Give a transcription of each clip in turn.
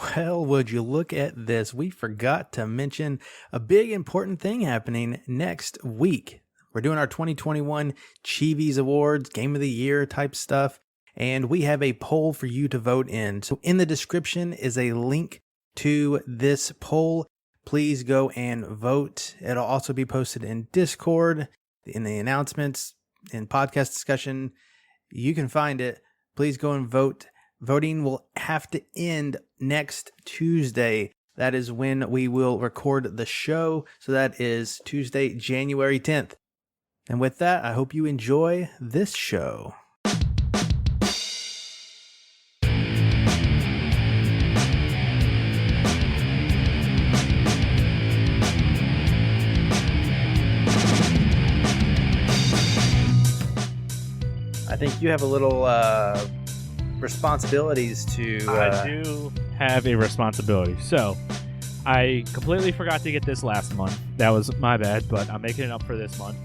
Well, would you look at this? We forgot to mention a big important thing happening next week. We're doing our 2021 CHIEVIE Awards, Game of the Year type stuff, and we have a poll for you to vote in. So in the description is a link to this poll. Please go and vote. It'll also be posted in Discord, in the announcements, in podcast discussion. You can find it. Please go and vote. Voting will have to end next Tuesday. That is when we will record the show. So that is Tuesday, January 10th. And with that, I hope you enjoy this show. I think you have a little responsibilities to... I do have a responsibility. So, I completely forgot to get this last month. That was my bad, but I'm making it up for this month.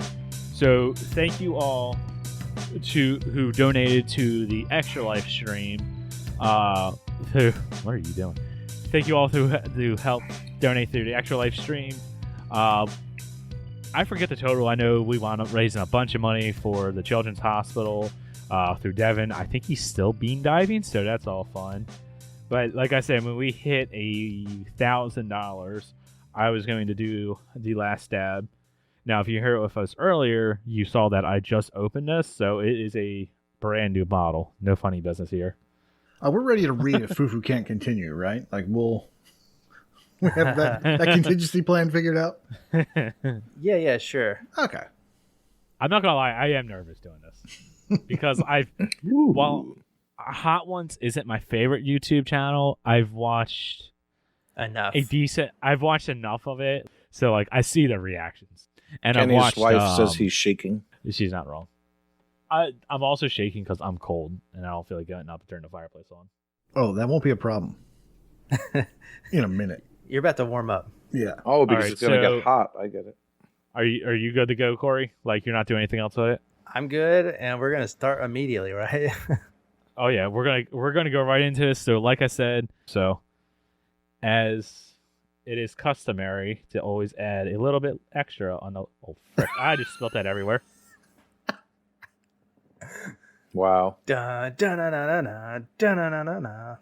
So, thank you all who donated to the Extra Life stream. What are you doing? Thank you all who helped donate through the Extra Life stream. I forget the total. I know we wound up raising a bunch of money for the Children's Hospital through Devin. I think he's still bean diving, so that's all fun. But like I said, when we hit $1,000, I was going to do the last dab. Now, if you heard it with us earlier, you saw that I just opened this, so it is a brand new bottle. No funny business here. We're ready to read if Fufu can't continue, right? Like we have that contingency plan figured out. Yeah, sure. Okay. I'm not gonna lie, I am nervous doing this because while Hot Ones isn't my favorite YouTube channel, I've watched enough. I've watched enough of it, so like I see the reactions. And Kenny's I've watched, wife says he's shaking. She's not wrong. I'm also shaking because I'm cold and I don't feel like getting up to turn the fireplace on. Oh, that won't be a problem. In a minute. You're about to warm up. Yeah. Oh, because right, it's gonna get hot. I get it. Are you good to go, Corey? Like you're not doing anything else with it? I'm good, and we're gonna start immediately, right? Oh yeah, we're gonna go right into this. So like I said, as it is customary to always add a little bit extra on the. Oh frick! I just spilled that everywhere. Wow. Da da da da da da da da da.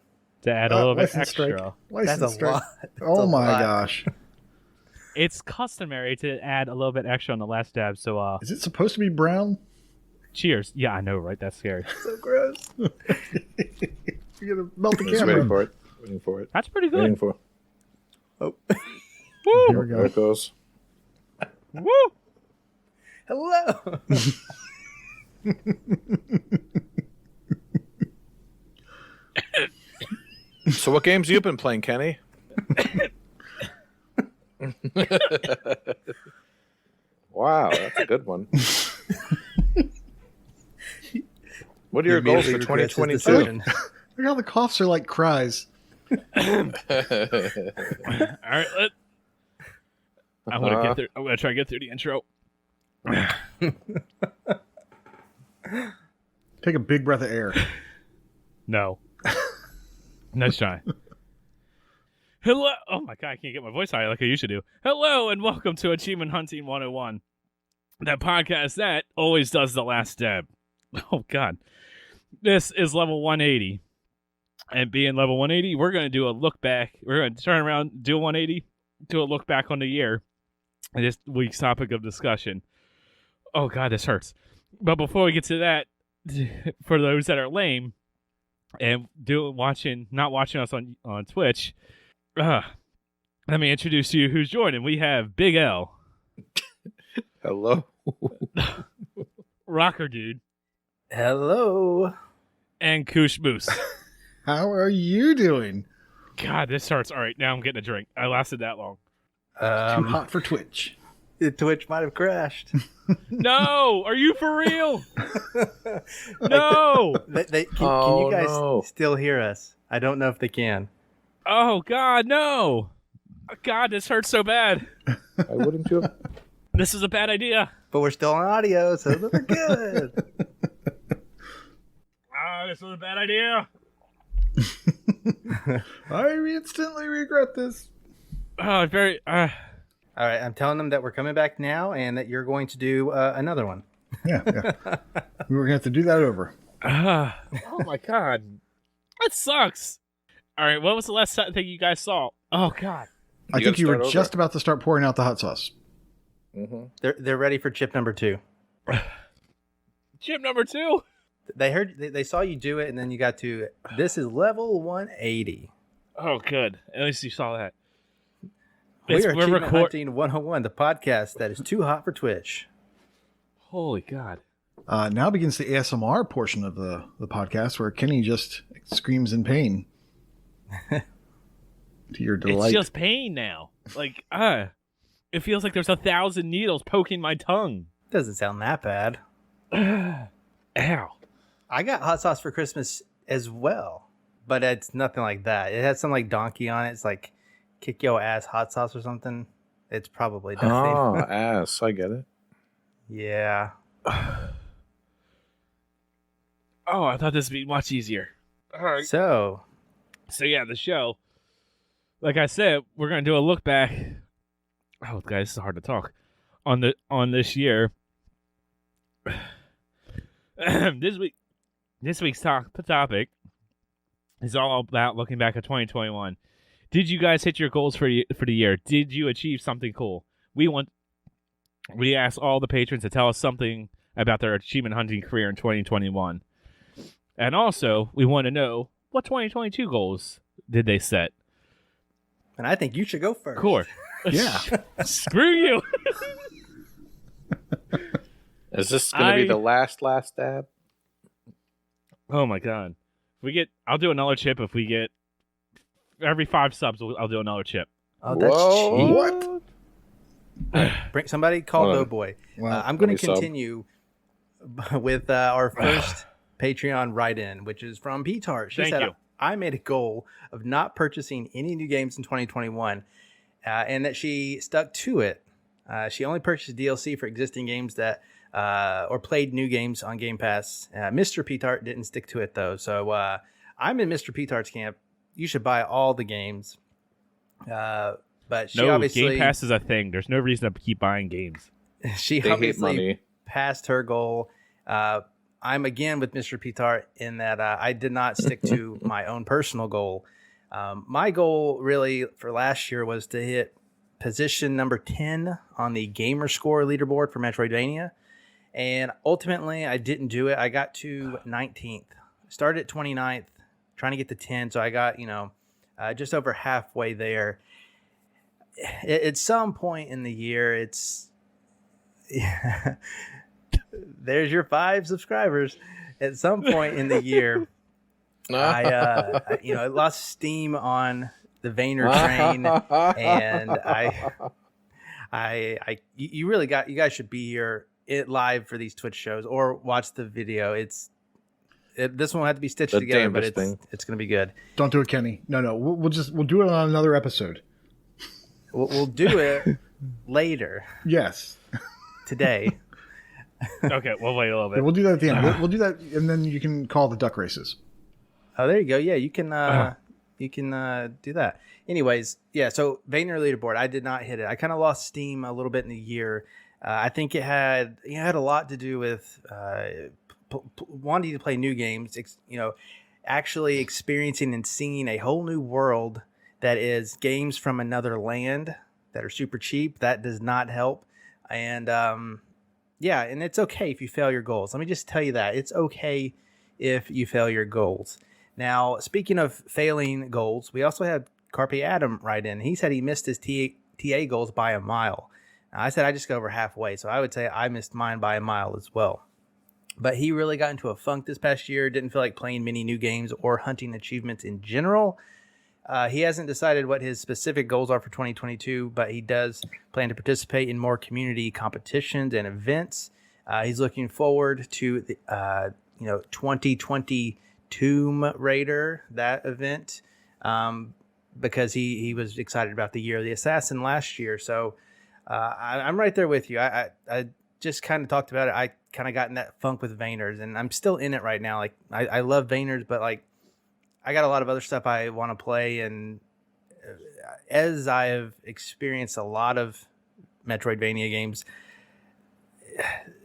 To add a little bit extra. Strike. That's a lot. Oh my gosh. It's customary to add a little bit extra on the last dab. So is it supposed to be brown? Cheers. Yeah, I know, right? That's scary. So gross. You're gonna melt the Just camera. waiting for it. That's pretty good. Waiting for it. Oh. Woo! Here we go. There it goes. Woo! Hello. So what games you been playing, Kenny? Wow, that's a good one. What are your goals for 2022? Look how the coughs are like cries. All right, I'm gonna try to get through the intro. Take a big breath of air. No. Nice try. Hello. Oh my god, I can't get my voice high like I used to do. Hello and welcome to Achievement Hunting 101. That podcast that always does the last step. Oh god. This is level 180. And being level 180, we're going to do a look back. We're going to turn around, do a 180, do a look back on the year. And this week's topic of discussion. Oh god, this hurts. But before we get to that, for those that are lame and not watching us on Twitch, let me introduce to you who's joining. We have Big Ell. Hello. rawkerdude. Hello. And Kooshmoose. How are you doing? God, this hurts. All right, now I'm getting a drink. I lasted that long. Too hot for Twitch. Twitch might have crashed. No, are you for real? No. Can you guys still hear us? I don't know if they can. Oh God, no! God, this hurts so bad. I wouldn't you? This is a bad idea. But we're still on audio, so we're good. This was a bad idea. I instantly regret this. Oh, very. All right, I'm telling them that we're coming back now and that you're going to do another one. Yeah. We were going to have to do that over. Oh my god, that sucks. All right, what was the last thing you guys saw? Oh god, I think you were just about to start pouring out the hot sauce. Mm-hmm. They're ready for chip number 2. chip number 2. They saw you do it, and then you got to this is level 180. Oh, good. At least you saw that. We're Achievement Hunting 101, the podcast that is too hot for Twitch. Holy God. Now begins the ASMR portion of the podcast where Kenny just screams in pain. To your delight. It's just pain now. Like, it feels like there's 1,000 needles poking my tongue. Doesn't sound that bad. Ow. I got hot sauce for Christmas as well, but it's nothing like that. It has some like donkey on it. It's like kick your ass hot sauce or something. It's probably definitely. Oh, ass. I get it. Yeah. Oh, I thought this would be much easier. All right. So yeah, the show. Like I said, we're gonna do a look back. Oh, guys, this is hard to talk on this year. This week's topic is all about looking back at 2021. Did you guys hit your goals for the year? Did you achieve something cool? We asked all the patrons to tell us something about their achievement hunting career in 2021. And also, we want to know what 2022 goals did they set? And I think you should go first. Cool. Yeah. Screw you. Is this going to be the last dab? Oh my God. I'll do another chip if we get every 5 subs. I'll do another chip. Oh, that's cheap. What? Bring somebody call Doughboy. Wow. I'm going to continue with our first Patreon write-in, which is from P-Tart. She Thank said, you. I made a goal of not purchasing any new games in 2021, and that she stuck to it. She only purchased DLC for existing games that or played new games on Game Pass. Mr. P-Tart didn't stick to it, though. So I'm in Mr. P-Tart's camp. You should buy all the games. But she obviously... Game Pass is a thing. There's no reason to keep buying games. She obviously passed her goal. I'm again with Mr. P-Tart in that I did not stick to my own personal goal. My goal really for last year was to hit position number 10 on the gamer score leaderboard for Metroidvania. And ultimately, I didn't do it. I got to 19th. Started at 29th, trying to get to 10. So I got, just over halfway there. At some point in the year, it's... There's your 5 subscribers. At some point in the year, I lost steam on the Vayner train, and you guys should be here live for these Twitch shows or watch the video. This one will have to be stitched together, but it's going to be good. Don't do it, Kenny. No. We'll do it on another episode. We'll do it later. Yes. Today. Okay, we'll wait a little bit. Yeah, we'll do that at the end. We'll do that, and then you can call the duck races. Oh, there you go. Yeah, you can do that. Anyways, yeah. So Vayner leaderboard, I did not hit it. I kind of lost steam a little bit in the year. I think it had a lot to do with wanting to play new games. Actually experiencing and seeing a whole new world that is games from another land that are super cheap. That does not help. And and it's okay if you fail your goals. Let me just tell you that. It's okay if you fail your goals. Now, speaking of failing goals, we also had Carpe Adam write in. He said he missed his TA goals by a mile. Now, I said I just got over halfway, so I would say I missed mine by a mile as well. But he really got into a funk this past year, didn't feel like playing many new games or hunting achievements in general. He hasn't decided what his specific goals are for 2022, but he does plan to participate in more community competitions and events. He's looking forward to the 2020 Tomb Raider, that event, because he was excited about the Year of the Assassin last year. So I'm right there with you. I just kind of talked about it. I kind of got in that funk with Vayners, and I'm still in it right now. Like I love Vayners, but like I got a lot of other stuff I want to play, and as I have experienced a lot of Metroidvania games,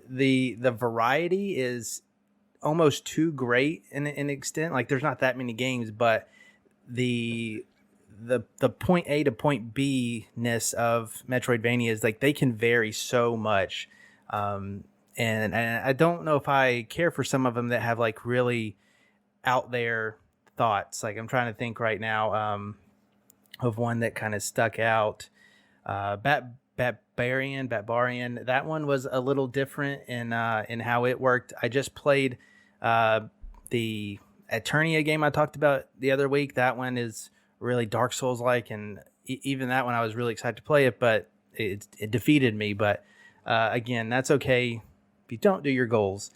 the variety is almost too great in an extent. Like, there's not that many games, but the point A to point B ness of Metroidvania is like they can vary so much. And I don't know if I care for some of them that have like really out there thoughts. Like, I'm trying to think right now of one that kind of stuck out. Batbarian. That one was a little different in how it worked. I just played the Eternia game I talked about the other week. That one is really Dark Souls like, and even that one I was really excited to play it, but it defeated me. But again, that's okay if you don't do your goals.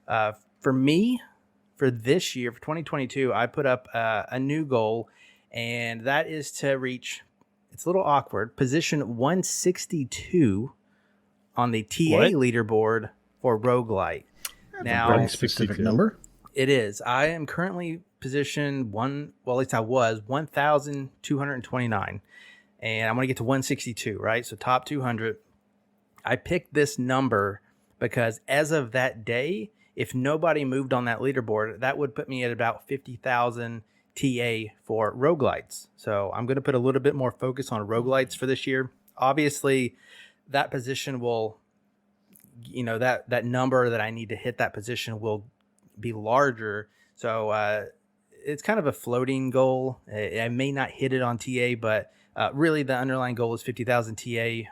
For me, for this year, for 2022, I put up a new goal, and that is to reach, it's a little awkward, position 162 on the TA leaderboard for roguelite. Now, very specific number. It is. I am currently position at least I was 1,229, and I'm going to get to 162, right? So top 200. I picked this number because as of that day, if nobody moved on that leaderboard, that would put me at about 50,000 TA for roguelites. So I'm going to put a little bit more focus on roguelites for this year. Obviously, that position will, that number that I need to hit that position will be larger. So it's kind of a floating goal. I may not hit it on TA, but really the underlying goal is 50,000 TA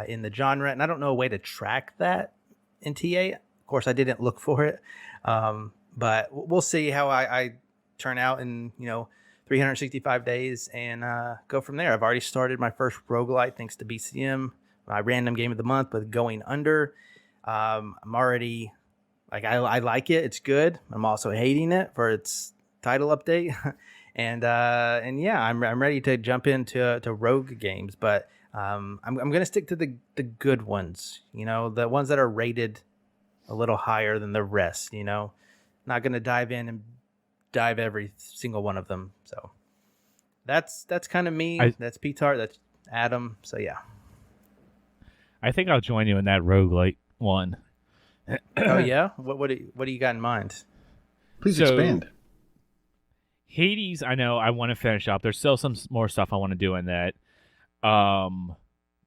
in the genre. And I don't know a way to track that in TA. Of course, I didn't look for it. But we'll see how I turn out in, 365 days and go from there. I've already started my first roguelite thanks to BCM, my random game of the month with Going Under. I'm already, I like it. It's good. I'm also hating it for its title update. and yeah, I'm ready to jump into rogue games, but I'm going to stick to the good ones, the ones that are rated a little higher than the rest, not going to dive in and dive every single one of them. So that's kind of me. That's P-Tart. That's Adam. So yeah. I think I'll join you in that roguelite one. Oh yeah? What do you got in mind? Please expand. Hades, I know I want to finish up. There's still some more stuff I want to do in that.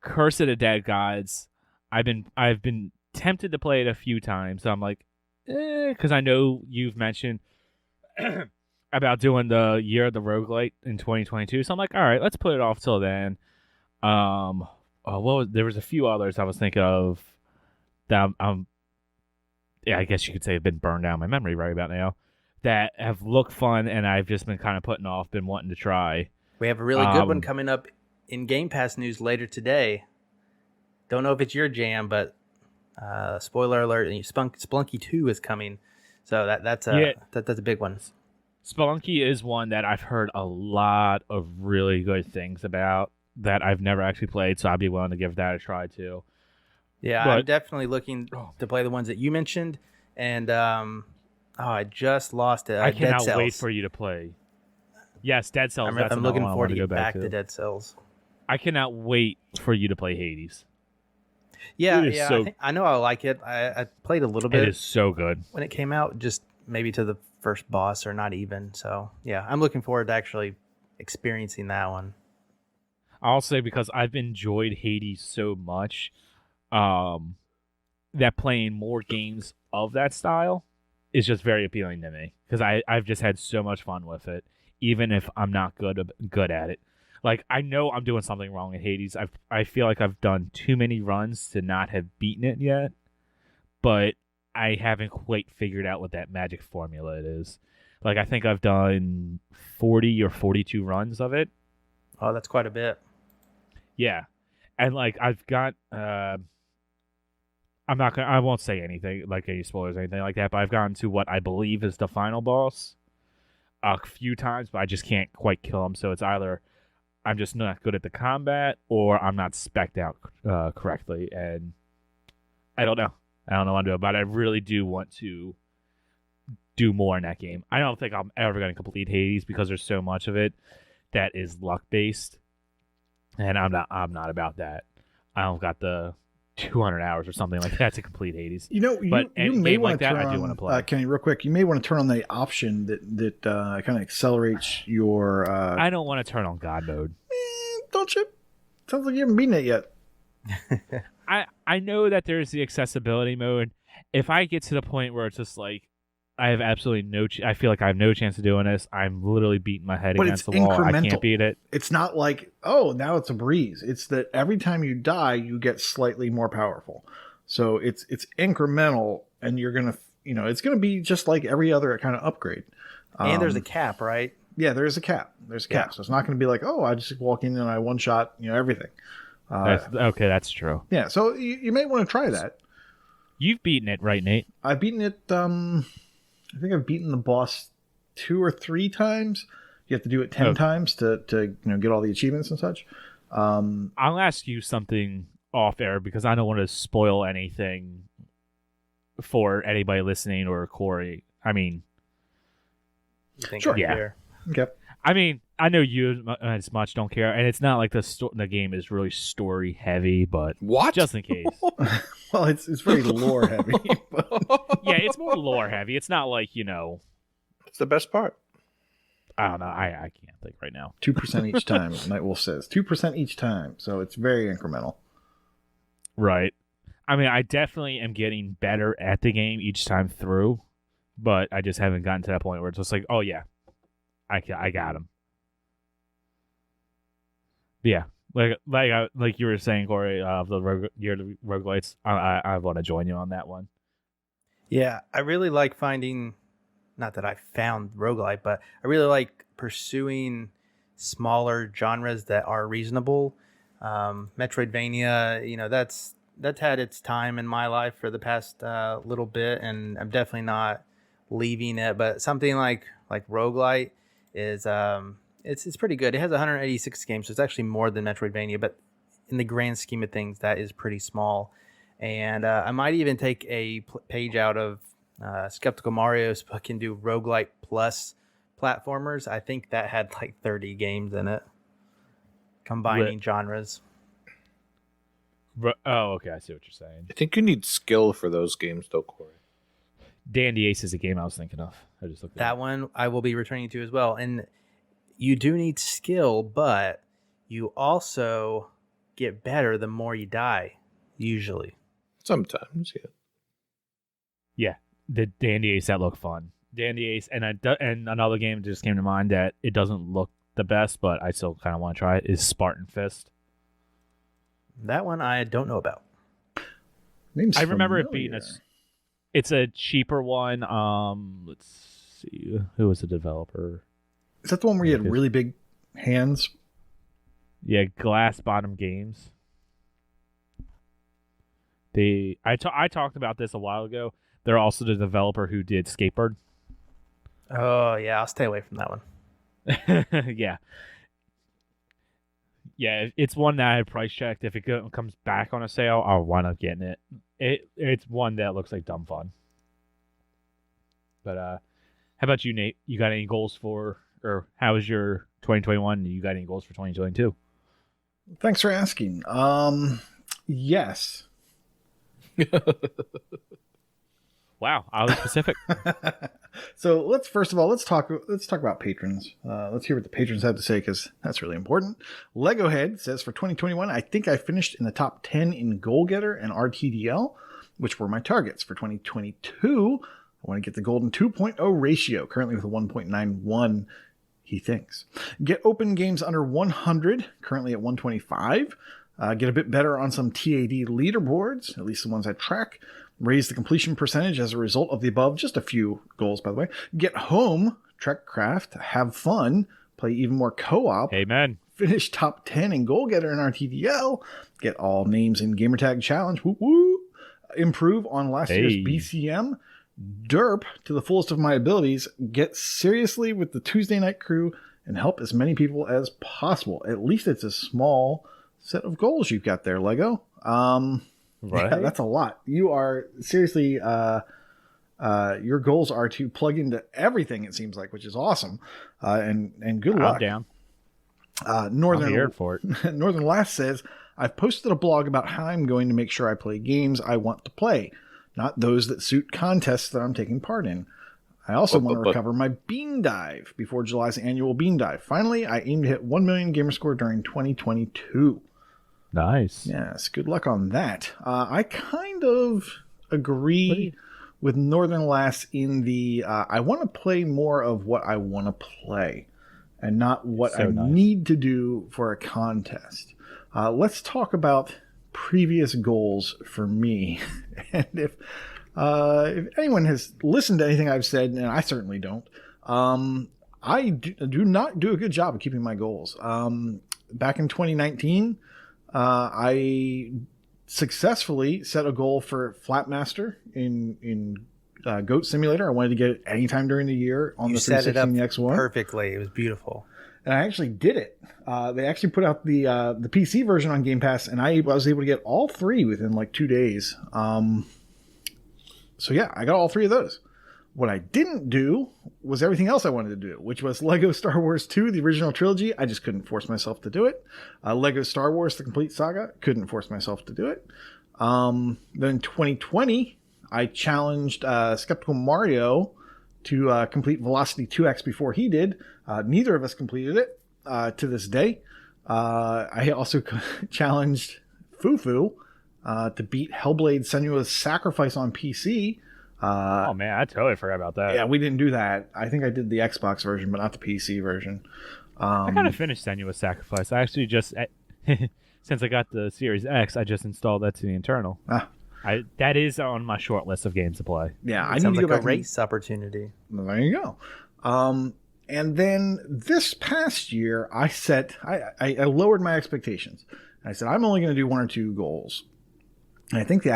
Curse of the Dead Gods. I've been tempted to play it a few times. So I'm like, because I know you've mentioned about doing the year of the roguelite in 2022. So I'm like, all right, let's put it off till then. There was a few others I was thinking of that I guess you could say have been burned down my memory right about now, that have looked fun and I've just been kind of putting off, been wanting to try. We have a really good one coming up in Game Pass news later today. Don't know if it's your jam, but spoiler alert, Spelunky 2 is coming. So that's a big one. Spelunky is one that I've heard a lot of really good things about that I've never actually played, so I'd be willing to give that a try too. Yeah, I'm definitely looking to play the ones that you mentioned, and I just lost it. I cannot wait for you to play. Yes, Dead Cells. I'm looking forward to get back to Dead Cells. I cannot wait for you to play Hades. Yeah, I know I like it. I played a little bit. It is so good when it came out, just maybe to the first boss or not even. So yeah, I'm looking forward to actually experiencing that one. I'll say because I've enjoyed Hades so much, that playing more games of that style is just very appealing to me because I've just had so much fun with it, even if I'm not good at it. Like, I know I'm doing something wrong in Hades. I feel like I've done too many runs to not have beaten it yet, but I haven't quite figured out what that magic formula is. Like, I think I've done 40 or 42 runs of it. Oh, that's quite a bit. Yeah. And, like, I've got... I won't say anything, like any spoilers or anything like that, but I've gotten to what I believe is the final boss a few times, but I just can't quite kill him. So it's either I'm just not good at the combat or I'm not spec'd out correctly. And I don't know what I'm doing, but I really do want to do more in that game. I don't think I'm ever going to complete Hades because there's so much of it that is luck based, and I'm not about that. I don't got the 200 hours or something like that to complete Hades. You know, you may want to turn I do want to play. Kenny, real quick. You may want to turn on the option that kind of accelerates your. I don't want to turn on God mode. Don't you? Sounds like you haven't beaten it yet. I know that there's the accessibility mode. If I get to the point where it's just like I have absolutely I feel like I have no chance of doing this. I'm literally beating my head against the wall. I can't beat it. It's not like, oh, now it's a breeze. It's that every time you die, you get slightly more powerful. So it's incremental, and you're gonna, it's gonna be just like every other kind of upgrade. And there's a cap, right? Yeah, there's a cap. There's a cap. Yeah. So it's not going to be like, oh, I just walk in and I one shot, everything. Okay, that's true. Yeah, so you may want to try that. You've beaten it, right, Nate? I've beaten it. I think I've beaten the boss 2 or 3 times. You have to do it 10 times to get all the achievements and such. I'll ask you something off air because I don't want to spoil anything for anybody listening or Corey. I mean, sure. Yeah. Okay. I mean, I know you as much don't care, and it's not like the game is really story heavy, but what? Just in case. Well, it's very lore heavy. But... Yeah, it's more lore heavy. It's not like It's the best part. I don't know. I can't think right now. 2% each time. Nightwolf says 2% each time, so it's very incremental. Right. I mean, I definitely am getting better at the game each time through, but I just haven't gotten to that point where it's just like, oh yeah, I got him. Yeah, like you were saying, Corey, the yearly roguelites. I want to join you on that one. Yeah, I really like finding. Not that I found roguelite, but I really like pursuing smaller genres that are reasonable. Metroidvania, that's had its time in my life for the past little bit, and I'm definitely not leaving it. But something like roguelite is it's pretty good. It has 186 games, so it's actually more than Metroidvania, but in the grand scheme of things, that is pretty small. And I might even take a page out of Skeptical Mario's book and do roguelite plus platformers. I think that had like 30 games in it, combining genres. Oh, okay. I see what you're saying. I think you need skill for those games, though, Corey. Dandy Ace is a game I was thinking of. I just looked at that one. I will be returning to as well. And you do need skill, but you also get better the more you die, usually. Sometimes, yeah. Yeah, the Dandy Ace, that looked fun. Dandy Ace, and another game just came to mind that it doesn't look the best, but I still kind of want to try it, is Spartan Fist. That one I don't know about. I remember it being it's a cheaper one. Let's see. Who was the developer? Is that the one where you had really big hands? Yeah, Glass Bottom Games. I talked about this a while ago. They're also the developer who did Skateboard. Oh, yeah. I'll stay away from that one. Yeah. Yeah, it's one that I price checked. If it comes back on a sale, I'll wind up getting it. It's one that looks like dumb fun. But how about you, Nate? You got any goals or how was your 2021? You got any goals for 2022? Thanks for asking. Yes. Wow, I was specific. So let's talk about patrons. Let's hear what the patrons have to say, because that's really important. Legohead says, for 2021, I think I finished in the top 10 in Goal Getter and RTDL, which were my targets. For 2022, I want to get the golden 2.0 ratio, currently with a 1.91, he thinks. Get open games under 100, currently at 125. Get a bit better on some TAD leaderboards, at least the ones I track. Raise the completion percentage as a result of the above. Just a few goals, by the way. Get home, Trekcraft, have fun, play even more co-op. Amen. Finish top 10 in Goal Getter and RTDL. Get all names in Gamertag Challenge. Woo woo. Improve on last year's BCM. Derp to the fullest of my abilities. Get seriously with the Tuesday Night Crew and help as many people as possible. At least it's a small set of goals you've got there, Lego. Right. Yeah, that's a lot. You are seriously Your goals are to plug into everything, it seems like, which is awesome. And good luck. I'm down. Northern I'm here for it. Northern Last says, I've posted a blog about how I'm going to make sure I play games I want to play, not those that suit contests that I'm taking part in. I also want to recover my Bean Dive before July's annual Bean Dive. Finally, I aim to hit 1 million gamer score during 2022. Nice. Yes, good luck on that. I kind of agree with Northern Last in the I want to play more of what I want to play and not what I need to do for a contest. Let's talk about previous goals for me. And if anyone has listened to anything I've said, and I certainly don't, I do not do a good job of keeping my goals. Back in 2019, I successfully set a goal for Flatmaster in Goat Simulator. I wanted to get it anytime during the year on the 360 and the X1. Perfectly. It was beautiful. And I actually did it. They actually put out the PC version on Game Pass, and I was able to get all 3 within like 2 days. So yeah, I got all 3 of those. What I didn't do was everything else I wanted to do, which was Lego Star Wars 2, the original trilogy. I just couldn't force myself to do it. Lego Star Wars, the complete saga, couldn't force myself to do it. Then 2020, I challenged Skeptical Mario to complete Velocity 2X before he did. Neither of us completed it to this day. I also challenged Fufu to beat Hellblade Senua's Sacrifice on PC. Oh man, I totally forgot about that. Yeah, we didn't do that. I think I did the Xbox version, but not the PC version. I kind of finished Senua's Sacrifice. I actually just, since I got the Series X, I just installed that to the internal. That is on my short list of games to play. Yeah, I need to go back. A race opportunity. There you go. And then this past year, I lowered my expectations. I said I'm only going to do 1 or 2 goals. And I think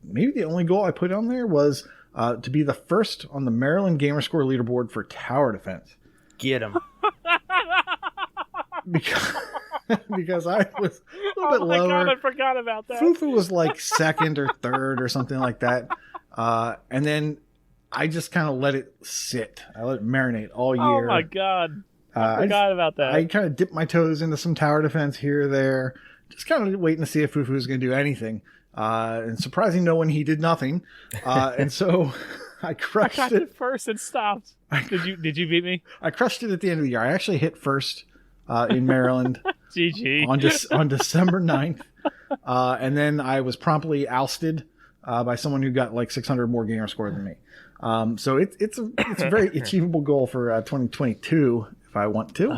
maybe the only goal I put on there was to be the first on the Maryland Gamerscore leaderboard for tower defense. Get him. Because I was a little bit lower. God, I forgot about that. Fufu was like 2nd or 3rd or something like that. And then I just kind of let it sit. I let it marinate all year. Oh my God. I forgot about that. I kind of dipped my toes into some tower defense here or there. Just kind of waiting to see if Fufu was going to do anything. And surprising no one, he did nothing. And so I crushed I got it first and stopped. Did you beat me? I crushed it at the end of the year. I actually hit first in Maryland. GG. on December 9th. And then I was promptly ousted by someone who got like 600 more gamer score than me. So it's a very achievable goal for 2022 if I want to.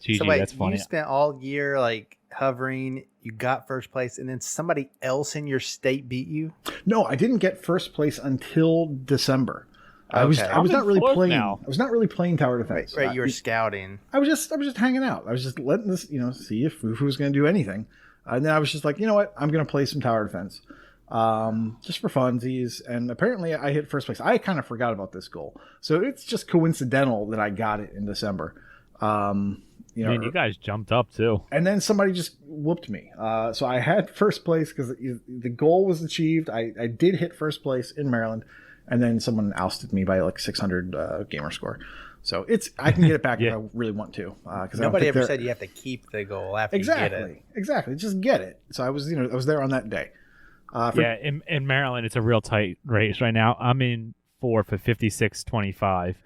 GG, so wait, that's funny. You spent all year like hovering, you got first place, and then somebody else in your state beat you? No, I didn't get first place until December. Okay. I was not really playing. Now. I was not really playing tower defense. Right, you were scouting. I was just hanging out. I was just letting this, see if Fufu was going to do anything. And then I was just like, you know what? I'm going to play some tower defense, just for funsies. And apparently, I hit first place. I kind of forgot about this goal, so it's just coincidental that I got it in December. Man, you guys jumped up too. And then somebody just whooped me. So I had first place because the goal was achieved. I did hit first place in Maryland. And then someone ousted me by like 600 gamer score. So I can get it back if I really want to. Nobody ever said you have to keep the goal after you get it. Exactly. Just get it. So I was there on that day. In Maryland, it's a real tight race right now. I'm in 4 for 56.25.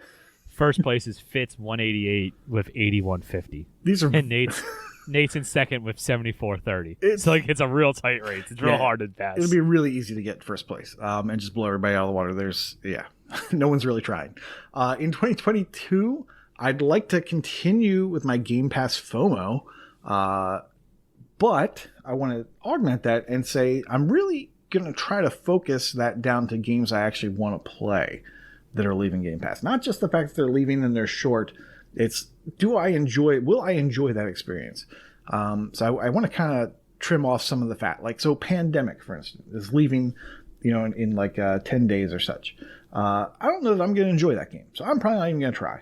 First place is Fitz 188 with 8150. These are and Nate's in second with 74.30. It's a real tight race. It's real hard to pass. It'll be really easy to get first place and just blow everybody out of the water. No one's really trying. In 2022, I'd like to continue with my Game Pass FOMO, but I want to augment that and say I'm really going to try to focus that down to games I actually want to play that are leaving Game Pass. Not just the fact that they're leaving and they're short. It's will I enjoy that experience? So I want to kind of trim off some of the fat. Like, so Pandemic, for instance, is leaving, in like 10 days or such. I don't know that I'm going to enjoy that game. So I'm probably not even going to try.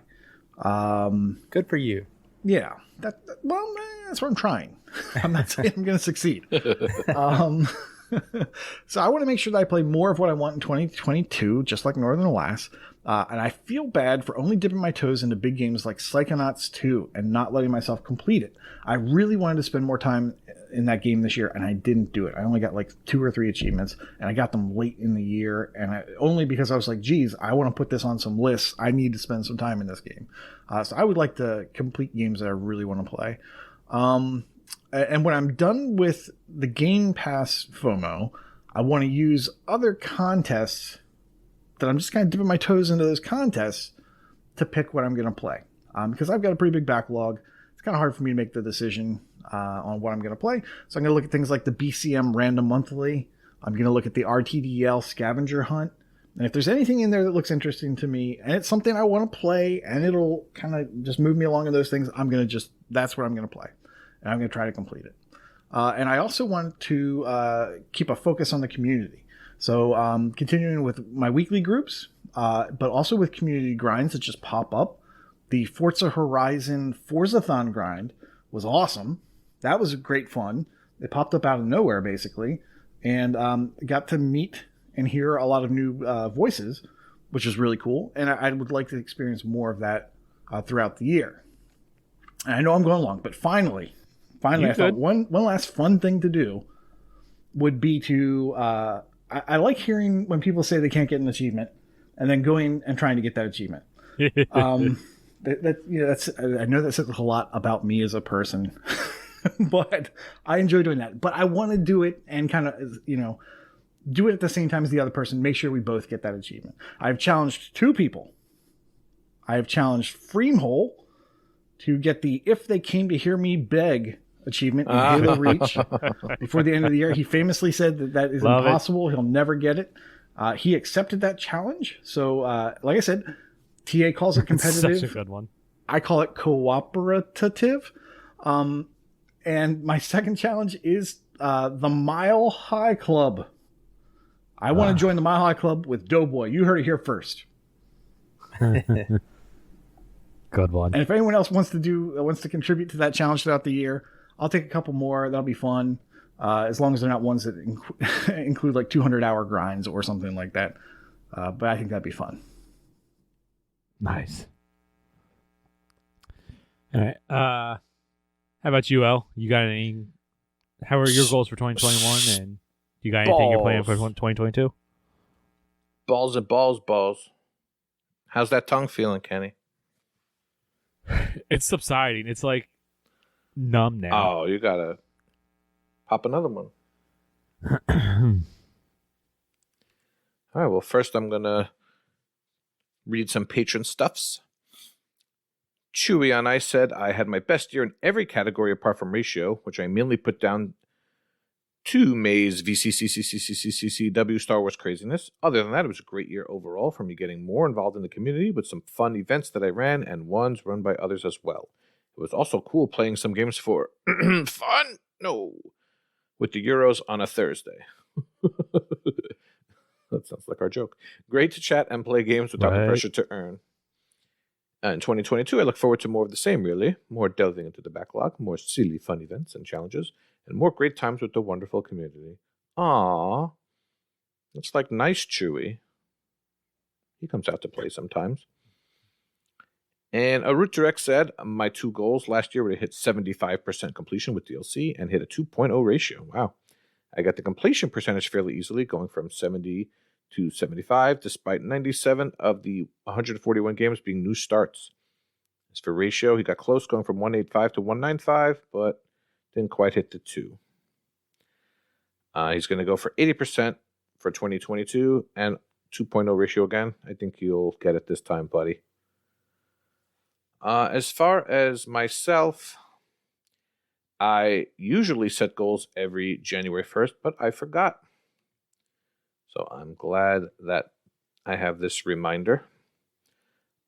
Good for you. Yeah. That's what I'm trying. I'm not saying I'm going to succeed. So I want to make sure that I play more of what I want in 2022, just like Northern Lass. And I feel bad for only dipping my toes into big games like Psychonauts 2 and not letting myself complete it. I really wanted to spend more time in that game this year, and I didn't do it. I only got like 2 or 3 achievements, and I got them late in the year, and only because I was like, geez, I want to put this on some lists. I need to spend some time in this game. So I would like to complete games that I really want to play. And when I'm done with the Game Pass FOMO, I want to use other contests that I'm just kind of dipping my toes into those contests to pick what I'm going to play. Because I've got a pretty big backlog. It's kind of hard for me to make the decision on what I'm going to play. So I'm going to look at things like the BCM Random Monthly. I'm going to look at the RTDL Scavenger Hunt. And if there's anything in there that looks interesting to me, and it's something I want to play, and it'll kind of just move me along in those things, that's what I'm going to play. And I'm going to try to complete it. And I also want to keep a focus on the community. So continuing with my weekly groups, but also with community grinds that just pop up. The Forza Horizon Forzathon grind was awesome. That was great fun. It popped up out of nowhere, basically. And got to meet and hear a lot of new voices, which is really cool. And I would like to experience more of that throughout the year. And I know I'm going long, but finally, I thought one last fun thing to do would be to... I like hearing when people say they can't get an achievement and then going and trying to get that achievement. That's I know that says a lot about me as a person, but I enjoy doing that. But I want to do it and kind of, do it at the same time as the other person. Make sure we both get that achievement. I've challenged 2 people. I have challenged Freemhole to get the If They Came to Hear Me Beg achievement in Halo Reach before the end of the year. He famously said that is impossible. He'll never get it. He accepted that challenge. So, like I said, TA calls it competitive. Such a good one. I call it cooperative. And my second challenge is the Mile High Club. I want to join the Mile High Club with Doughboy. You heard it here first. Good one. And if anyone else wants to contribute to that challenge throughout the year, I'll take a couple more. That'll be fun. As long as they're not ones that include like 200-hour grinds or something like that. But I think that'd be fun. Nice. All right. How about you, El? You got any? How are your goals for 2021? And you got anything you're playing for 2022? Balls and balls. How's that tongue feeling, Kenny? It's subsiding. It's like numb now. Oh, you gotta pop another one. All right. Well, first I'm gonna read some patron stuffs. Chewie on Ice said, I had my best year in every category apart from ratio, which I mainly put down to May's VCCCW Star Wars craziness. Other than that, it was a great year overall for me getting more involved in the community with some fun events that I ran and ones run by others as well. It was also cool playing some games for fun? No. With the Euros on a Thursday. That sounds like our joke. Great to chat and play games without the pressure to earn. In 2022, I look forward to more of the same, really. More delving into the backlog, more silly fun events and challenges, and more great times with the wonderful community. Aww. It's like nice Chewie. He comes out to play sometimes. And Arut Direct said, my 2 goals last year were to hit 75% completion with DLC and hit a 2.0 ratio. Wow. I got the completion percentage fairly easily, going from 70 to 75, despite 97 of the 141 games being new starts. As for ratio, he got close, going from 185 to 195, but didn't quite hit the 2. He's going to go for 80% for 2022 and 2.0 ratio again. I think you'll get it this time, buddy. As far as myself, I usually set goals every January 1st, but I forgot. So I'm glad that I have this reminder.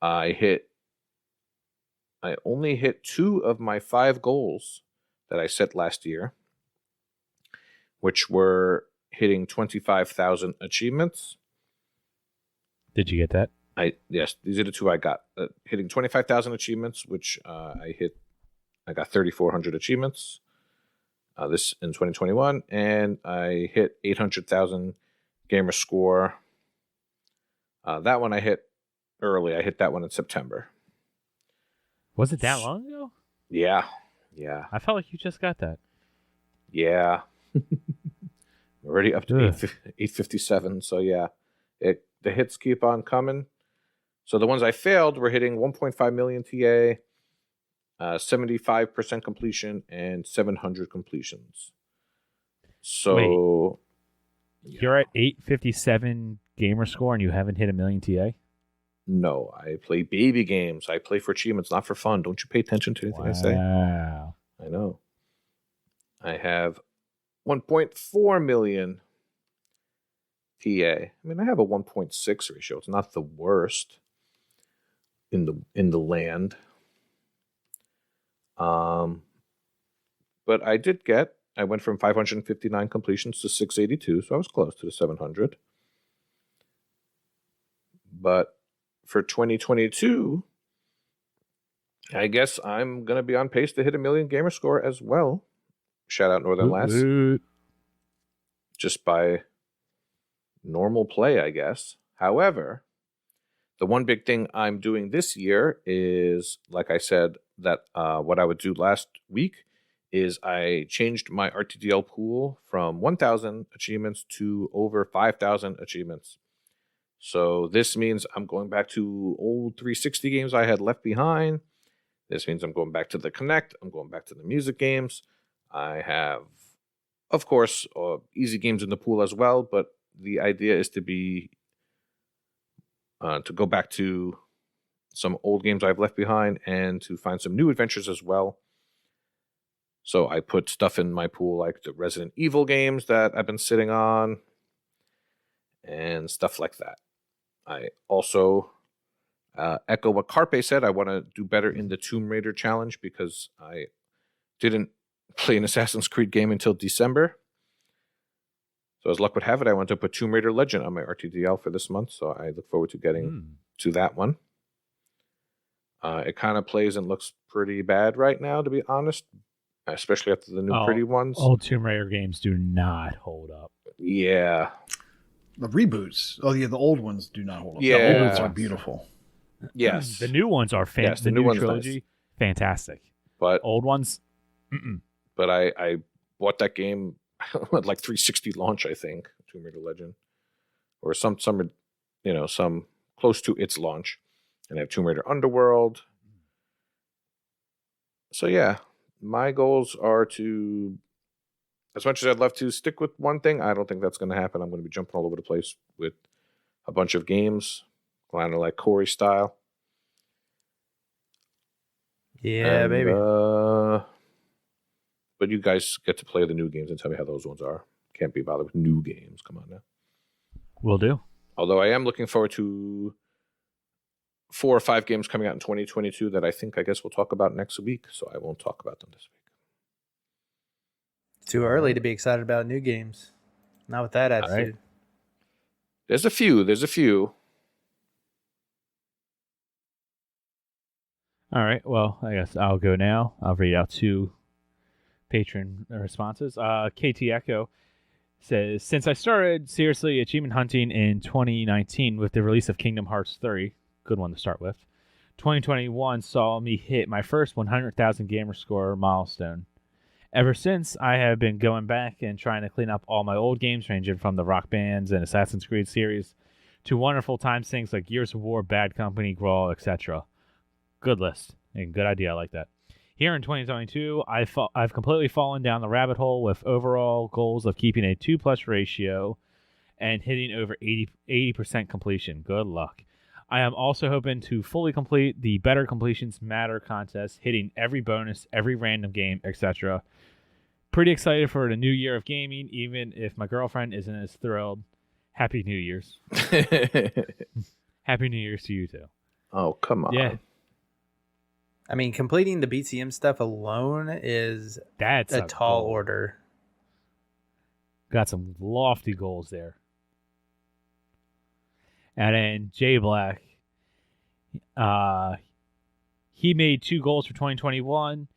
I only hit 2 of my 5 goals that I set last year, which were hitting 25,000 achievements. Did you get that? Yes, these are the 2 I got. Hitting 25,000 achievements, which I got 3,400 achievements. this in 2021, and I hit 800,000 gamer score. That one I hit early. I hit that one in September. Was it that long ago? Yeah. I felt like you just got that. Yeah. Already up to 857. So yeah, the hits keep on coming. So the ones I failed were hitting 1.5 million TA, 75% completion, and 700 completions. So you're at 857 gamer score and you haven't hit 1 million TA? No, I play baby games. I play for achievements, not for fun. Don't you pay attention to anything I say? Wow. I know. I have 1.4 million TA. I mean, I have a 1.6 ratio. It's not the worst in the land. But I went from 559 completions to 682, so I was close to the 700. But for 2022, I guess I'm going to be on pace to hit 1 million gamer score as well. Shout out Northern Lass. Just by normal play, I guess. However, the one big thing I'm doing this year is, like I said, that what I would do last week is I changed my RTDL pool from 1,000 achievements to over 5,000 achievements. So this means I'm going back to old 360 games I had left behind. This means I'm going back to the Connect. I'm going back to the music games. I have, of course, easy games in the pool as well, but the idea is to go back to some old games I've left behind and to find some new adventures as well. So I put stuff in my pool like the Resident Evil games that I've been sitting on and stuff like that. I also echo what Carpe said. I want to do better in the Tomb Raider challenge because I didn't play an Assassin's Creed game until December. So as luck would have it, I want to put Tomb Raider Legend on my RTDL for this month. So I look forward to getting to that one. It kind of plays and looks pretty bad right now, to be honest, especially after the new pretty ones. Old Tomb Raider games do not hold up. Yeah. The reboots. Oh, yeah, the old ones do not hold up. Yeah. The old ones are beautiful. Yes. The new ones are fantastic. Yes, the new one's trilogy, nice. fantastic. But old ones, But I bought that game at like 360 launch, I think, Tomb Raider Legend. Or some close to its launch. And I have Tomb Raider Underworld. So yeah, my goals are to, as much as I'd love to stick with one thing, I don't think that's going to happen. I'm going to be jumping all over the place with a bunch of games, kind of like Corey style. Yeah, and, baby. But you guys get to play the new games and tell me how those ones are. Can't be bothered with new games. Come on now. Will do. Although I am looking forward to 4 or 5 games coming out in 2022 that I guess we'll talk about next week. So I won't talk about them this week. Too early to be excited about new games. Not with that attitude. Right. There's a few. All right. Well, I guess I'll go now. I'll read out 2 patron responses. KT Echo says, since I started seriously achievement hunting in 2019 with the release of Kingdom Hearts 3, good one to start with, 2021 saw me hit my first 100,000 gamer score milestone. Ever since, I have been going back and trying to clean up all my old games, ranging from the Rock Bands and Assassin's Creed series to wonderful time sinks like Gears of War, Bad Company, Grawl, etc. Good list and good idea. I like that. Here in 2022, I've completely fallen down the rabbit hole with overall goals of keeping a 2+ ratio and hitting over 80% completion. Good luck. I am also hoping to fully complete the Better Completions Matter contest, hitting every bonus, every random game, etc. Pretty excited for the new year of gaming, even if my girlfriend isn't as thrilled. Happy New Year's. Happy New Year's to you too. Oh, come on. Yeah. I mean, completing the BCM stuff alone is That's a tall goal. order. Got some lofty goals there. And then Jay Black, he made 2 goals for 2021,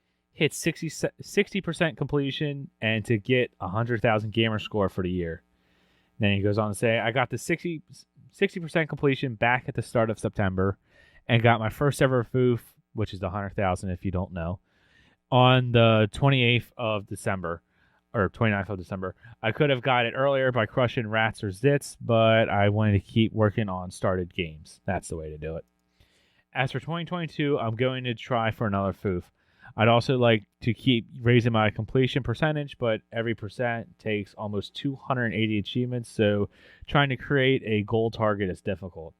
hit 60% completion and to get 100,000 gamer score for the year. Then he goes on to say, I got the 60% completion back at the start of September and got my first ever FuF, which is the 100,000 if you don't know, on the 28th of December. Or 29th of December. I could have got it earlier by crushing rats or zits, but I wanted to keep working on started games. That's the way to do it. As for 2022, I'm going to try for another FuF. I'd also like to keep raising my completion percentage, but every percent takes almost 280 achievements, so trying to create a goal target is difficult.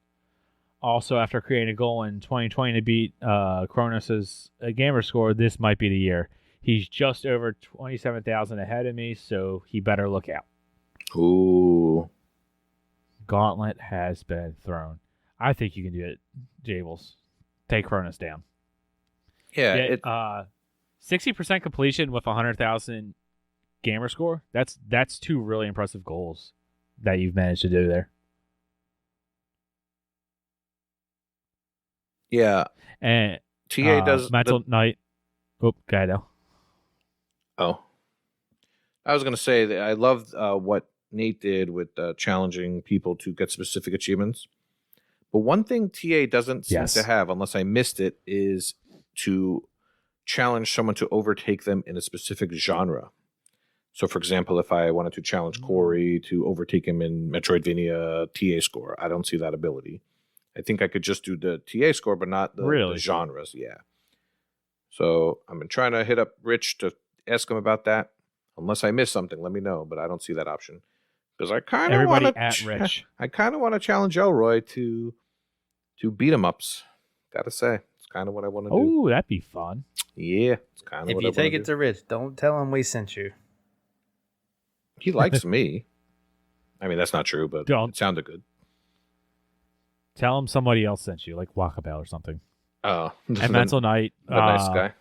Also, after creating a goal in 2020 to beat Kronos' gamer score, this might be the year. He's just over 27,000 ahead of me, so he better look out. Ooh. Gauntlet has been thrown. I think you can do it, Jables. Take Kronos down. Yeah. 60% completion with 100,000 gamer score. That's two really impressive goals that you've managed to do there. Yeah. And TA does Mental Night. Oh, Guido. Oh, I was going to say that I loved what Nate did with challenging people to get specific achievements. But one thing TA doesn't seem to have, unless I missed it, is to challenge someone to overtake them in a specific genre. So, for example, if I wanted to challenge Corey to overtake him in Metroidvania TA score, I don't see that ability. I think I could just do the TA score, but not the genres. Yeah. So I've been trying to hit up Rich to ask him about that. Unless I miss something, let me know. But I don't see that option because I kind of want to. I kind of want to challenge Elroy to beat 'em ups. Gotta say, it's kind of what I want to do. Oh, that'd be fun. Yeah, it's kind of. If what you I take do. it to Rich, don't tell him we sent you. He likes me. I mean, that's not true, but it sounded good. Tell him somebody else sent you, like Wakapeil or something. Oh, and Mental Night, the nice guy.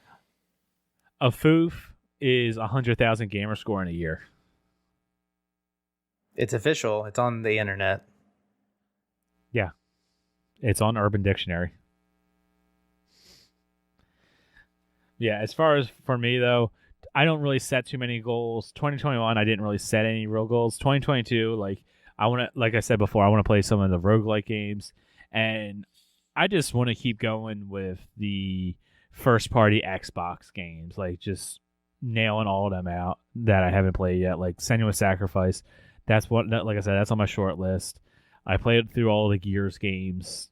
A FuF is 100,000 gamer score in a year. It's official. It's on the internet. Yeah. It's on Urban Dictionary. Yeah, as far as for me, though, I don't really set too many goals. 2021, I didn't really set any real goals. 2022, like I said before, I want to play some of the roguelike games. And I just want to keep going with the first-party Xbox games, like just nailing all of them out that I haven't played yet, like Senua's Sacrifice. Like I said, that's on my short list. I played through all the Gears games,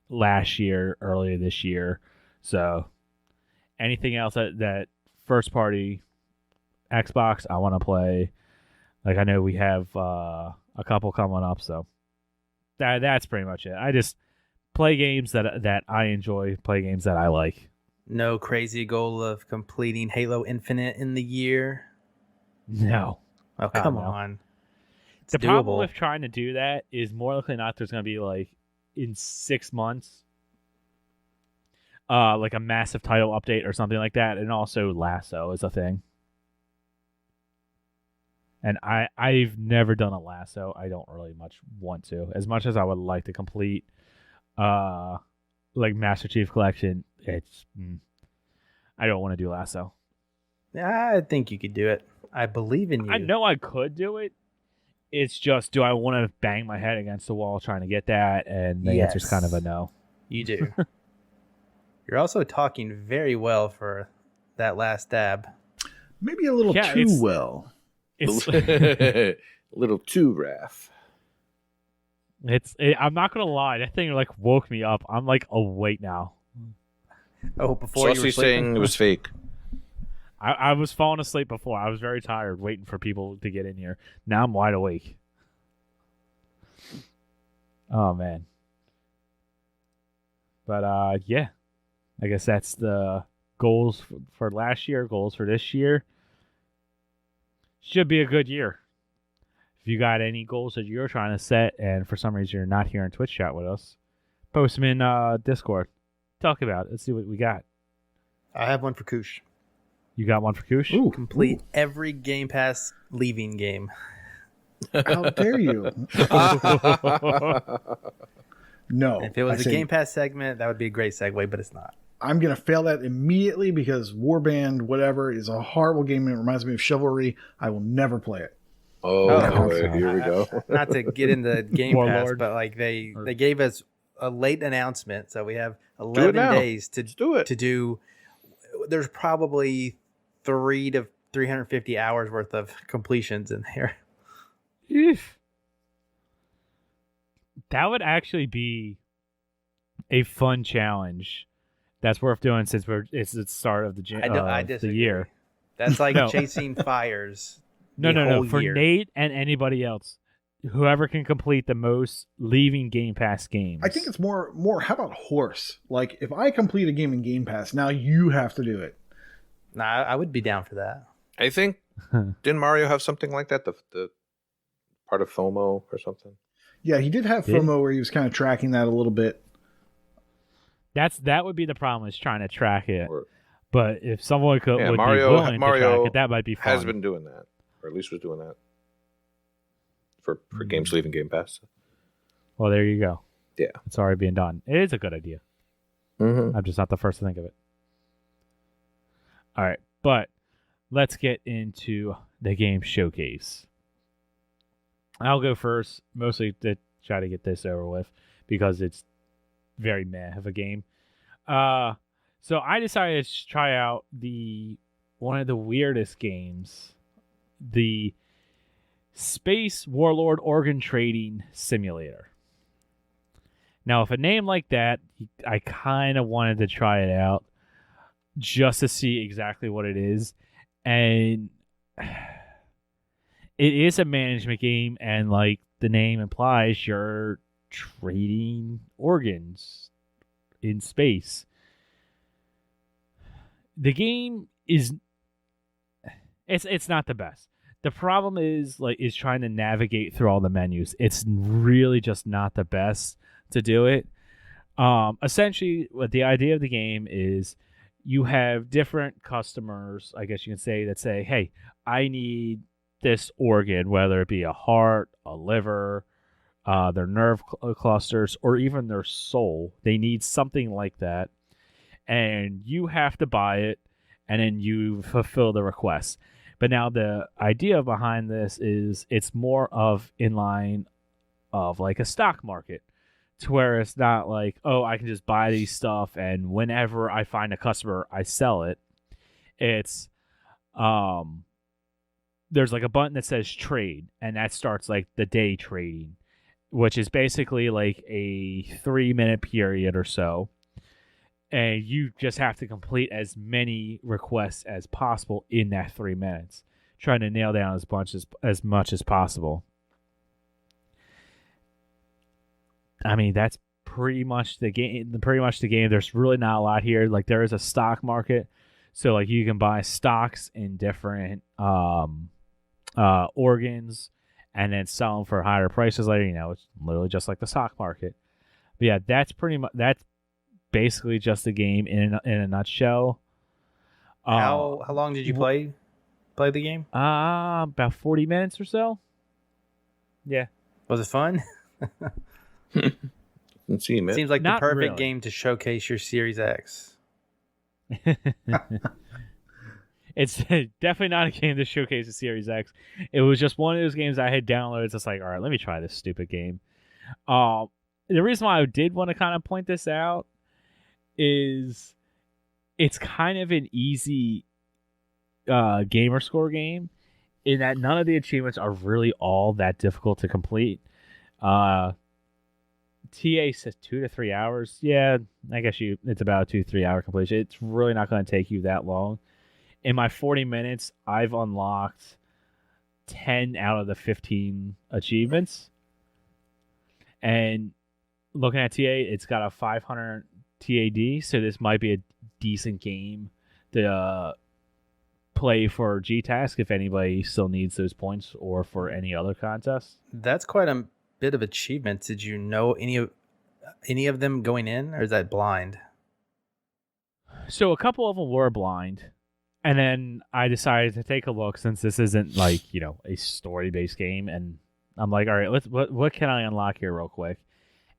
last year, earlier this year. So anything else that first-party Xbox, I want to play. Like I know we have a couple coming up, so that's pretty much it. I just play games that I enjoy, play games that I like. No crazy goal of completing Halo Infinite in the year? No. Oh, come on. It's the doable. problem with trying to do that is more likely not there's going to be like in 6 months like a massive title update or something like that, and also Lasso is a thing. And I've never done a Lasso. I don't really much want to. As much as I would like to complete like Master Chief Collection, it's I don't want to do Lasso. I think you could do it. I believe in you. I know I could do it. It's just, do I want to bang my head against the wall trying to get that? And the answer's kind of a no. You do. You're also talking very well for that last dab. Maybe a little too well. It's a little too rough. I'm not gonna lie, that thing like woke me up. I'm like awake now. Oh, before you were saying it was fake. I was falling asleep before. I was very tired waiting for people to get in here. Now I'm wide awake. Oh man. But yeah. I guess that's the goals for last year, goals for this year. Should be a good year. If you got any goals that you're trying to set and for some reason you're not here in Twitch chat with us, post them in Discord. Talk about it. Let's see what we got. I have one for Koosh. You got one for Koosh? Ooh, complete every Game Pass leaving game. How dare you? No. If it was a Game Pass segment, that would be a great segue, but it's not. I'm going to fail that immediately because Warband, whatever, is a horrible game and it reminds me of Chivalry. I will never play it. Oh, no. here we go. Not to get into Game Pass, Warlord. but like they gave us a late announcement, so we have Do it 11 now. days to Let's do it. to do. There's probably 3 to 350 hours worth of completions in there. Eef. That would actually be a fun challenge. That's worth doing since it's the start of the I the disagree. year. That's like No. chasing fires. No, the no, no. whole For year. Nate and anybody else, whoever can complete the most leaving Game Pass games. I think it's more. How about horse? Like if I complete a game in Game Pass, now you have to do it. Nah, I would be down for that. I think didn't Mario have something like that? The part of FOMO or something. Yeah, he did have Did he? FOMO where he was kind of tracking that a little bit. that would be the problem is trying to track it. Or But if someone would be Mario willing to Mario track it, that might be fun. has been doing that, or at least was doing that for games leaving Game Pass. Well, there you go. Yeah. It's already being done. It is a good idea. Mm-hmm. I'm just not the first to think of it. All right, but let's get into the game showcase. I'll go first, mostly to try to get this over with because it's very meh of a game. So I decided to try out one of the weirdest games, the Space Warlord Organ Trading Simulator. Now, with a name like that, I kind of wanted to try it out just to see exactly what it is. And it is a management game, and like the name implies, you're trading organs in space. The game is it's not the best. The problem is trying to navigate through all the menus. It's really just not the best to do it. Essentially, what the idea of the game is, you have different customers, I guess you can say, that say, hey, I need this organ, whether it be a heart, a liver, their nerve clusters, or even their soul. They need something like that. And you have to buy it, and then you fulfill the request. But now the idea behind this is it's more of in line of like a stock market, to where it's not like, oh, I can just buy these stuff and whenever I find a customer, I sell it. It's there's like a button that says trade, and that starts like the day trading, which is basically like a 3-minute period or so. And you just have to complete as many requests as possible in that 3 minutes, trying to nail down as much as possible. I mean, that's pretty much the game. There's really not a lot here. Like, there is a stock market, so like you can buy stocks in different organs and then sell them for higher prices later. You know, it's literally just like the stock market. But yeah, that's basically just the game in a nutshell. How long did you play the game? About 40 minutes or so. Yeah. Was it fun? Let's see, man. Seems like the Not perfect really. game to showcase your Series X. It's definitely not a game to showcase the Series X. It was just one of those games I had downloaded. It's just like, all right, let me try this stupid game. The reason why I did want to kind of point this out is it's kind of an easy gamer score game in that none of the achievements are really all that difficult to complete. TA says 2 to 3 hours. Yeah, I guess it's about a 2 to 3 hour completion. It's really not going to take you that long. In my 40 minutes, I've unlocked 10 out of the 15 achievements. And looking at TA, it's got a 500 TAD, so this might be a decent game to play for G-Task if anybody still needs those points, or for any other contest. That's quite a bit of achievements. Did you know any of them going in, or is that blind? So a couple of them were blind, and then I decided to take a look, since this isn't like, you know, a story-based game, and I'm like, all right, what can I unlock here real quick?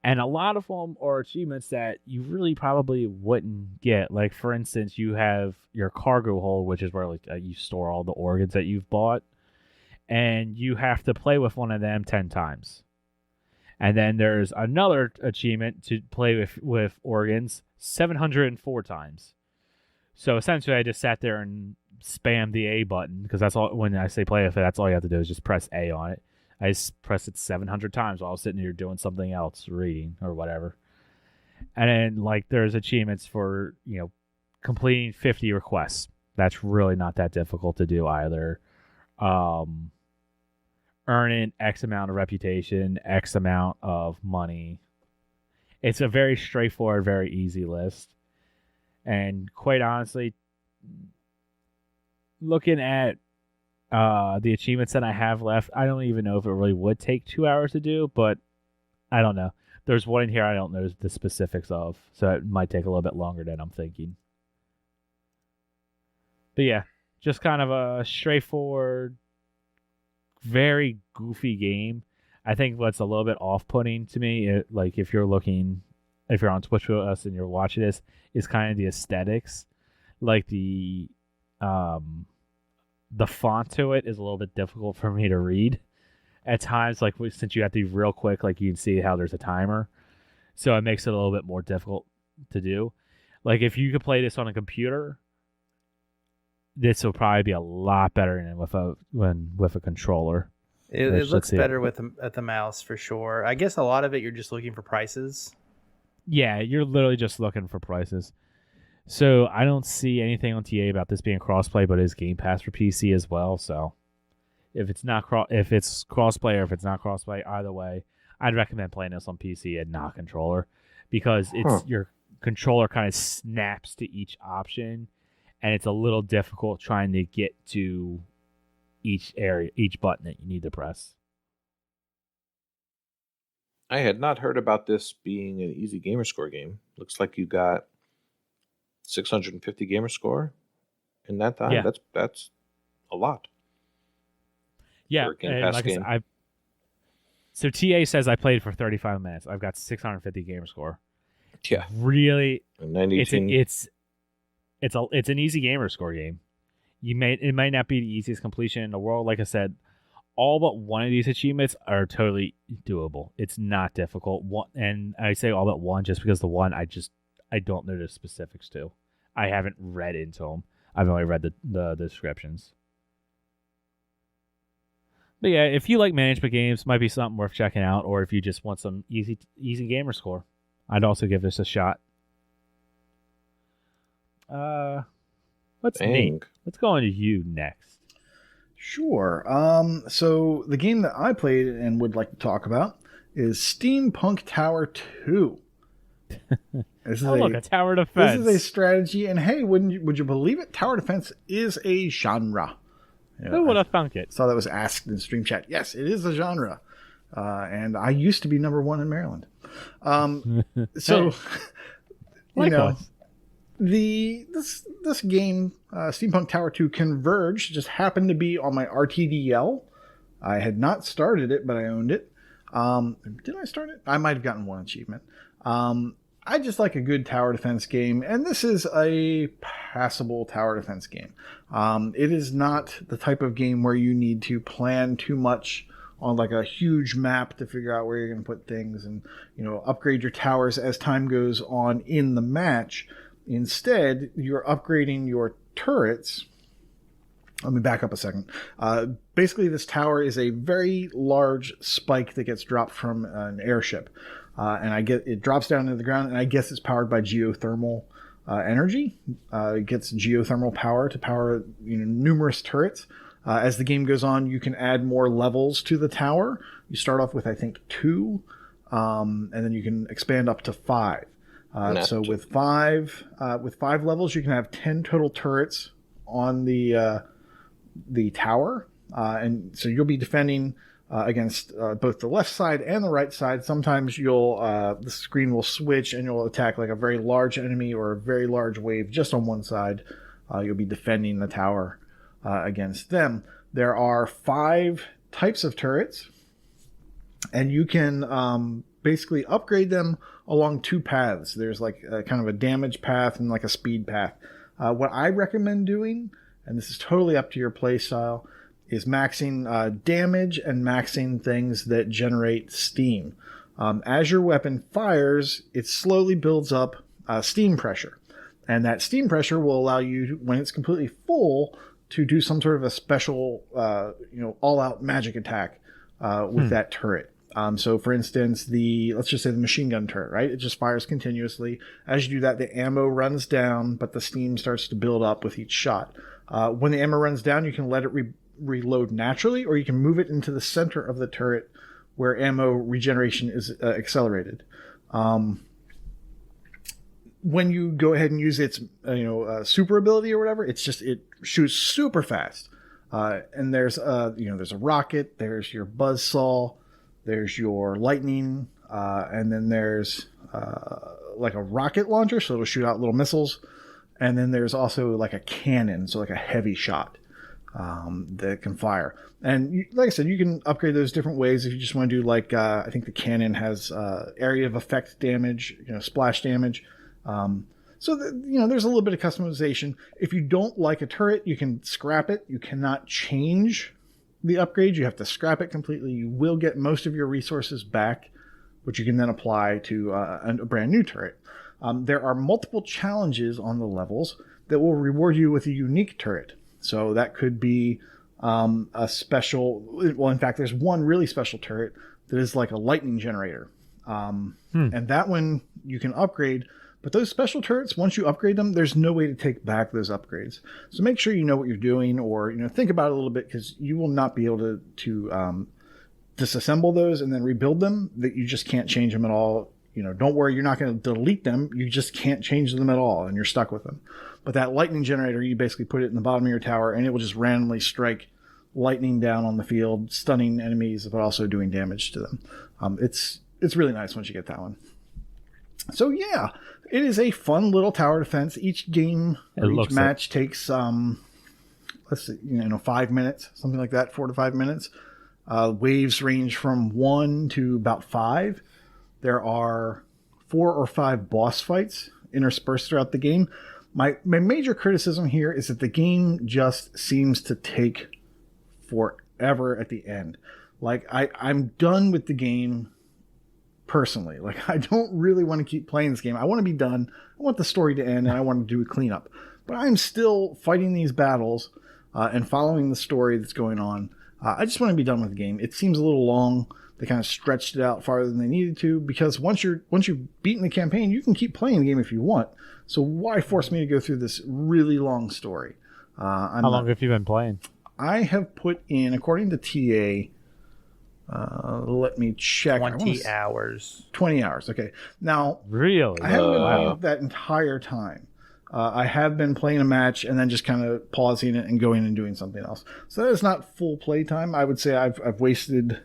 And a lot of them are achievements that you really probably wouldn't get. Like, for instance, you have your cargo hold, which is where like you store all the organs that you've bought, and you have to play with one of them 10 times. And then there's another achievement to play with organs 704 times. So essentially, I just sat there and spammed the A button, because that's all. When I say play with it, that's all you have to do is just press A on it. I just pressed it 700 times while I was sitting here doing something else, reading or whatever. And then, like, there's achievements for, completing 50 requests. That's really not that difficult to do either. Earning X amount of reputation, X amount of money. It's a very straightforward, very easy list. And quite honestly, looking at the achievements that I have left, I don't even know if it really would take 2 hours to do, but I don't know. There's one in here I don't know the specifics of, so it might take a little bit longer than I'm thinking. But yeah, just kind of a straightforward, very goofy game. I think what's a little bit off-putting to me, like if you're on Twitch with us and you're watching this, is kind of the aesthetics. Like the font to it is a little bit difficult for me to read at times, like since you have to be real quick, like you can see how there's a timer, so it makes it a little bit more difficult to do. Like if you could play this on a computer, this will probably be a lot better than with a controller. It looks better at the mouse for sure. I guess a lot of it you're just looking for prices. Yeah, you're literally just looking for prices. So I don't see anything on TA about this being crossplay, but it is Game Pass for PC as well. So if it's crossplay or if it's not crossplay, either way, I'd recommend playing this on PC and not controller, because your controller kind of snaps to each option, and it's a little difficult trying to get to each button that you need to press. I had not heard about this being an easy gamer score game. Looks like you got 650 gamer score in that time. Yeah. That's a lot. Yeah, for a Game Pass game. So TA says I played for 35 minutes. I've got 650 gamer score. Yeah, really, 918. it's an easy gamer score game. It might not be the easiest completion in the world. Like I said, all but one of these achievements are totally doable. It's not difficult. And I say all but one just because the one I don't know the specifics to. I haven't read into them. I've only read the descriptions. But yeah, if you like management games, might be something worth checking out. Or if you just want some easy gamer score, I'd also give this a shot. Let's go on to you next. Sure. So the game that I played and would like to talk about is Steampunk Tower 2. Look, a tower defense. This is a strategy, and hey, would you believe it? Tower defense is a genre. Who would have thunk it? Saw that was asked in stream chat. Yes, it is a genre. And I used to be number one in Maryland. So, this game, Steampunk Tower 2 Converge, just happened to be on my RTDL. I had not started it, but I owned it. Did I start it? I might have gotten one achievement. I just like a good tower defense game, and this is a passable tower defense game. It is not the type of game where you need to plan too much on like a huge map to figure out where you're going to put things and, upgrade your towers as time goes on in the match. Instead, you're upgrading your turrets. Let me back up a second. Basically, this tower is a very large spike that gets dropped from an airship. And it drops down into the ground, and I guess it's powered by geothermal energy. It gets geothermal power to power numerous turrets. As the game goes on, you can add more levels to the tower. You start off with, I think, 2, and then you can expand up to 5. So with five levels, you can have 10 total turrets on the tower, and so you'll be defending against both the left side and the right side. Sometimes the screen will switch and you'll attack like a very large enemy or a very large wave just on one side. You'll be defending the tower against them. There are 5 types of turrets, and you can basically upgrade them along two paths. There's like a kind of a damage path and like a speed path. What I recommend doing, and this is totally up to your play style, is maxing damage and maxing things that generate steam. As your weapon fires, it slowly builds up steam pressure. And that steam pressure will allow you, when it's completely full, to do some sort of a special, all-out magic attack with that turret. So, for instance, let's just say the machine gun turret, right? It just fires continuously. As you do that, the ammo runs down, but the steam starts to build up with each shot. When the ammo runs down, you can let it reload naturally, or you can move it into the center of the turret where ammo regeneration is accelerated. When you go ahead and use its super ability or whatever, it shoots super fast. And there's a rocket, there's your buzzsaw, there's your lightning, and then there's like a rocket launcher, so it'll shoot out little missiles. And then there's also like a cannon, so like a heavy shot that can fire. And like I said, you can upgrade those different ways if you just want to do like I think the cannon has area of effect damage, splash damage. So there's a little bit of customization. If you don't like a turret, you can scrap it. You cannot change the upgrade. You have to scrap it completely. You will get most of your resources back, which you can then apply to a brand new turret. There are multiple challenges on the levels that will reward you with a unique turret. So that could be a special... Well, in fact, there's one really special turret that is like a lightning generator. And that one you can upgrade. But those special turrets, once you upgrade them, there's no way to take back those upgrades. So make sure you know what you're doing, or think about it a little bit, because you will not be able to disassemble those and then rebuild them. That you just can't change them at all. Don't worry, you're not going to delete them. You just can't change them at all, and you're stuck with them. But that lightning generator, you basically put it in the bottom of your tower, and it will just randomly strike lightning down on the field, stunning enemies, but also doing damage to them. It's really nice once you get that one. So yeah, it is a fun little tower defense. Each game or each match takes 5 minutes, something like that, 4 to 5 minutes. Waves range from 1 to about 5. There are 4 or 5 boss fights interspersed throughout the game. My major criticism here is that the game just seems to take forever at the end. Like I'm done with the game. Personally, I don't really want to keep playing this game. I want to be done. I want the story to end, and I want to do a cleanup. But I'm still fighting these battles and following the story that's going on. I just want to be done with the game. It seems a little long. They kind of stretched it out farther than they needed to, because once you've beaten the campaign, you can keep playing the game if you want. So why force me to go through this really long story? How long have you been playing? I have put in, according to TA. Let me check. 20 hours. 20 hours. Okay. Now, really? I haven't been playing that entire time. I have been playing a match and then just kind of pausing it and going and doing something else. So that is not full play time. I would say I've wasted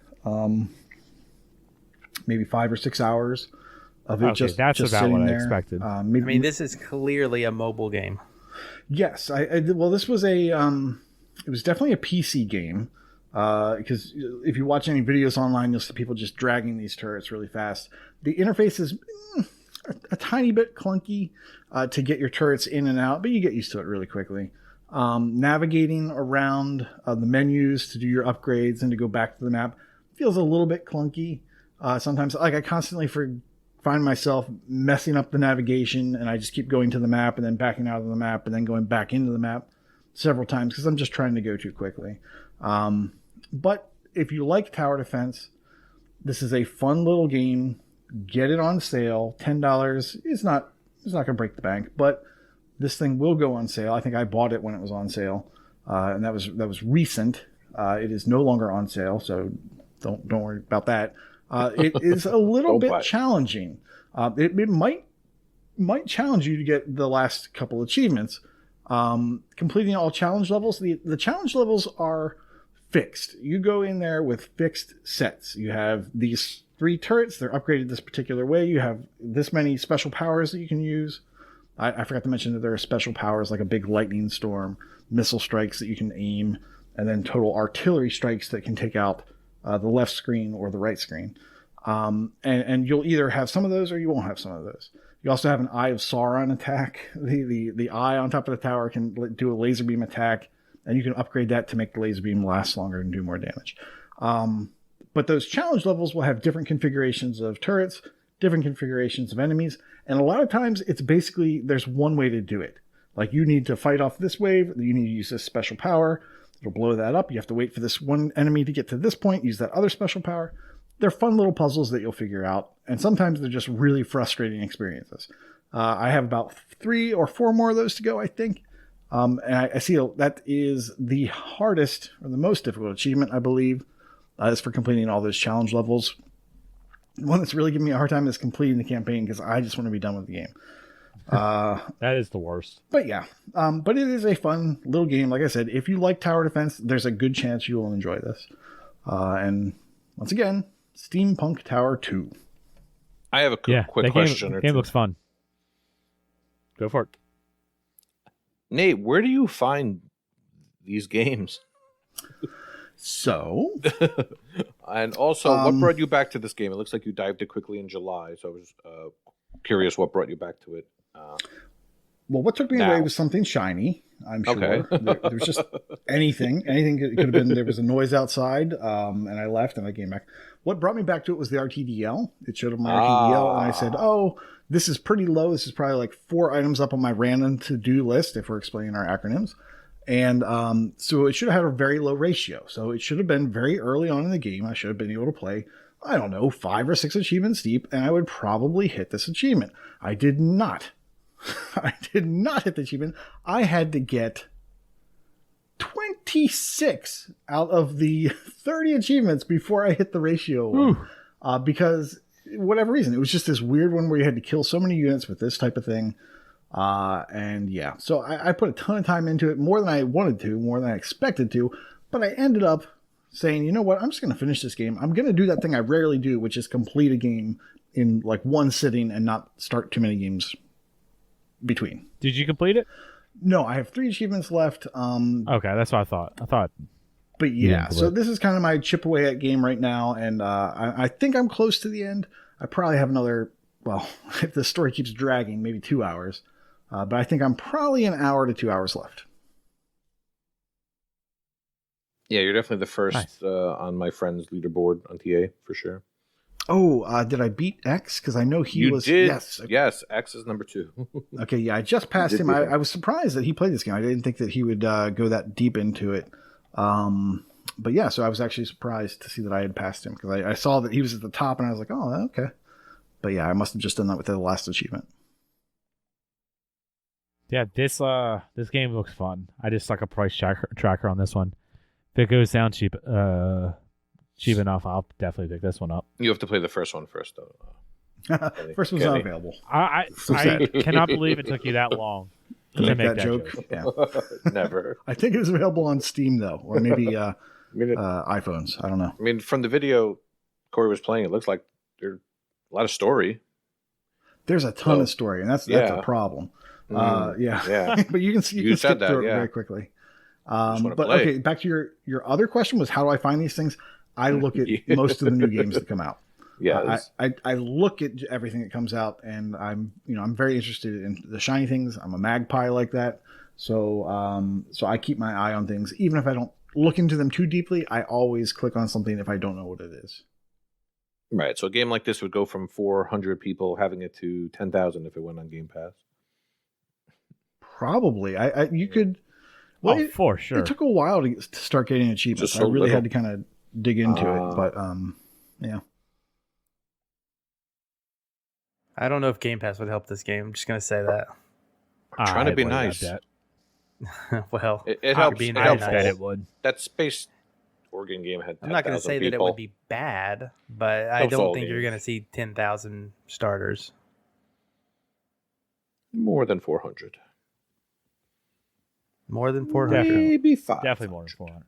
maybe 5 or 6 hours of it. Okay, that's about sitting what there. I expected. This is clearly a mobile game. Yes. Well, this was it was definitely a PC game. Because if you watch any videos online, you'll see people just dragging these turrets really fast. The interface is a tiny bit clunky to get your turrets in and out, but you get used to it really quickly. Navigating around the menus to do your upgrades and to go back to the map feels a little bit clunky. Sometimes, I constantly find myself messing up the navigation, and I just keep going to the map and then backing out of the map and then going back into the map several times because I'm just trying to go too quickly. But if you like tower defense, this is a fun little game. Get it on sale. $10 is not going to break the bank, but this thing will go on sale. I think I bought it when it was on sale, and that was recent. It is no longer on sale, so don't worry about that. It is a little bit challenging. It might challenge you to get the last couple achievements. Completing all challenge levels. The challenge levels are fixed. You go in there with fixed sets. You have these 3 turrets. They're upgraded this particular way. You have this many special powers that you can use. I forgot to mention that there are special powers like a big lightning storm, missile strikes that you can aim, and then total artillery strikes that can take out the left screen or the right screen. And you'll either have some of those or you won't have some of those. You also have an Eye of Sauron attack. The eye on top of the tower can do a laser beam attack, and you can upgrade that to make the laser beam last longer and do more damage. But those challenge levels will have different configurations of turrets, different configurations of enemies, and a lot of times it's basically there's one way to do it. Like you need to fight off this wave, you need to use this special power, it'll blow that up. You have to wait for this one enemy to get to this point, use that other special power. They're fun little puzzles that you'll figure out, and sometimes they're just really frustrating experiences. I have about 3 or 4 more of those to go, I think. And I see that is the hardest or the most difficult achievement, I believe, is for completing all those challenge levels. The one that's really giving me a hard time is completing the campaign because I just want to be done with the game. That is the worst. But yeah, but it is a fun little game. Like I said, if you like tower defense, there's a good chance you will enjoy this. And once again, Steampunk Tower 2. I have a quick question. The game looks fun. Go for it. Nate, where do you find these games? So, and also, what brought you back to this game? It looks like you dived it quickly in July, so I was curious what brought you back to it. Well, what took me away was something shiny, I'm sure. Okay. There was just anything. Anything could have been, there was a noise outside, and I left and I came back. What brought me back to it was the RTDL. It showed up my RTDL, and I said, oh, this is pretty low. This is probably like 4 items up on my random to-do list, if we're explaining our acronyms. And so it should have had a very low ratio. So it should have been very early on in the game. I should have been able to play, I don't know, 5 or 6 achievements deep, and I would probably hit this achievement. I did not. I did not hit the achievement. I had to get 26 out of the 30 achievements before I hit the ratio one. Because whatever reason, it was just this weird one where you had to kill so many units with this type of thing. And yeah, so I put a ton of time into it, more than I wanted to, more than I expected to, but I ended up saying, you know what, I'm just going to finish this game. I'm going to do that thing I rarely do, which is complete a game in like one sitting and not start too many games between. Did you complete it? No, I have 3 achievements left. Okay, that's what I thought. But yeah, so this is kind of my chip away at game right now, and I think I'm close to the end. I probably have another, well, if the story keeps dragging, maybe 2 hours. But I think I'm probably 1 hour to 2 hours left. Yeah, you're definitely the first on my friend's leaderboard on TA, for sure. Oh, did I beat X? Because I know he was... Did. Yes, X is number 2. Okay, yeah, I just passed him. I was surprised that he played this game. I didn't think that he would go that deep into it. But yeah, so I was actually surprised to see that I had passed him, because I saw that he was at the top, and I was like, oh, okay. But yeah, I must have just done that with the last achievement. Yeah, this game looks fun. I just stuck a price tracker on this one. If it goes down cheap enough, I'll definitely pick this one up. You have to play the first one first, though. First one's not available. I cannot believe it took you that long to make that joke. Yeah. Never. I think it was available on Steam, though, or maybe iPhones. I don't know. I mean, from the video Corey was playing, it looks like there's a lot of story. There's a ton of story, and that's a problem. Yeah. But you can skip through it very quickly. But okay, back to your other question was, how do I find these things? I look at most of the new games that come out. Yeah, I look at everything that comes out, and I'm very interested in the shiny things. I'm a magpie like that, so I keep my eye on things, even if I don't look into them too deeply. I always click on something if I don't know what it is. Right. So a game like this would go from 400 people having it to 10,000 if it went on Game Pass. Probably. You could. Well, for sure. It took a while to start getting achievements. I really had to kind of dig into it, but yeah. I don't know if Game Pass would help this game. I'm just gonna say that. I'm trying to be nice. Well, it helps. Being it helps. nice. It would. That Space Oregon game had 10,000 I'm not going to say that it would be bad, but I don't think you're going to see 10,000 starters. More than 400. More than 400. Maybe 500. Definitely more than 400.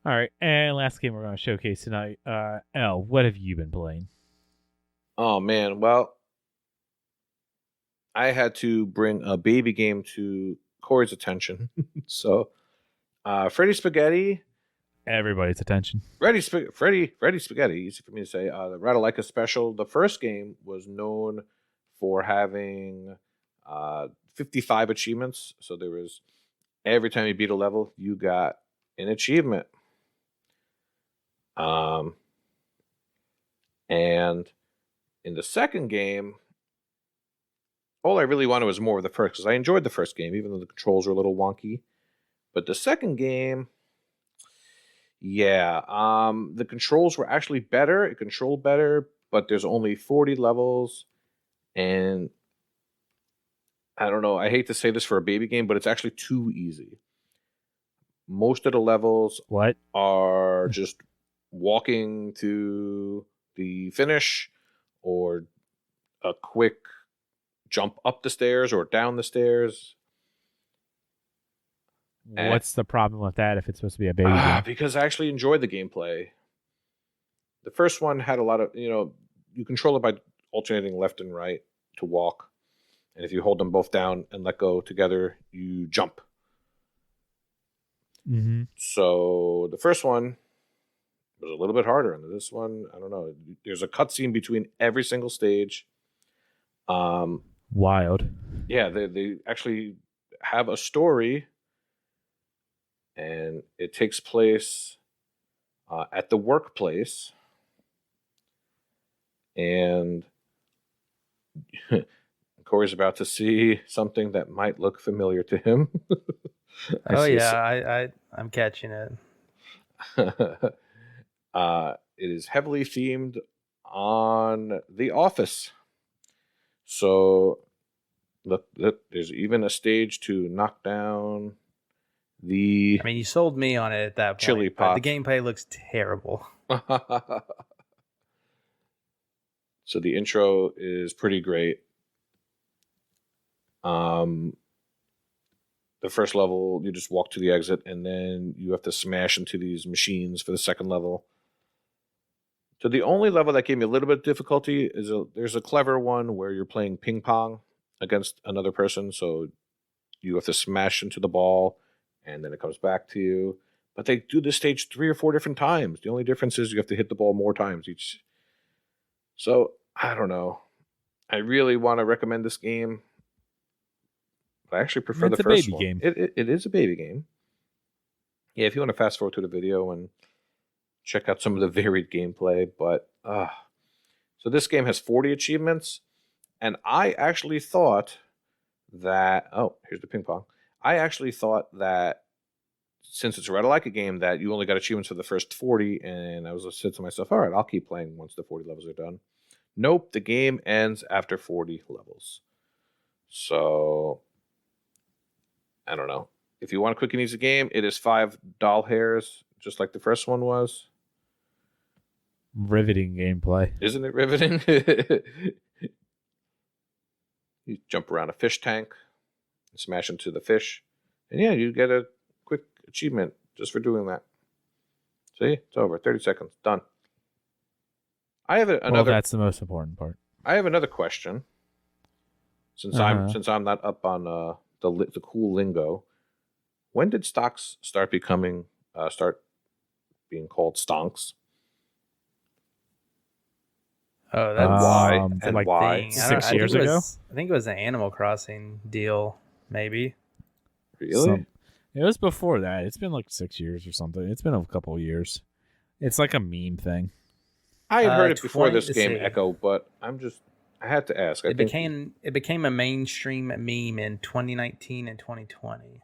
All right, and last game we're going to showcase tonight. Ell, what have you been playing? Oh, man. Well, I had to bring a baby game to Corey's attention. So, Freddy Spaghetti everybody's attention. Freddy Spaghetti, easy for me to say. The Ratalaika Special, the first game was known for having 55 achievements. So there was, every time you beat a level, you got an achievement. And in the second game, all I really wanted was more of the first, because I enjoyed the first game, even though the controls were a little wonky. But the second game, the controls were actually better. It controlled better, but there's only 40 levels. And I don't know, I hate to say this for a baby game, but it's actually too easy. Most of the levels are just walking to the finish, or a quick jump up the stairs or down the stairs. What's the problem with that if it's supposed to be a baby game? Because I actually enjoyed the gameplay. The first one had a lot of, you control it by alternating left and right to walk. And if you hold them both down and let go together, you jump. Mm-hmm. So the first one was a little bit harder. And this one, I don't know. There's a cutscene between every single stage. Wild. Yeah, they actually have a story. And it takes place at the workplace. And Corey's about to see something that might look familiar to him. I'm catching it. It is heavily themed on The Office. So look, there's even a stage to knock down the... I mean, you sold me on it at that point. Chili pot. The gameplay looks terrible. So the intro is pretty great. The first level, you just walk to the exit, and then you have to smash into these machines for the second level. So the only level that gave me a little bit of difficulty is there's a clever one where you're playing ping pong against another person. So you have to smash into the ball, and then it comes back to you. But they do this stage 3 or 4 different times. The only difference is you have to hit the ball more times each. So, I don't know. I really want to recommend this game. But I actually prefer the first one. Game. It is a baby game. Yeah, if you want to fast forward to the video and check out some of the varied gameplay. But, so this game has 40 achievements. And I actually thought that... Oh, here's the ping pong. I actually thought that since it's a Ratalaika game, that you only got achievements for the first 40, and I said to myself, all right, I'll keep playing once the 40 levels are done. Nope, the game ends after 40 levels. So, I don't know. If you want a quick and easy game, it is 5 doll hairs, just like the first one was. Riveting gameplay. Isn't it riveting? You jump around a fish tank, smash into the fish, and yeah, you get a quick achievement just for doing that. See, it's over. 30 seconds, done. I have another. Well, that's the most important part. I have another question. Since I'm not up on the cool lingo, when did stocks start being called stonks? Oh, And why? that's And like why? 6 years ago? I think it was an Animal Crossing deal, maybe. Really? It was before that. It's been like 6 years or something. It's been a couple of years. It's like a meme thing. I had heard it before this let's game, see. Echo, but I had to ask. It became a mainstream meme in 2019 and 2020.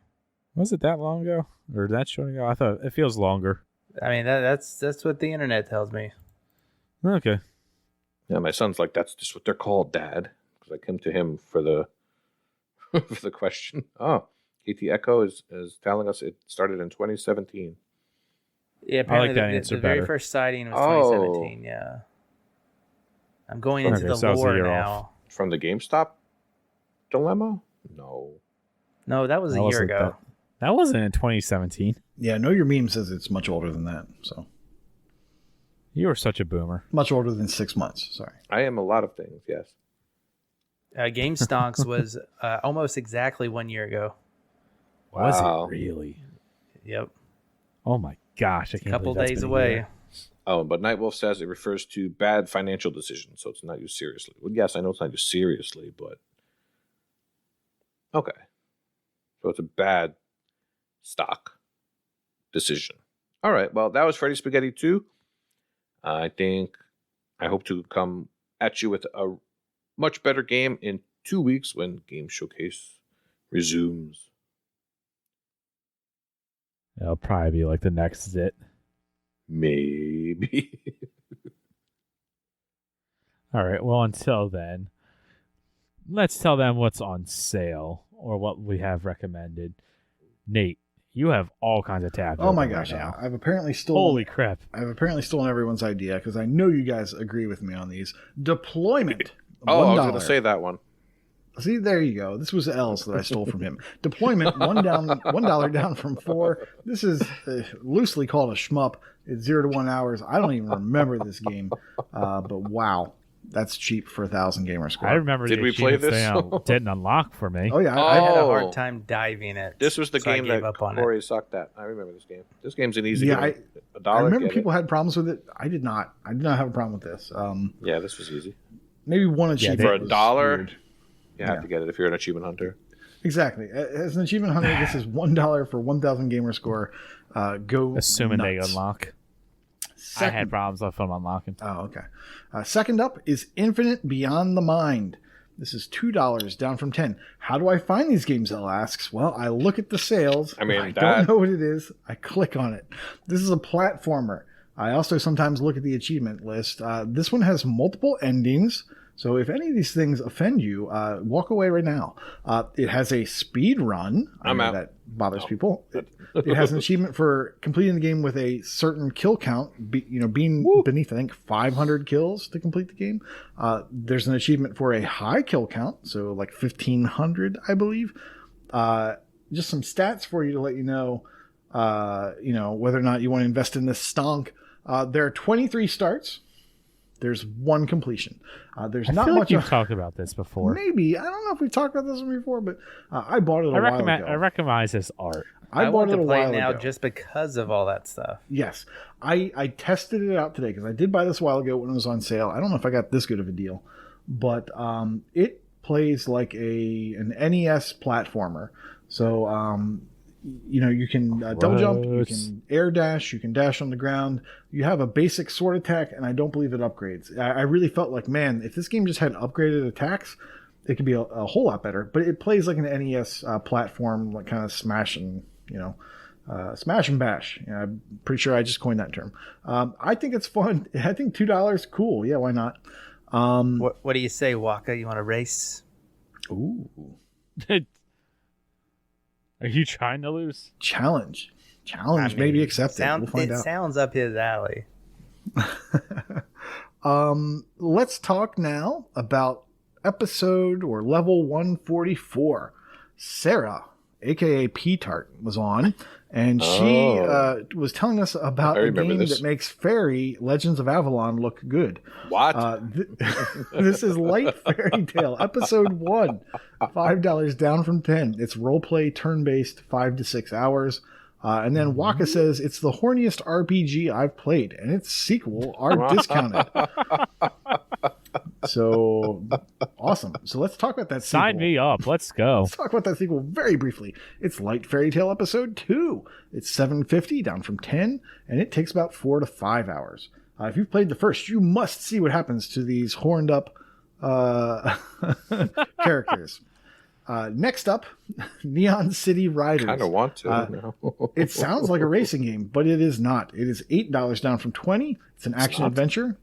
Was it that long ago? Or that short ago? I thought it feels longer. I mean, that's what the internet tells me. Okay. Yeah, my son's like, that's just what they're called, Dad. Because I came to him for the for the question. Oh, KT Echo is telling us it started in 2017. Yeah, apparently like that the answer very better. first sighting was Oh. 2017. Yeah, I'm going into Okay, the so I was a lore year now. off. From the GameStop dilemma? No. No, that was a year ago. That wasn't in 2017. Yeah, Know Your Meme says it's much older than that. So You were such a boomer. much older than 6 months. Sorry. I am a lot of things, yes. Game Stonks was almost exactly 1 year ago. Was Wow. it really? Yep. Oh my gosh! I can't Couple believe that's days been a away. year. Oh, but Nightwolf says it refers to bad financial decisions, so it's not used seriously. Well, yes, I know it's not used seriously, but okay. So it's a bad stock decision. All right. Well, that was Freddy Spaghetti 2. I hope to come at you with a much better game in 2 weeks when Game Showcase resumes. It'll probably be like the next Zit. Maybe. All right. Well, until then, let's tell them what's on sale or what we have recommended. Nate, you have all kinds of tabs. Oh my open gosh! right Yeah, now. I've apparently stolen. Holy crap! I've apparently stolen everyone's idea because I know you guys agree with me on these. Deployment. Oh, I was $1. going to say that one. See, there you go. This was L's that I stole from him. Deployment, $1 down from 4. This is loosely called a shmup. It's 0 to 1 hours. I don't even remember this game, but wow, that's cheap for 1,000 gamer score. I remember. Did the we play achievements this? they didn't unlock for me. Oh yeah, I had a Oh. hard time diving it. This was the so I game gave that up on Corey sucked at. I remember this game. This game's an easy Yeah, game. $1. I remember get people it. had problems with it. I did not. I did not have a problem with this. Yeah, this was easy. Maybe one achievement For was $1, weird. you have Yeah. to get it if you're an achievement hunter. Exactly. As an achievement hunter, this is $1 for 1,000 gamer score. Go Assuming they nuts. unlock. Second, I had problems with them unlocking. Oh, okay. Second up is Infinite Beyond the Mind. This is $2 down from 10. How do I find these games? Elle asks. Well, I look at the sales. I mean, I don't know what it is. I click on it. This is a platformer. I also sometimes look at the achievement list. This one has multiple endings. So if any of these things offend you, walk away right now. It has a speed run. I'm know out. That bothers people. It has an achievement for completing the game with a certain kill count. Being beneath, I think, 500 kills to complete the game. There's an achievement for a high kill count, so like 1,500, I believe. Just some stats for you to let you know, whether or not you want to invest in this stonk. There are 23 starts. There's 1 completion. There's I not feel much. like you've talked about this before. Maybe. I don't know if we've talked about this one before, but I bought it a while ago. I recognize this art. I bought want it to a play while now ago. just because of all that stuff. Yes. I tested it out today because I did buy this a while ago when it was on sale. I don't know if I got this good of a deal, but it plays like an NES platformer. So, you can double jump, you can air dash, you can dash on the ground. You have a basic sword attack, and I don't believe it upgrades. I really felt like, man, if this game just had upgraded attacks, it could be a whole lot better. But it plays like an NES platform, like kind of smash and bash. I'm pretty sure I just coined that term. I think it's fun. I think $2, cool. Yeah, why not? What do you say, Waka? You want to race? Ooh, Are you trying to lose? challenge I mean, maybe accepted. We'll find it out. sounds up his alley. Let's talk now about episode or level 144. Sarah, aka P-Tart, was on, and she was telling us about a game that makes Fairy Legends of Avalon look good. What? This is Light Fairy Tale, episode 1, $5 down from 10. It's roleplay, turn-based, 5 to 6 hours. And then Waka says it's the horniest RPG I've played, and its sequel are discounted. So awesome. So let's talk about that sequel. Sign me up. Let's go. Let's talk about that sequel very briefly. It's Light Fairy Tale episode 2. It's $7.50 down from 10, and it takes about 4 to 5 hours. If you've played the first, you must see what happens to these horned up characters. Next up, Neon City Riders. Kind of want to. No. It sounds like a racing game, but it is not. It is $8 down from 20. It's an action adventure.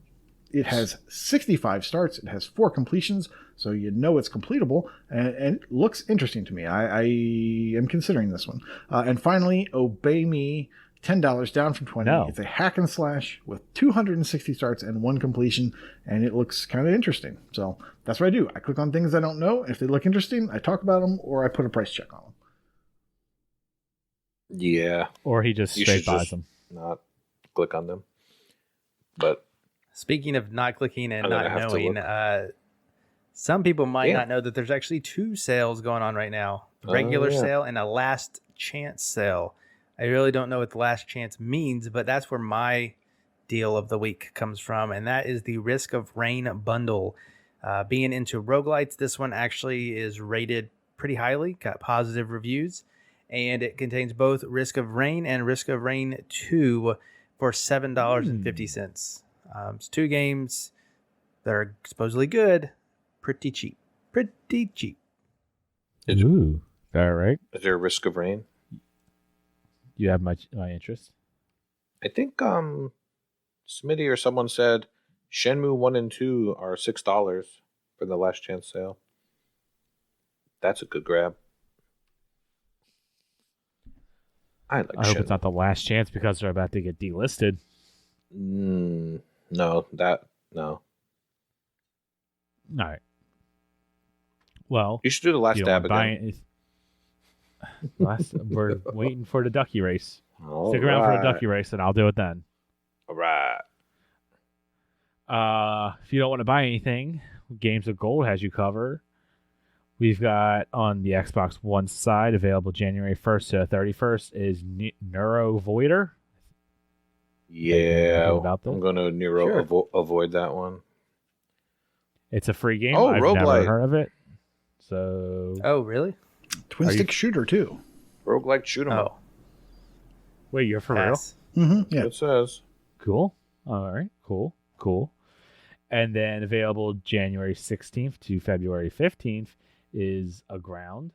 It has 65 starts. It has 4 completions, so you know it's completable, and it looks interesting to me. I am considering this one. And finally, Obey Me, $10 down from 20. No. It's a hack and slash with 260 starts and 1 completion, and it looks kind of interesting. So that's what I do. I click on things I don't know. If they look interesting, I talk about them, or I put a price check on them. Yeah. Or he just You straight should buys just them. not click on them. But Speaking of not clicking and I'm gonna not have to knowing, some people might Yeah. not know that there's actually 2 sales going on right now. Regular yeah. sale and a last chance sale. I really don't know what the last chance means, but that's where my deal of the week comes from, and that is the Risk of Rain bundle. Being into roguelites, this one actually is rated pretty highly, got positive reviews, and it contains both Risk of Rain and Risk of Rain 2 for $7.50. It's 2 games that are supposedly good, pretty cheap. Pretty cheap. Ooh, all right. Is there a Risk of Rain? You have my interest. I think Smitty or someone said Shenmue 1 and 2 are $6 for the last chance sale. That's a good grab. I hope it's not the last chance because they're about to get delisted. No. All right. Well, You should do the last dab again. We're waiting for the ducky race. All Stick around for the right. ducky race, and I'll do it then. All right. If you don't want to buy anything, Games of Gold has you covered. We've got on the Xbox One side, available January 1st to 31st, is Neuro Voider. Yeah, about this? I'm going to avoid that one. It's a free game. Oh, I've roguelite. never heard of it. So, Oh, really? Twin stick shooter too. Roguelike shoot 'em up. wait, you're for Pass. Mm-hmm. Yeah. It says. real? Cool. All right. Cool. And then available January 16th to February 15th is Aground.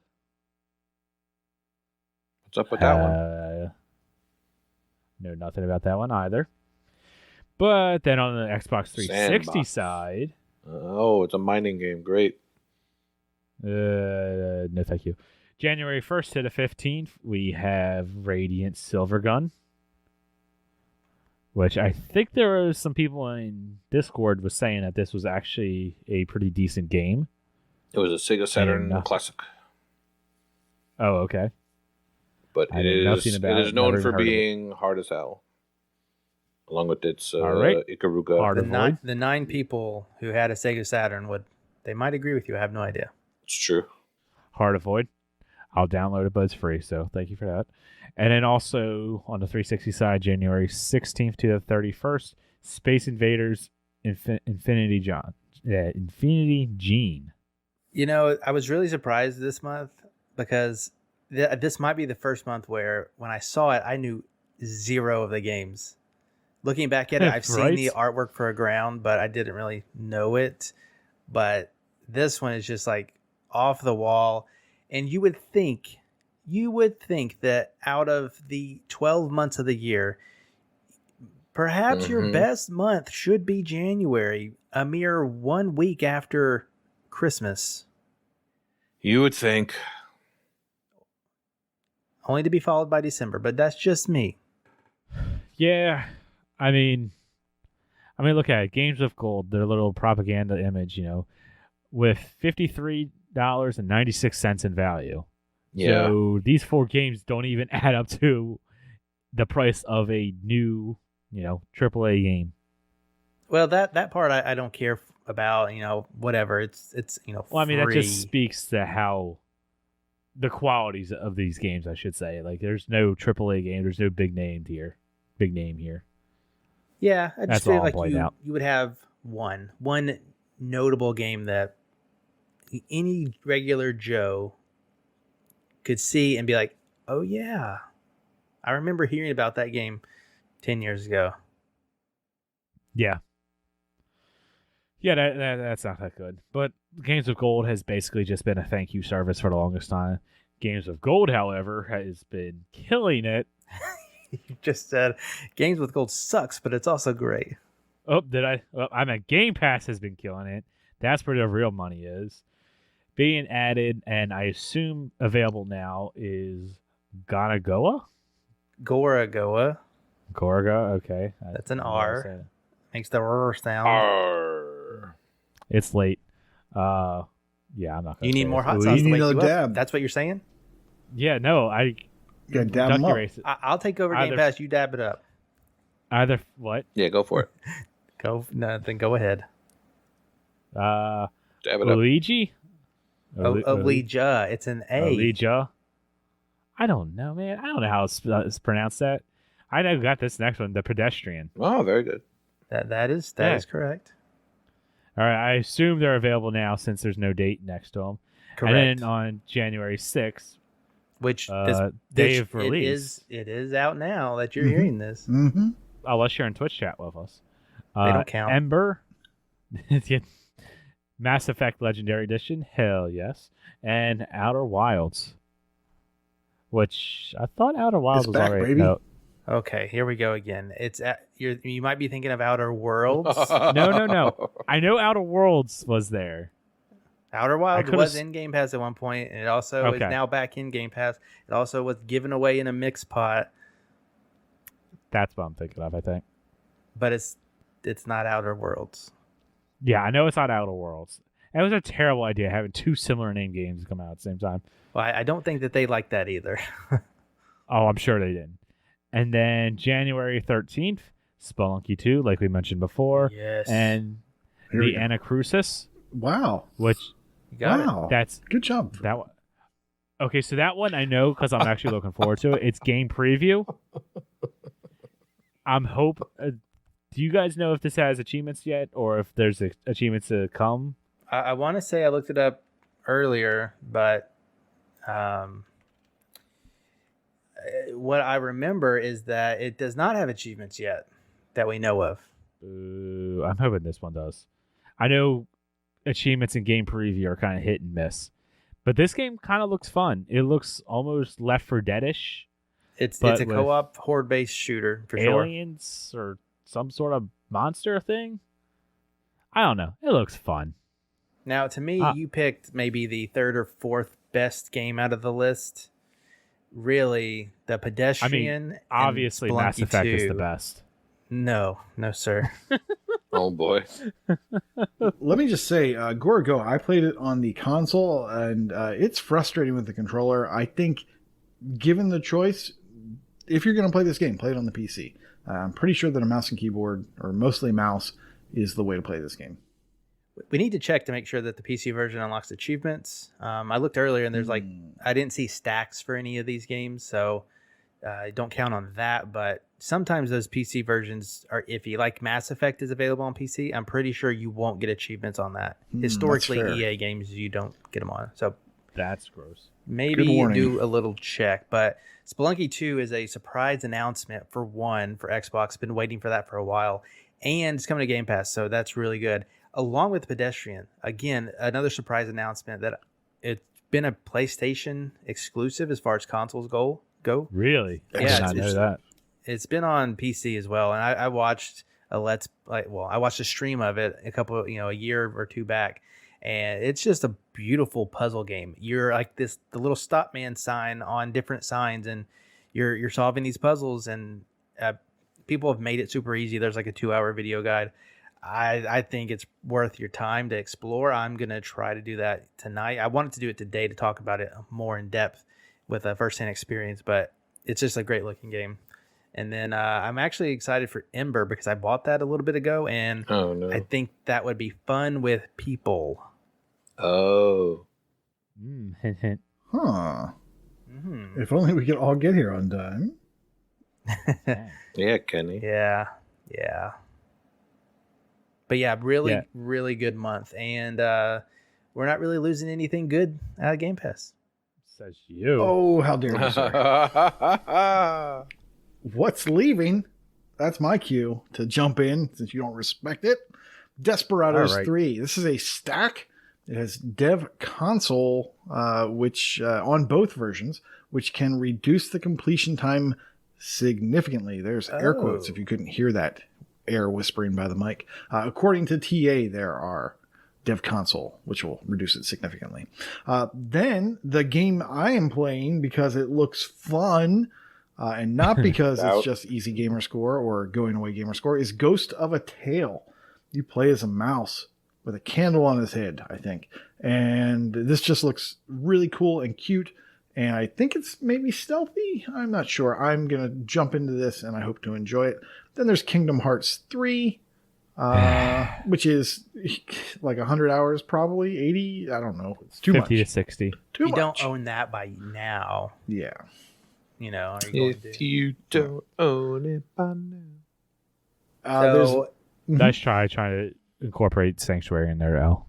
What's up with that one? Know nothing about that one either. But then on the Xbox 360 Sandbox. side, Oh, it's a mining game. Great. no thank you. January 1st to the 15th, we have Radiant Silvergun, which I think there was some people in Discord was saying that this was actually a pretty decent game. It was a Sega Saturn nothing. classic, Oh, okay. but I it know nothing is about it, known never for heard of it. being hard as hell, along with its All right. Ikaruga. Hard. The nine people who had a Sega Saturn they might agree with you. I have no idea. It's true. Hard Avoid. I'll download it, but it's free, so thank you for that. And then also on the 360 side, January 16th to the 31st, Space Invaders Infinity Gene. You know, I was really surprised this month because this might be the first month where when I saw it, I knew zero of the games. Looking back at it, I've seen Right? the artwork for Aground, but I didn't really know it. But this one is just like off the wall. And you would think that out of the 12 months of the year, perhaps your best month should be January, a mere 1 week after Christmas, You would think. only to be followed by December. But that's just me. Yeah, I mean, look at it. Games of Gold, their little propaganda image, with $53.96 in value. Yeah. So these 4 games don't even add up to the price of a new, AAA game. Well, that part I don't care about. Whatever. It's Well, I mean, that free. just speaks to how the qualities of these games, I should say. Like, there's no AAA game. There's no big name here. Yeah, I That's just feel all like played out. you would have one notable game that any regular Joe could see and be like, oh yeah, I remember hearing about that game 10 years ago. Yeah. Yeah, that's not that good. But Games of Gold has basically just been a thank you service for the longest time. Games of Gold, however, has been killing it. You just said Games with Gold sucks, but it's also great. Oh, did I? Well, I mean, Game Pass has been killing it. That's where the real money is. Being added, and I assume available now, is Gonagoa? Goragoa. Goraga, okay. That's an R. Makes the R sound. Arr. It's late. Yeah, I'm not gonna You say need more it. hot Well, sauce you to need wake you another up. dab. That's what you're saying? Yeah, no, You gotta dab them Ducky up. race. I'll take over Game Either- Pass. You dab it up. Either what? Yeah, go for it. Then go ahead. Dab it up. Luigi? Olija. It's an A. Olija. I don't know, man. I don't know how it's pronounced that. I know got this next one, the pedestrian. Oh, very good. That is correct. All right, I assume they're available now since there's no date next to them. Correct. And then on January 6th, Which they've released. It is out now that you're hearing this. Mm-hmm. Unless you're in Twitch chat with us. They don't count. Ember, Mass Effect Legendary Edition, hell yes, and Outer Wilds, which I thought Outer Wilds It's was back, already baby. out. Okay, here we go again. You might be thinking of Outer Worlds. No. I know Outer Worlds was there. Outer Wilds could've was s- in Game Pass at one point, and it also is Okay. now back in Game Pass. It also was given away in a mix pot, That's what I'm thinking of, I think. but it's not Outer Worlds. Yeah, I know it's not Outer Worlds. It was a terrible idea having two similar name games come out at the same time. Well, I don't think that they like that either. Oh, I'm sure they didn't. And then January 13th, Spelunky 2, like we mentioned before. Yes. And Here we the go. Anacrusis, Wow. which You got it. Wow. that's Good job. that one. Okay, so that one I know because I'm actually looking forward to it. It's game preview. Do you guys know if this has achievements yet, or if there's achievements to come? I want to say I looked it up earlier, but what I remember is that it does not have achievements yet that we know of. Ooh, I'm hoping this one does. I know achievements in game preview are kind of hit and miss, but this game kind of looks fun. It looks almost Left 4 Dead-ish. It's But a with co-op horde-based shooter for sure. Aliens or some sort of monster thing. I don't know. It looks fun. Now, to me, you picked maybe the third or fourth best game out of the list. Really, the Pedestrian. and Obviously, Mass Spelunky Effect is 2. the best. No, sir. Oh boy. Let me just say, Gora Go, I played it on the console, and it's frustrating with the controller. I think, given the choice, if you're going to play this game, play it on the PC. I'm pretty sure that a mouse and keyboard, or mostly mouse, is the way to play this game. We need to check to make sure that the PC version unlocks achievements. I looked earlier, and there's I didn't see stacks for any of these games, so don't count on that. But sometimes those PC versions are iffy. Like Mass Effect is available on PC. I'm pretty sure you won't get achievements on that. Historically, that's fair. EA games, you don't get them on. So That's gross. maybe Good warning. do a little check. But Spelunky 2 is a surprise announcement for Xbox. Been waiting for that for a while. And it's coming to Game Pass, so that's really good. Along with Pedestrian, again, another surprise announcement that it's been a PlayStation exclusive as far as consoles go. Really? I Yeah, did not know that. It's been on PC as well, and I watched I watched a stream of it a year or two back, and it's just a beautiful puzzle game. You're like the little stop man sign on different signs, and you're solving these puzzles, and people have made it super easy. There's like a 2-hour video guide. I think it's worth your time to explore. I'm going to try to do that tonight. I wanted to do it today to talk about it more in depth with a first-hand experience, but it's just a great looking game. And then I'm actually excited for Ember because I bought that a little bit ago, and Oh no. I think that would be fun with people. Oh. Hint, hint. Huh. Mm-hmm. If only we could all get here on time. Yeah, Kenny. Yeah. But yeah, really good month. And we're not really losing anything good out of Game Pass. Says you. Oh, how dare you, sir. What's leaving? That's my cue to jump in since you don't respect it. Desperados All right. 3. This is a stack. It has dev console, which on both versions, which can reduce the completion time significantly. There's air quotes if you couldn't hear that air whispering by the mic. According to TA, there are dev console, which will reduce it significantly. Then the game I am playing, because it looks fun, and not because it's just easy gamer score or going away gamer score, is Ghost of a Tale. You play as a mouse with a candle on his head, I think. And this just looks really cool and cute. And I think it's maybe stealthy. I'm not sure. I'm going to jump into this and I hope to enjoy it. Then there's Kingdom Hearts 3, which is like 100 hours, probably 80. I don't know. It's too 50 much. to 60. Too You much. don't own that by now. Yeah. Are you going to? If you don't own it by now. So Nice try trying to incorporate Sanctuary in there, Al.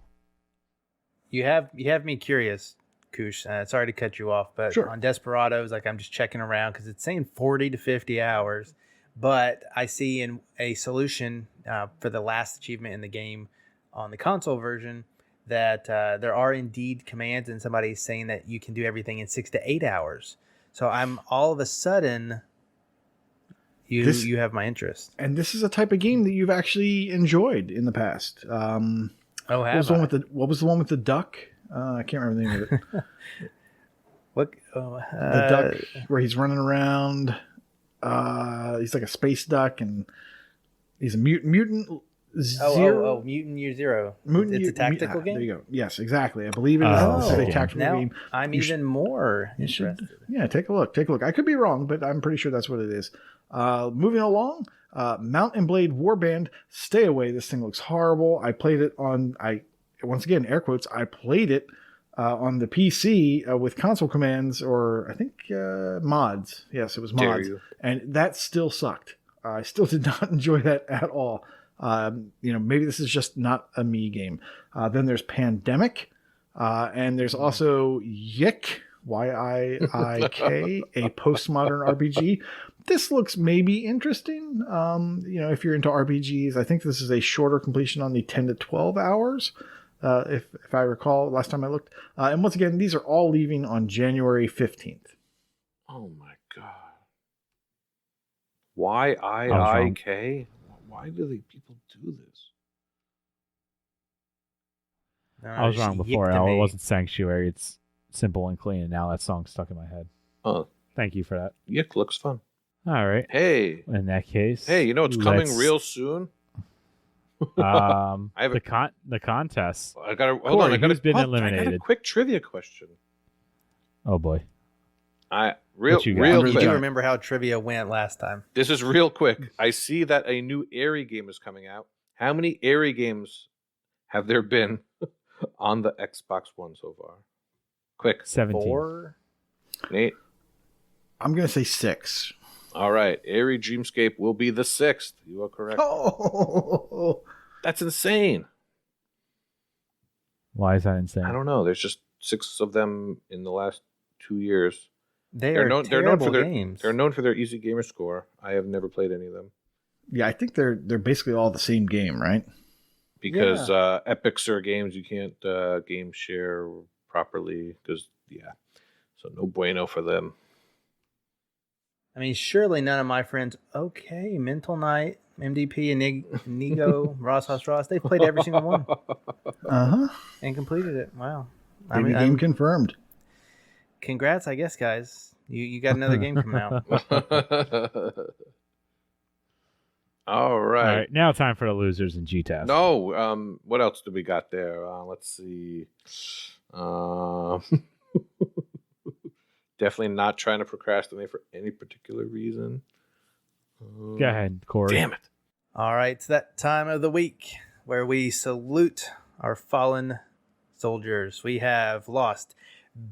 you have me curious, Koosh. Sorry to cut you off, but Sure. on Desperados, I'm just checking around because it's saying 40 to 50 hours. But I see in a solution for the last achievement in the game on the console version that there are indeed commands, and somebody's saying that you can do everything in 6 to 8 hours. So I'm all of a sudden, you have my interest. And this is a type of game that you've actually enjoyed in the past. Oh, What was the one with the duck? I can't remember the name of it. What? The duck where he's running around. He's like a space duck, and he's a mutant zero. Mutant Year Zero. Mutant It's a tactical game. There you go. Yes, exactly. I believe it is a tactical now game. I'm even more You should, interested. yeah, take a look. I could be wrong, but I'm pretty sure that's what it is. Moving along, Mount and Blade Warband. Stay away. This thing looks horrible. I played it on. Once again, air quotes. I played it on the PC with console commands, or I think mods. Yes, it was mods, and that still sucked. I still did not enjoy that at all. Maybe this is just not a me game. Then there's Pandemic, and there's also Yik, Yiik, a postmodern RPG. This looks maybe interesting. If you're into RPGs, I think this is a shorter completion on the 10 to 12 hours. If I recall, last time I looked. And once again, these are all leaving on January 15th. Oh my god. Yiik? Why do people do this? I was wrong before, Al. It wasn't Sanctuary. It's Simple and Clean, and now that song's stuck in my head. Oh. Thank you for that. Yik looks fun. All right. Hey. In that case. Hey, it's coming real soon? I have the contest. I gotta hold Corey, on. I who's been got a eliminated? quick trivia question. Oh boy. Real You quick. do remember how trivia went last time? This is real quick. I see that a new Airy game is coming out. How many Airy games have there been on the Xbox One so far? Quick. 17. 4. Nate. I'm going to say 6. All right. Airy Dreamscape will be the 6th. You are correct. Oh, That's insane. Why is that insane? I don't know. There's just 6 of them in the last 2 years. They're known for their games. They're known for their easy gamer score. I have never played any of them. yeah. I think they're basically all the same game, right? Because Epic Sir games, you can't game share properly. Because, so no bueno for them. I mean, surely none of my friends. Okay, Mental Knight, MDP, and Nigo, Ross, they've played every single one and completed it. Wow. Game confirmed. Congrats, I guess, guys. You got another game coming out. All right. All right. Now time for the losers in GTAS. No. What else do we got there? Let's see. Definitely not trying to procrastinate for any particular reason. Go ahead, Corey. Damn it. All right, it's that time of the week where we salute our fallen soldiers. We have lost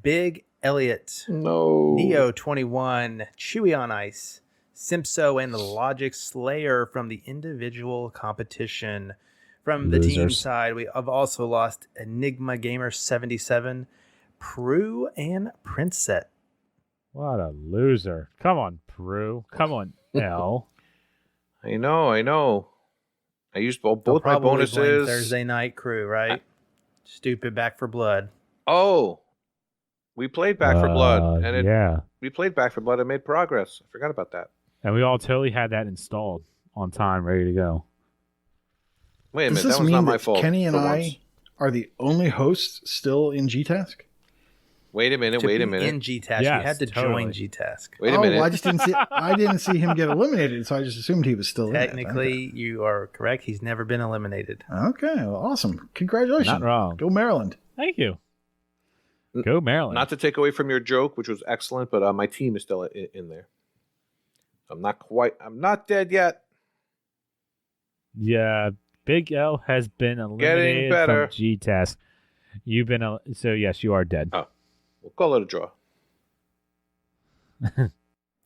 Big Elliot, No. Neo 21, Chewie on Ice, Simpso, and Logic Slayer from the individual competition. From the team side, we have also lost Enigma Gamer 77, Prue, and Princet. What a loser. Come on, Prue. Come on, L. I know. I used both They'll my probably blame bonuses. Thursday Night Crew, right? Stupid Back for Blood. Oh, we played Back for Blood, and we played Back for Blood and made progress. I forgot about that. And we all totally had that installed on time, ready to go. Wait a Does minute, this that was mean not my that fault. Kenny and for I once. are the only hosts still in GTask? Wait a minute. In GTask, Yes, you had to totally. join GTask. Wait a minute. Well, I just didn't see. I didn't see him get eliminated, so I just assumed he was still in it. Technically, you are correct. He's never been eliminated. Okay, well, awesome. Congratulations. Not wrong. Go Maryland. Thank you. Go Maryland. Not to take away from your joke, which was excellent, but my team is still in there. I'm not dead yet. Yeah, Big Ell has been eliminated better. from GTask. You've been so yes, you are dead. Oh, we'll call it a draw.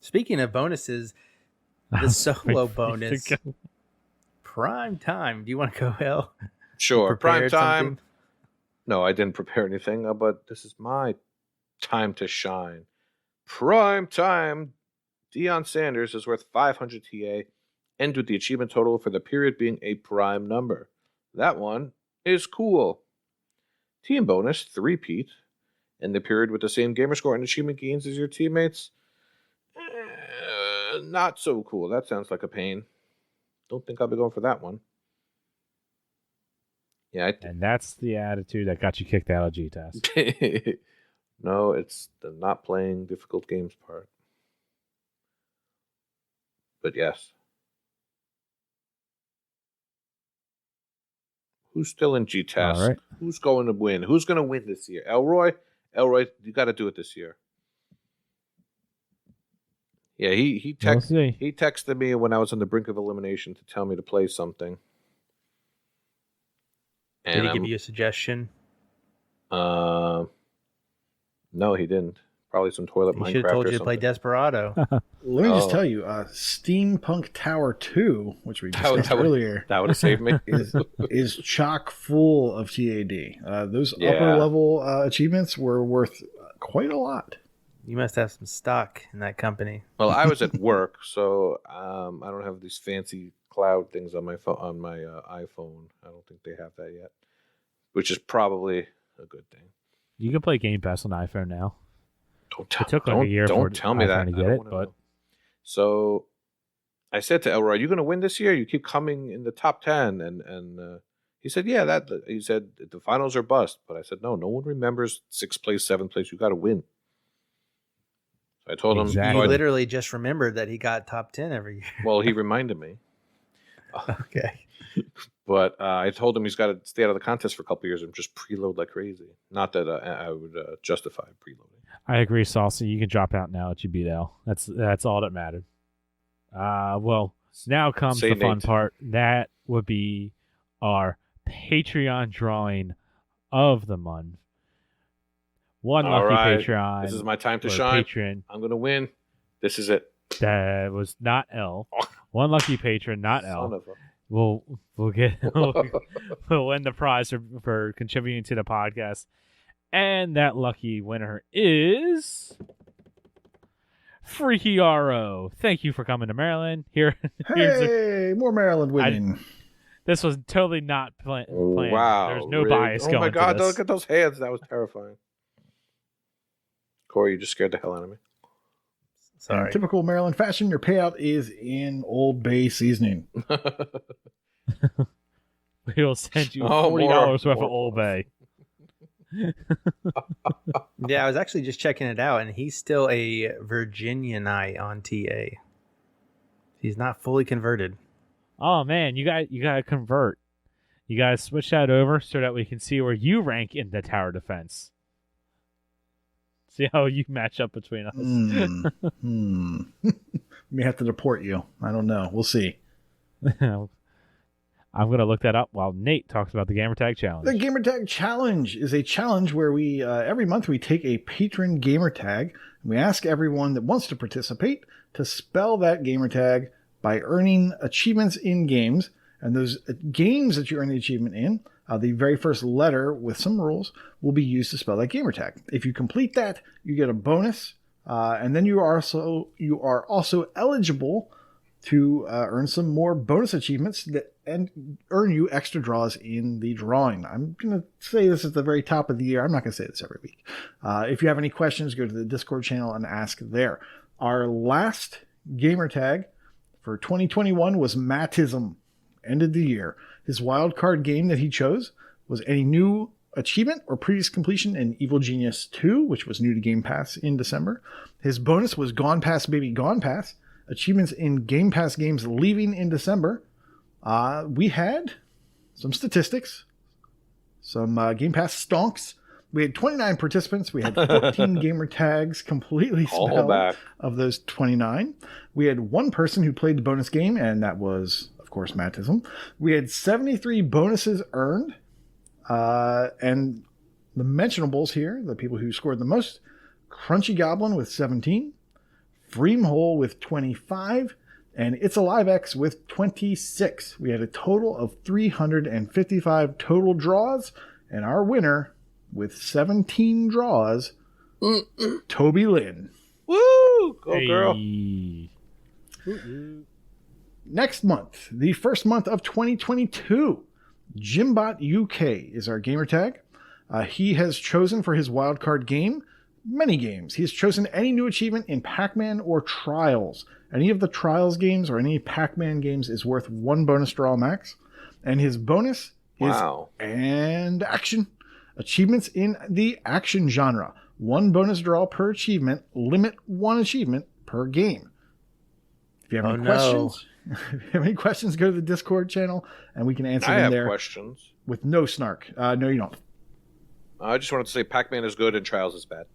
Speaking of bonuses, the solo bonus, prime time. Do you want to go, Ell? Sure, prime Prepared time. something? No, I didn't prepare anything, but this is my time to shine. Prime time. Deion Sanders is worth 500 TA, and with the achievement total for the period being a prime number. That one is cool. Team bonus, 3-peat, in the period with the same gamer score and achievement gains as your teammates. Not so cool. That sounds like a pain. Don't think I'll be going for that one. Yeah, and that's the attitude that got you kicked out of G-Test. No, it's the not playing difficult games part. But yes. Who's still in G-Test? All right. Who's going to win? Who's going to win this year? Elroy, you got to do it this year. Yeah, he texted me when I was on the brink of elimination to tell me to play something. And Did he give you a suggestion? No, he didn't. Probably some toilet Minecraft. He should have told you to play Desperado. Let me just tell you, Steampunk Tower 2, which we discussed earlier, that would have saved me, is chock full of TAD. Those upper level achievements were worth quite a lot. You must have some stock in that company. Well, I was at work, so I don't have these fancy cloud things on my phone, on my iPhone. I don't think they have that yet, which is probably a good thing. You can play Game Pass on iPhone now. It took like a year for tell me that to get it, but so I said to Elroy, "Are you going to win this year? You keep coming in the top 10." And he said, "Yeah, he said the finals are bust." But I said, "No one remembers 6th place, 7th place. You got to win." So I told him. You literally just remembered that he got top 10 every year. Well, he reminded me. Okay. But I told him he's got to stay out of the contest for a couple of years and just preload like crazy. Not that I would justify preloading. I agree, Saucy. You can drop out now that you beat L. That's all that mattered. Well, now comes the fun part. That would be our Patreon drawing of the month. One lucky Patreon. This is my time to shine. Patron. I'm going to win. This is it. That was not L. One lucky patron, not L. We'll win the prize for contributing to the podcast. And that lucky winner is Freaky RO. Thank you for coming to Maryland. Hey, more Maryland winning. This was totally not planned. Wow. There's no bias going. Oh my God, to this. Look at those hands. That was terrifying. Corey, you just scared the hell out of me. Sorry. In typical Maryland fashion, your payout is in Old Bay seasoning. We'll send you $40 worth of Old Bay. Yeah, I was actually just checking it out, and he's still a Virginianite on TA. He's not fully converted. Oh man, you got to convert. You got to switch that over so that we can see where you rank in the tower defense. See how you match up between us. May have to deport you. I don't know. We'll see. I'm going to look that up while Nate talks about the Gamertag Challenge. The Gamertag Challenge is a challenge where we every month we take a patron gamertag and we ask everyone that wants to participate to spell that gamertag by earning achievements in games. And those games that you earn the achievement in, the very first letter with some rules will be used to spell that gamertag. If you complete that, you get a bonus, and then you are also eligible to earn some more bonus achievements and earn you extra draws in the drawing. I'm going to say this at the very top of the year. I'm not going to say this every week. If you have any questions, go to the Discord channel and ask there. Our last gamertag for 2021 was Mattism. Ended the year. His wild card game that he chose was any new achievement or previous completion in Evil Genius 2, which was new to Game Pass in December. His bonus was Gone Pass Baby Gone Pass. Achievements in Game Pass games leaving in December. We had some statistics, some Game Pass stonks. We had 29 participants. We had 14 gamer tags completely spelled of those 29. We had one person who played the bonus game, and that was, of course, Mattism. We had 73 bonuses earned. And the mentionables here, the people who scored the most, Crunchy Goblin with 17, Freemhole with 25, and It's Alive X with 26. We had a total of 355 total draws, and our winner with 17 draws, Toby Lynn. Woo! Go girl. Next month, the first month of 2022, Jimbot UK is our gamer tag. He has chosen for his wildcard game many games. He's chosen any new achievement in Pac-Man or Trials. Any of the Trials games or any Pac-Man games is worth 1 bonus draw max. And his bonus is and action. Achievements in the action genre. 1 bonus draw per achievement. Limit 1 achievement per game. If you have any questions, if you have any questions, go to the Discord channel and we can answer them there. I have questions. With no snark. No, you don't. I just wanted to say Pac-Man is good and Trials is bad.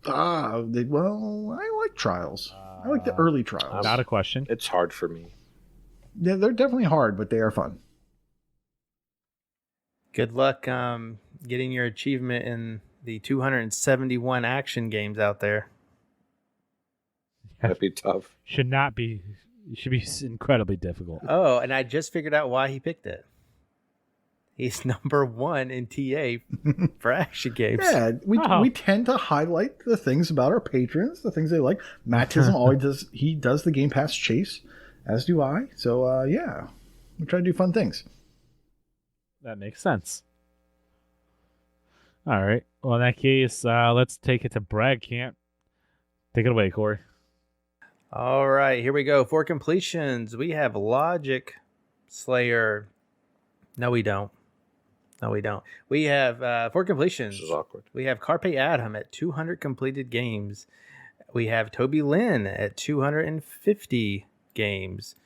Well, I like Trials. I like the early Trials. Not a question. It's hard for me. Yeah, they're definitely hard, but they are fun. Good luck getting your achievement in the 271 action games out there. That'd be tough. Should be incredibly difficult. Oh, and I just figured out why he picked it. He's number 1 in TA for action games. Yeah, we tend to highlight the things about our patrons, the things they like. Mattism always does. He does the Game Pass chase, as do I. So yeah, we try to do fun things. That makes sense. All right. Well, in that case, let's take it to Brag Camp. Take it away, Corey. All right, here we go. For completions, we have Logic Slayer. No, we don't. We have, for completions, This is awkward. we have Carpe Adam at 200 completed games. We have Toby Lynn at 250 games.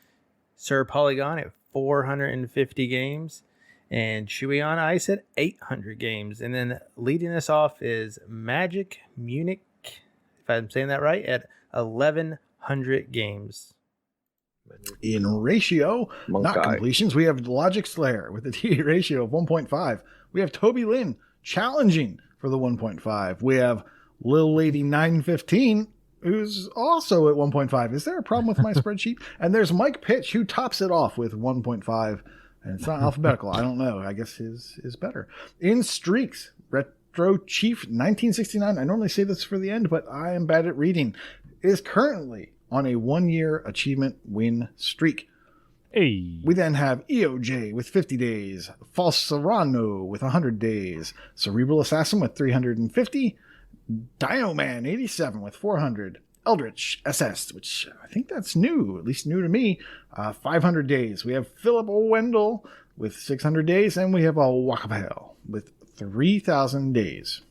Sir Polygon at 450 games. And Chewie on Ice at 800 games. And then leading us off is Magic Munich, if I'm saying that right, at 1,100 games. In ratio, not completions, we have Logic Slayer with a TA ratio of 1.5. We have Toby Lynn challenging for the 1.5. We have Lil Lady 915, who's also at 1.5. Is there a problem with my spreadsheet? And there's Mike Pitch, who tops it off with 1.5. And it's not alphabetical. I don't know. I guess his is better. In streaks, Retro Chief 1969, I normally say this for the end, but I am bad at reading, is currently on a 1-year achievement win streak. Hey. We then have EOJ with 50 days, False Serrano with 100 days, Cerebral Assassin with 350, Dioman 87 with 400, Eldritch SS, which I think that's new, at least new to me, 500 days. We have Philip Wendell with 600 days, and we have a Wakapeil with 3,000 days.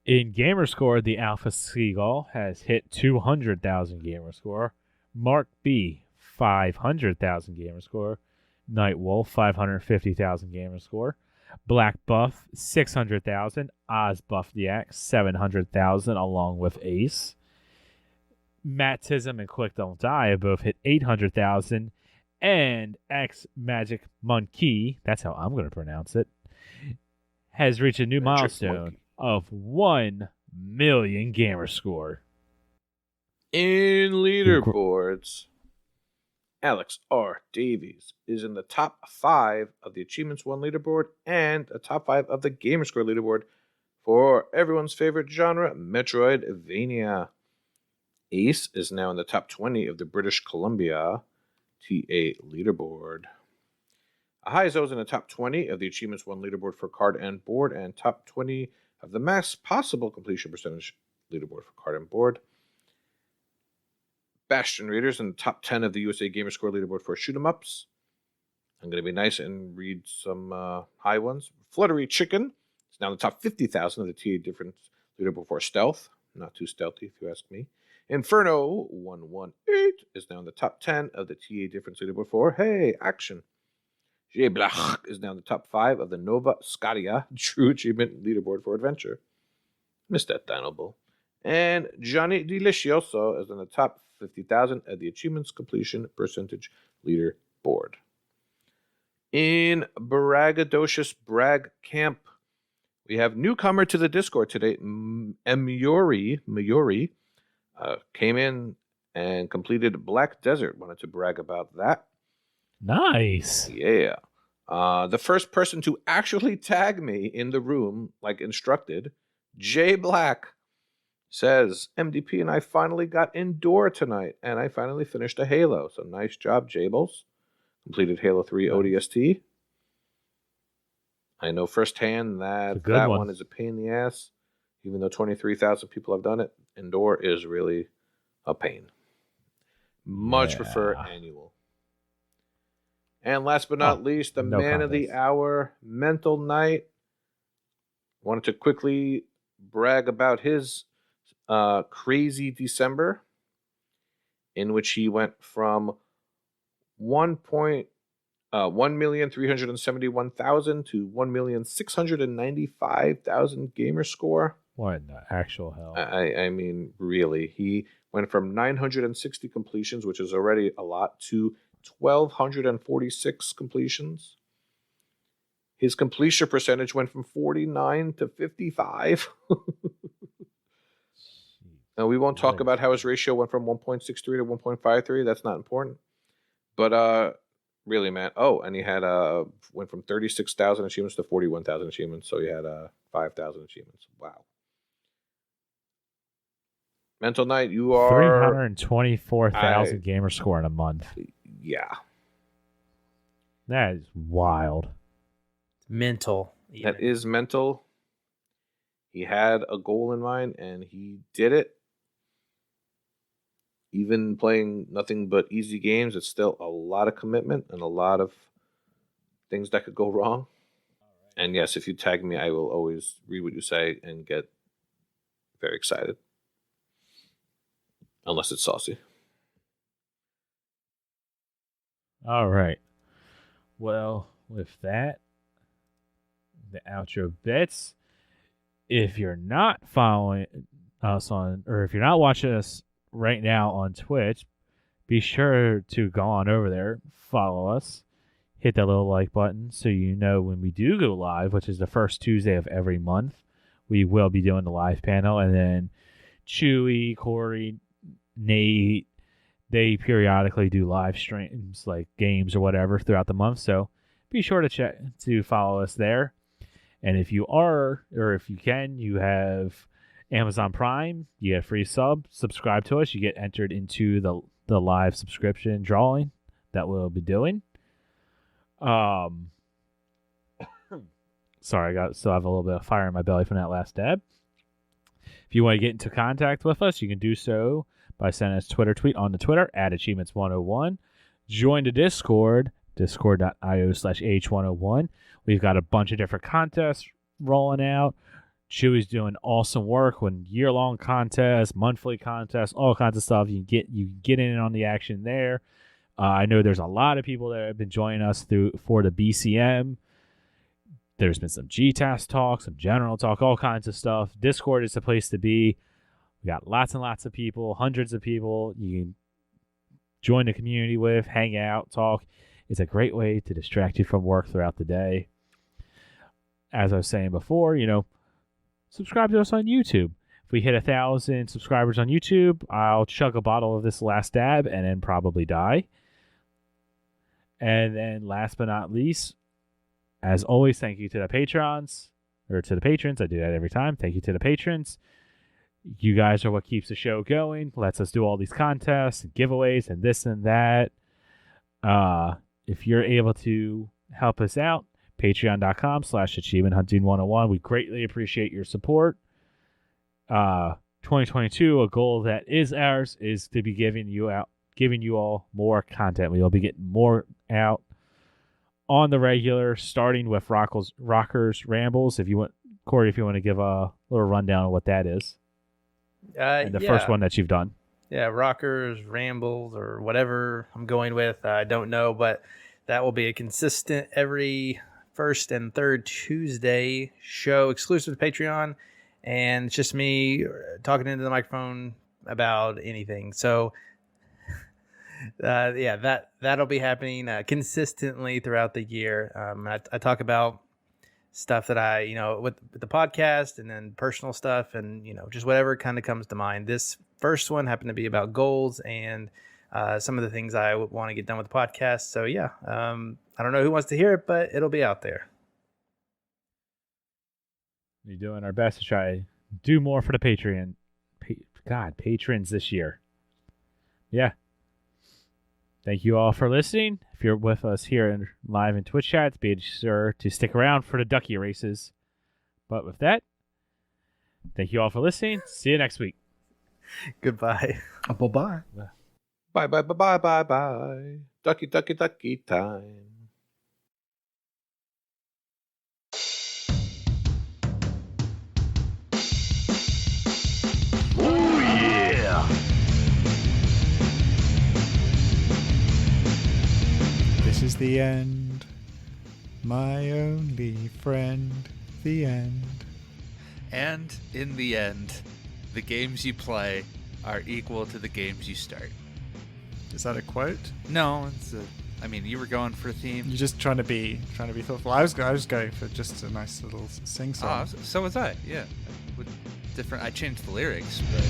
In Gamerscore, the Alpha Seagull has hit 200,000 Gamerscore. Mark B, 500,000 Gamerscore. Night Wolf, 550,000 Gamerscore. Black Buff, 600,000. Oz Buff the Axe, 700,000, along with Ace. Mattism and Quick Don't Die both hit 800,000. And X Magic Monkey, that's how I'm going to pronounce it, has reached a new milestone of 1 million Gamerscore. In leaderboards, Alex R. Davies is in the top 5 of the Achievements 1 leaderboard and a top 5 of the Gamerscore leaderboard for everyone's favorite genre, Metroidvania. Ace is now in the top 20 of the British Columbia TA leaderboard. Ahizo is in the top 20 of the Achievements 1 leaderboard for card and board, and top 20 of the max possible completion percentage leaderboard for card and board. Bastion Raiders in the top 10 of the USA Gamerscore leaderboard for shoot 'em ups. I'm going to be nice and read some high ones. Fluttery Chicken is now in the top 50,000 of the TA difference leaderboard for stealth. Not too stealthy, if you ask me. Inferno 118 is now in the top 10 of the TA difference leaderboard for action. J. Blach is now in the top 5 of the Nova Scotia True Achievement leaderboard for adventure. Missed that Dino Bull. And Johnny Delicioso is in the top 50,000 of the achievements completion percentage leaderboard. In Braggadocious Brag Camp, We have newcomer to the Discord today, Mayuri, came in and completed Black Desert. Wanted to brag about that. Nice. Yeah. The first person to actually tag me in the room, like instructed, Jay Black, says, MDP and I finally got indoor tonight, and I finally finished a Halo. So nice job, Jables. Completed Halo 3 ODST. I know firsthand that that one is a pain in the ass. Even though 23,000 people have done it, indoor is really a pain. Much prefer annual. And last but not least, the man of the hour, Mental Knight. Wanted to quickly brag about his crazy December, in which he went from 1,371,000 to 1,695,000 gamer score. What in the actual hell? I mean, really, he went from 960 completions, which is already a lot, to 1,246 completions. His completion percentage went from 49 to 55. Now, we won't talk about how his ratio went from 1.63 to 1.53. That's not important. But really, man. Oh, and he had went from 36,000 achievements to 41,000 achievements. So he had 5,000 achievements. Wow. Mental Knight, you are 324,000 gamer score in a month. Yeah. That is wild. Mental. Even. That is mental. He had a goal in mind and he did it. Even playing nothing but easy games, it's still a lot of commitment and a lot of things that could go wrong. And yes, if you tag me, I will always read what you say and get very excited. Unless it's saucy. All right. Well, with that, the outro bits. If you're not following us on, or if you're not watching us right now on Twitch, be sure to go on over there, follow us, hit that little like button so you know when we do go live, which is the first Tuesday of every month. We will be doing the live panel, and then Chewie, Corey, Nate, they periodically do live streams like games or whatever throughout the month. So be sure to follow us there. And if you are, or if you can, you have Amazon Prime, you get a free subscribe to us, you get entered into the live subscription drawing that we'll be doing. Sorry, still have a little bit of fire in my belly from that last dab. If you want to get into contact with us, you can do so by sending us a Twitter tweet on the Twitter at Achievements101. Join the Discord, discord.io/H101. We've got a bunch of different contests rolling out. Chewie's doing awesome work with year-long contests, monthly contests, all kinds of stuff. You get in on the action there. I know there's a lot of people that have been joining us for the BCM. There's been some GTAS talk, some general talk, all kinds of stuff. Discord is the place to be. We got lots and lots of people, hundreds of people you can join the community with, hang out, talk. It's a great way to distract you from work throughout the day. As I was saying before, subscribe to us on YouTube. If we hit 1,000 subscribers on YouTube, I'll chug a bottle of this last dab and then probably die. And then last but not least, as always, thank you to the patrons. I do that every time. Thank you to the patrons. You guys are what keeps the show going, lets us do all these contests and giveaways and this and that. If you're able to help us out, patreon.com/achievementhunting101. We greatly appreciate your support. 2022, a goal that is ours is to be giving you all more content. We will be getting more out on the regular, starting with Rockers Rambles. If you want, Corey, if you want to give a little rundown of what that is. And the first one that you've done. Yeah, Rockers, Rambles, or whatever I'm going with. I don't know, but that will be a consistent every first and third Tuesday show exclusive to Patreon. And it's just me talking into the microphone about anything. So, that'll be happening consistently throughout the year. I talk about stuff that I, with the podcast, and then personal stuff, and, just whatever kind of comes to mind. This first one happened to be about goals and some of the things I would want to get done with the podcast. So yeah, I don't know who wants to hear it, but it'll be out there. We're doing our best to try to do more for the Patreon. Patrons this year. Yeah. Thank you all for listening. If you're with us here live in Twitch chats, be sure to stick around for the ducky races. But with that, thank you all for listening. See you next week. Goodbye. Bye-bye. Bye, bye, bye, bye, bye, bye. Ducky, ducky, ducky time. Oh, yeah. This is the end, my only friend, the end. And in the end, the games you play are equal to the games you start. Is that a quote? No, you were going for a theme. You're just trying to be thoughtful. I was going for just a nice little sing song. So was I. Yeah, I changed the lyrics, but.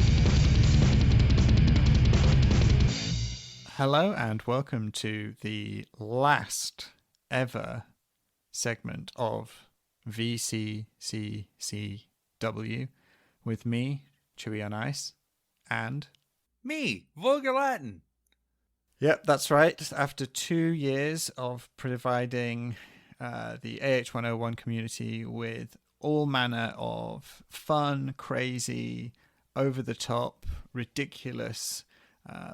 Hello and welcome to the last ever segment of VCCCW with me, Chewie on Ice, and Me, Vulgar Latin. Yep, that's right. After 2 years of providing the AH101 community with all manner of fun, crazy, over-the-top, ridiculous,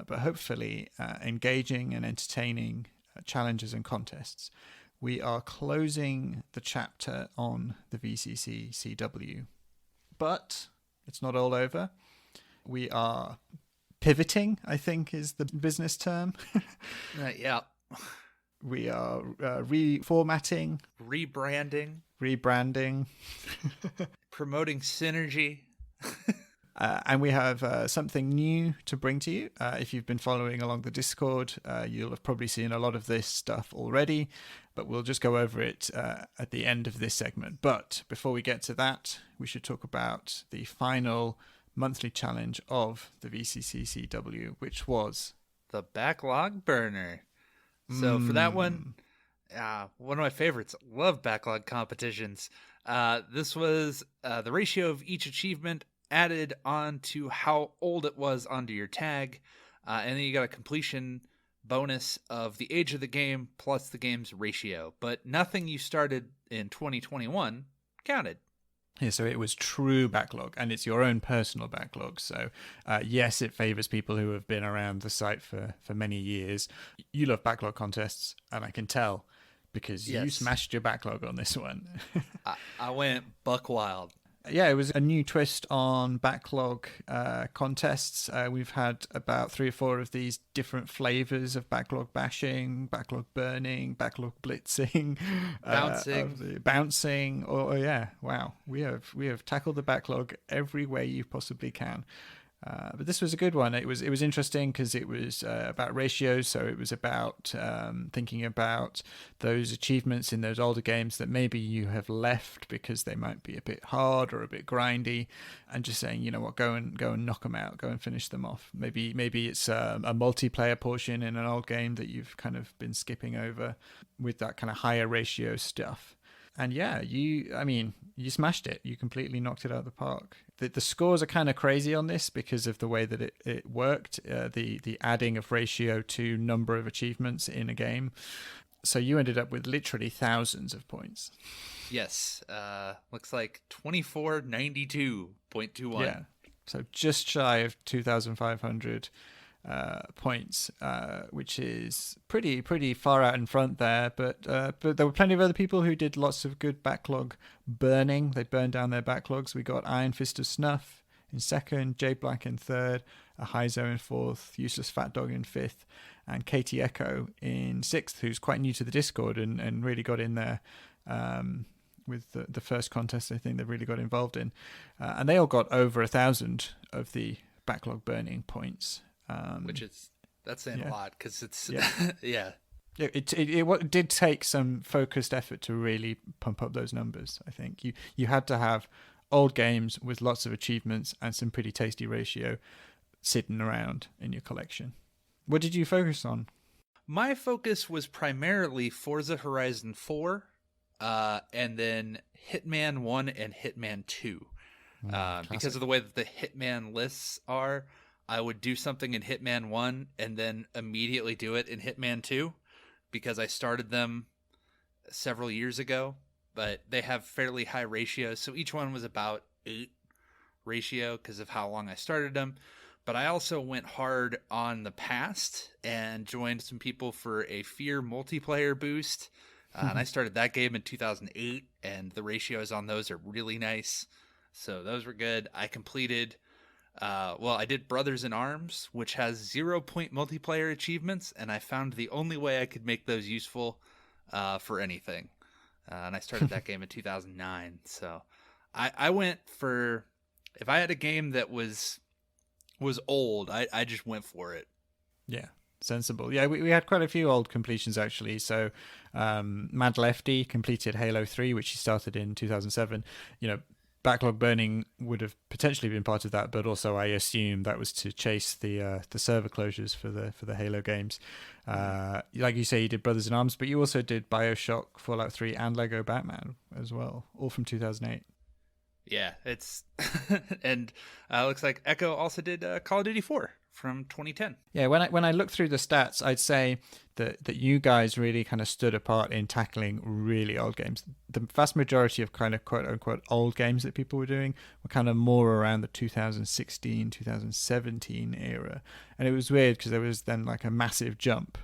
but hopefully engaging and entertaining challenges and contests, we are closing the chapter on the VCCCW. But it's not all over. We are pivoting, I think is the business term. Yeah. We are reformatting, rebranding, promoting synergy. And we have something new to bring to you. If you've been following along the Discord, you'll have probably seen a lot of this stuff already, but we'll just go over it at the end of this segment. But before we get to that, we should talk about the final monthly challenge of the VCCCW, which was the Backlog Burner. So for that one of my favorites. Love backlog competitions. This was the ratio of each achievement added on to how old it was onto your tag, and then you got a completion bonus of the age of the game plus the game's ratio. But nothing you started in 2021 counted. Yeah, so it was true backlog, and it's your own personal backlog. So, yes, it favors people who have been around the site for many years. You love backlog contests, and I can tell because you smashed your backlog on this one. I went buck wild. Yeah, it was a new twist on backlog contests. We've had about 3 or 4 of these different flavors of backlog bashing, backlog burning, backlog blitzing, bouncing. Wow, we have tackled the backlog every way you possibly can. But this was a good one. It was interesting because it was about ratios, so it was about thinking about those achievements in those older games that maybe you have left because they might be a bit hard or a bit grindy, and just saying, you know what, go and knock them out, go and finish them off. Maybe it's a multiplayer portion in an old game that you've kind of been skipping over with that kind of higher ratio stuff. And yeah, you smashed it. You completely knocked it out of the park. The scores are kind of crazy on this because of the way that it worked, the adding of ratio to number of achievements in a game. So you ended up with literally thousands of points. Yes, looks like 2492.21. Yeah, so just shy of 2,500 points, which is pretty far out in front there. But there were plenty of other people who did lots of good backlog burning. They burned down their backlogs. We got Iron Fist of Snuff in second, Jay Black in third, a Heizo in fourth, Useless Fat Dog in fifth, and Katie Echo in sixth, who's quite new to the Discord and really got in there with the first contest I think they really got involved in. And they all got over 1,000 of the backlog burning points. That's saying a lot because it's yeah. yeah. It did take some focused effort to really pump up those numbers. I think you had to have old games with lots of achievements and some pretty tasty ratio sitting around in your collection. What did you focus on? My focus was primarily Forza Horizon 4, and then Hitman 1 and Hitman 2. Because of the way that the Hitman lists are, I would do something in Hitman 1 and then immediately do it in Hitman 2, because I started them several years ago, but they have fairly high ratios. So each one was about 8 ratio because of how long I started them. But I also went hard on the past and joined some people for a Fear multiplayer boost. And I started that game in 2008, and the ratios on those are really nice. So those were good. I completed, I did Brothers in Arms, which has 0-point multiplayer achievements, and I found the only way I could make those useful for anything. And I started that game in 2009. So I went for, if I had a game that was old, I just went for it. Yeah, sensible. Yeah, we had quite a few old completions actually. So Mad Lefty completed Halo 3, which he started in 2007. Backlog burning would have potentially been part of that, but also I assume that was to chase the server closures for the Halo games. Like you say, you did Brothers in Arms, but you also did BioShock, Fallout 3, and Lego Batman as well, all from 2008. Yeah, it's and looks like Echo also did Call of Duty 4 from 2010. Yeah, when I look through the stats, I'd say that you guys really kind of stood apart in tackling really old games. The vast majority of kind of quote unquote old games that people were doing were kind of more around the 2016, 2017 era, and it was weird because there was then like a massive jump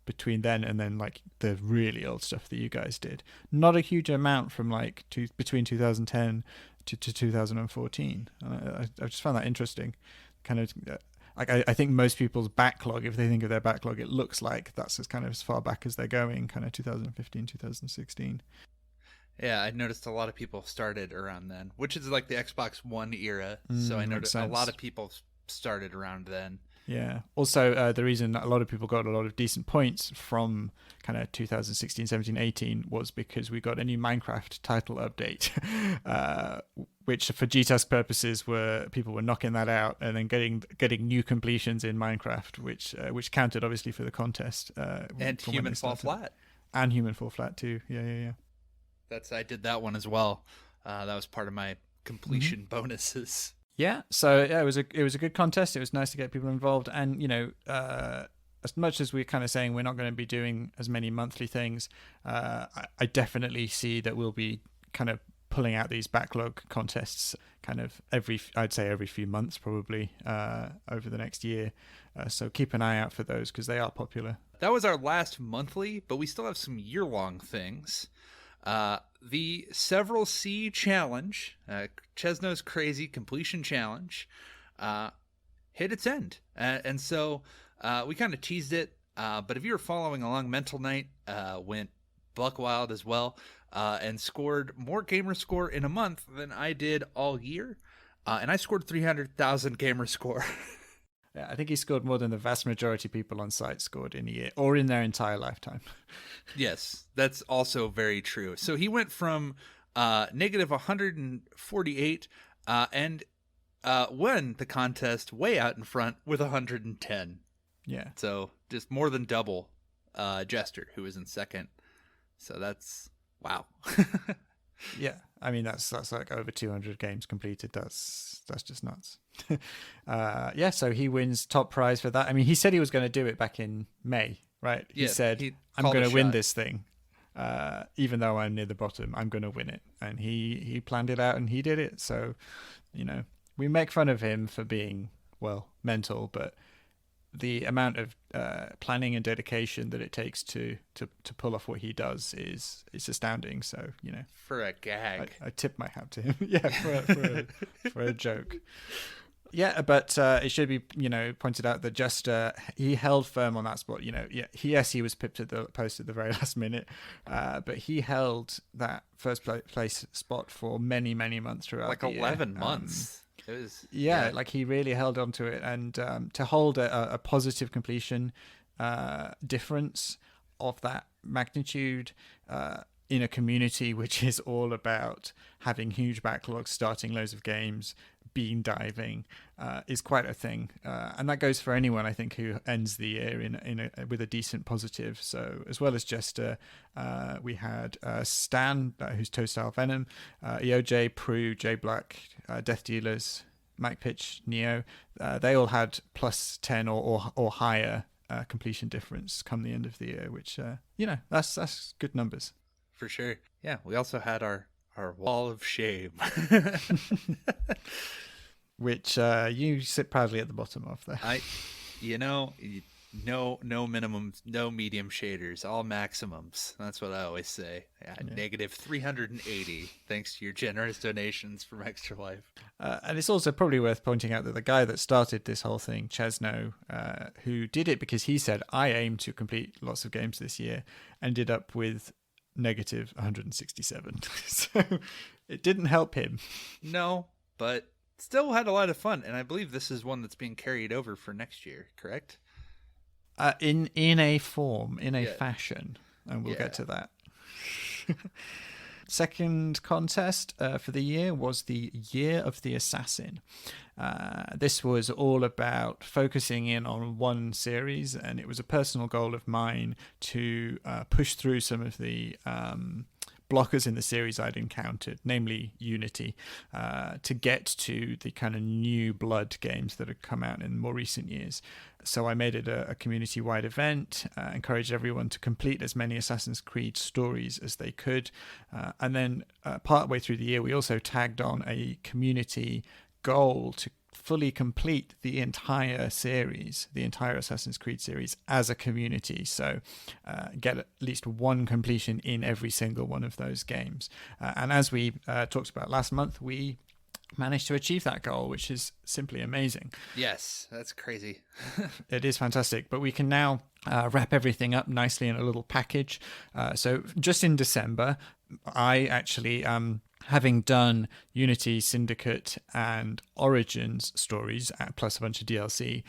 between then and then like the really old stuff that you guys did. Not a huge amount from like between 2010 to 2014. I just found that interesting. Kind of I think most people's backlog, if they think of their backlog, it looks like that's as far back as they're going, kind of 2015, 2016. Yeah, I noticed a lot of people started around then, which is like the Xbox One era. So I noticed a lot of people started around then. Yeah. Also, the reason a lot of people got a lot of decent points from kind of 2016, 17, 18 was because we got a new Minecraft title update, which for GTASC purposes people were knocking that out and then getting new completions in Minecraft, which counted obviously for the contest. And Human Fall Flat. And Human Fall Flat too. Yeah. I did that one as well. That was part of my completion bonuses. Yeah, so yeah, it was a good contest. It was nice to get people involved, and as much as we're kind of saying we're not going to be doing as many monthly things, I definitely see that we'll be kind of pulling out these backlog contests kind of every few months probably over the next year. So keep an eye out for those because they are popular. That was our last monthly, but we still have some year-long things. The Several C Challenge, Chesno's Crazy Completion Challenge, hit its end. And so we kind of teased it, but if you were following along, Mental Knight went buck wild as well and scored more gamer score in a month than I did all year. And I scored 300,000 gamer score. Yeah, I think he scored more than the vast majority of people on site scored in a year or in their entire lifetime. Yes, that's also very true. So he went from negative 148 and won the contest way out in front with 110. Yeah. So just more than double Jester, who was in second. So that's wow. Yeah, I mean that's like over 200 games completed. That's just nuts. Yeah, so he wins top prize for that. I mean, he said he was going to do it back in May, right? He said, "I'm going to win this thing, even though I'm near the bottom. I'm going to win it," and he planned it out and he did it. So, we make fun of him for being mental, but the amount of planning and dedication that it takes to pull off what he does is astounding. So for a gag, I tip my hat to him. Yeah, for a joke. Yeah, but it should be pointed out that just he held firm on that spot. He was pipped at the post at the very last minute, but he held that first place spot for many months throughout like the 11 year. months. It was, like he really held on to it, and to hold a positive completion difference of that magnitude in a community which is all about having huge backlogs, starting loads of games, bean diving, is quite a thing, and that goes for anyone, I think, who ends the year with a decent positive. So as well as Jester, we had Stan, who's Toe Style Venom, EOJ, Prue, J Black, Death Dealers, Mike Pitch, Neo. They all had plus 10 or higher completion difference come the end of the year, which that's good numbers for sure. Yeah, we also had our wall of shame. Which you sit proudly at the bottom of there. No minimums, no medium shaders, all maximums. That's what I always say. Negative 380, thanks to your generous donations from Extra Life. And it's also probably worth pointing out that the guy that started this whole thing, Chesno, who did it because he said, I aim to complete lots of games this year, ended up with negative 167. So it didn't help him. No, but still had a lot of fun, and I believe this is one that's being carried over for next year, correct? In a form, in a fashion, and we'll get to that. Second contest for the year was the Year of the Assassin. This was all about focusing in on one series, and it was a personal goal of mine to push through some of the blockers in the series I'd encountered, namely Unity, to get to the kind of new blood games that had come out in more recent years. So I made it a community-wide event, encouraged everyone to complete as many Assassin's Creed stories as they could. And then partway through the year, we also tagged on a community goal to fully complete the entire series, the entire Assassin's Creed series as a community. So get at least one completion in every single one of those games. And as we talked about last month, we managed to achieve that goal, which is simply amazing. Yes, that's crazy. It is fantastic, but we can now wrap everything up nicely in a little package. So just in December, I actually having done Unity, Syndicate, and Origins stories, plus a bunch of DLC,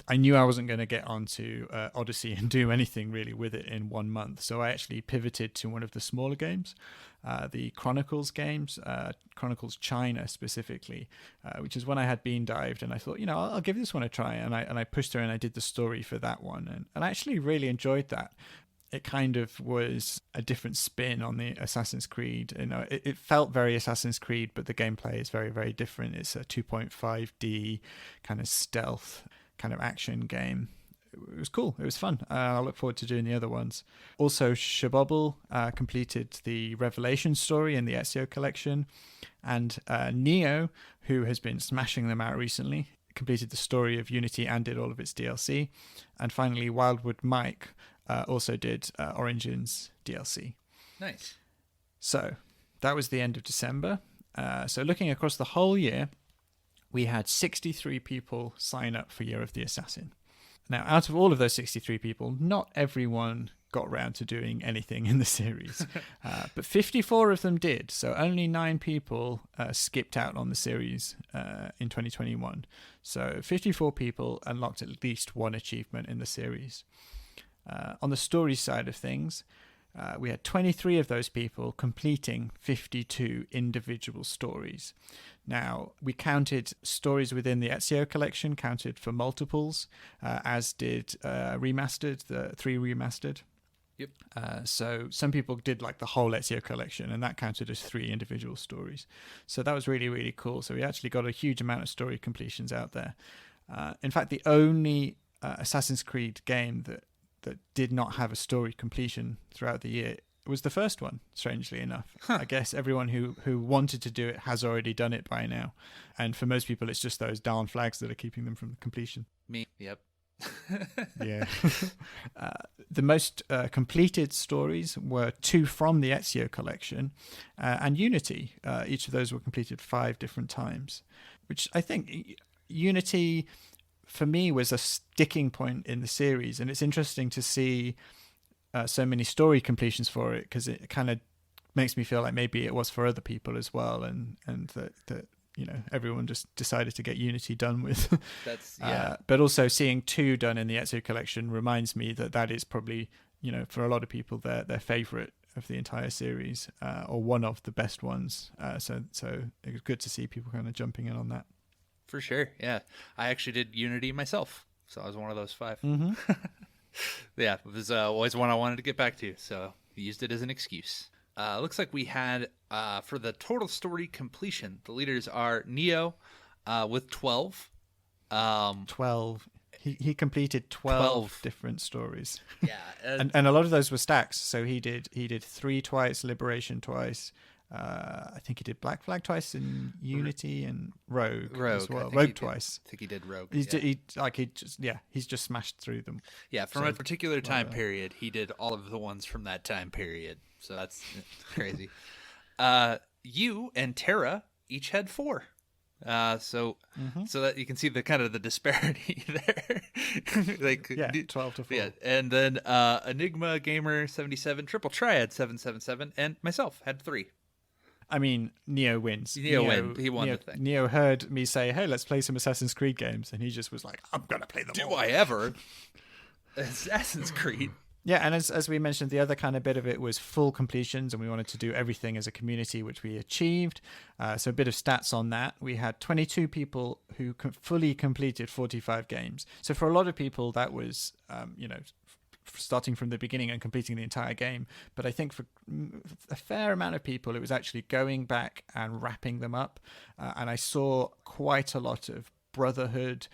I knew I wasn't going to get onto Odyssey and do anything really with it in 1 month. So I actually pivoted to one of the smaller games, the Chronicles games, Chronicles China specifically, which is when I had been dived, and I thought, I'll give this one a try. And I pushed through and I did the story for that one. And I actually really enjoyed that. It kind of was a different spin on the Assassin's Creed. It felt very Assassin's Creed, but the gameplay is very, very different. It's a 2.5D kind of stealth kind of action game. It was cool. It was fun. I look forward to doing the other ones. Also, Shabobble completed the Revelation story in the Ezio collection. And Neo, who has been smashing them out recently, completed the story of Unity and did all of its DLC. And finally, Wildwood Mike also did Origins DLC. Nice. So that was the end of December. So looking across the whole year, we had 63 people sign up for Year of the Assassin. Now, out of all of those 63 people, not everyone got round to doing anything in the series, but 54 of them did. So only 9 people skipped out on the series in 2021. So 54 people unlocked at least one achievement in the series. On the story side of things, we had 23 of those people completing 52 individual stories. Now, we counted stories within the Ezio collection, counted for multiples, as did Remastered, the 3 Remastered. Yep. So some people did like the whole Ezio collection, and that counted as 3 individual stories. So that was really, really cool. So we actually got a huge amount of story completions out there. In fact, the only Assassin's Creed game that did not have a story completion throughout the year was the first one, strangely enough. I guess everyone who wanted to do it has already done it by now. And for most people, it's just those down flags that are keeping them from completion. Me, yep. Yeah. The most completed stories were 2 from the Ezio collection and Unity. Each of those were completed 5 different times, which I think Unity, for me, was a sticking point in the series. And it's interesting to see so many story completions for it, because it kind of makes me feel like maybe it was for other people as well, and that everyone just decided to get Unity done with. That's but also seeing 2 done in the Ezio collection reminds me that is probably for a lot of people, their favorite of the entire series, or one of the best ones. So it was good to see people kind of jumping in on that. For sure, yeah. I actually did Unity myself, so I was one of those 5. Mm-hmm. Yeah, it was always one I wanted to get back to, so used it as an excuse. Looks like we had, for the total story completion, the leaders are Neo with 12. 12. He completed 12 different stories. Yeah, and a lot of those were stacks. So he did 3 twice, Liberation twice. I think he did Black Flag twice in Unity and Rogue as well. Rogue twice. I think he did Rogue. He's just smashed through them. Yeah, from a particular time period, he did all of the ones from that time period. So that's crazy. You and Tara each had 4. So that you can see the kind of the disparity there. 12 to 4. Yeah, and then Enigma Gamer 77, Triple Triad 777, and myself had 3. I mean, Neo wins. Neo won. He won the thing. Neo heard me say, "Hey, let's play some Assassin's Creed games," and he just was like, "I'm gonna play them all." Do I ever? Assassin's Creed. Yeah, and as we mentioned, the other kind of bit of it was full completions, and we wanted to do everything as a community, which we achieved. So a bit of stats on that. We had 22 people who fully completed 45 games. So for a lot of people, that was, starting from the beginning and completing the entire game. But I think for a fair amount of people, it was actually going back and wrapping them up. And I saw quite a lot of Brotherhood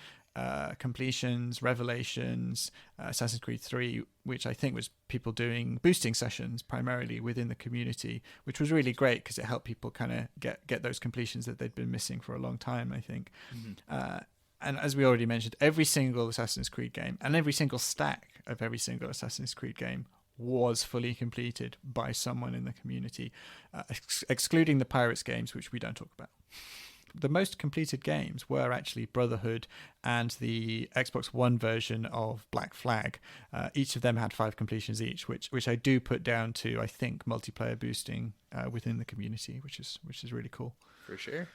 completions, Revelations, Assassin's Creed 3, which I think was people doing boosting sessions primarily within the community, which was really great because it helped people kind of get those completions that they'd been missing for a long time, I think. And as we already mentioned, every single Assassin's Creed game and every single stack of every single Assassin's Creed game was fully completed by someone in the community, excluding the Pirates games, which we don't talk about. The most completed games were actually Brotherhood and the Xbox One version of Black Flag. Each of them had 5 completions each, which I do put down to, I think, multiplayer boosting within the community, which is really cool. For sure.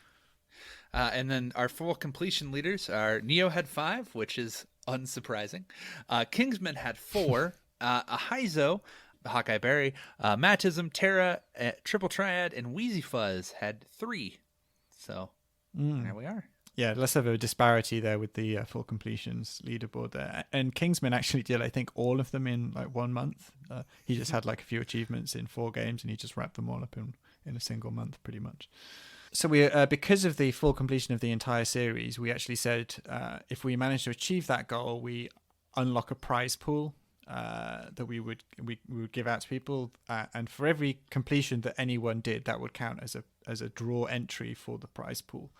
And then our full completion leaders are Neo had 5, which is unsurprising. Kingsman had 4. Ahizo, Hawkeye Berry, Mattism, Terra, Triple Triad, and Wheezy Fuzz had 3. So there we are. Yeah, less of a disparity there with the full completions leaderboard there. And Kingsman actually did, I think, all of them in like 1 month. He just had like a few achievements in 4 games, and he just wrapped them all up in a single month, pretty much. So we, because of the full completion of the entire series, we actually said if we manage to achieve that goal, we unlock a prize pool that we would give out to people, and for every completion that anyone did, that would count as a draw entry for the prize pool.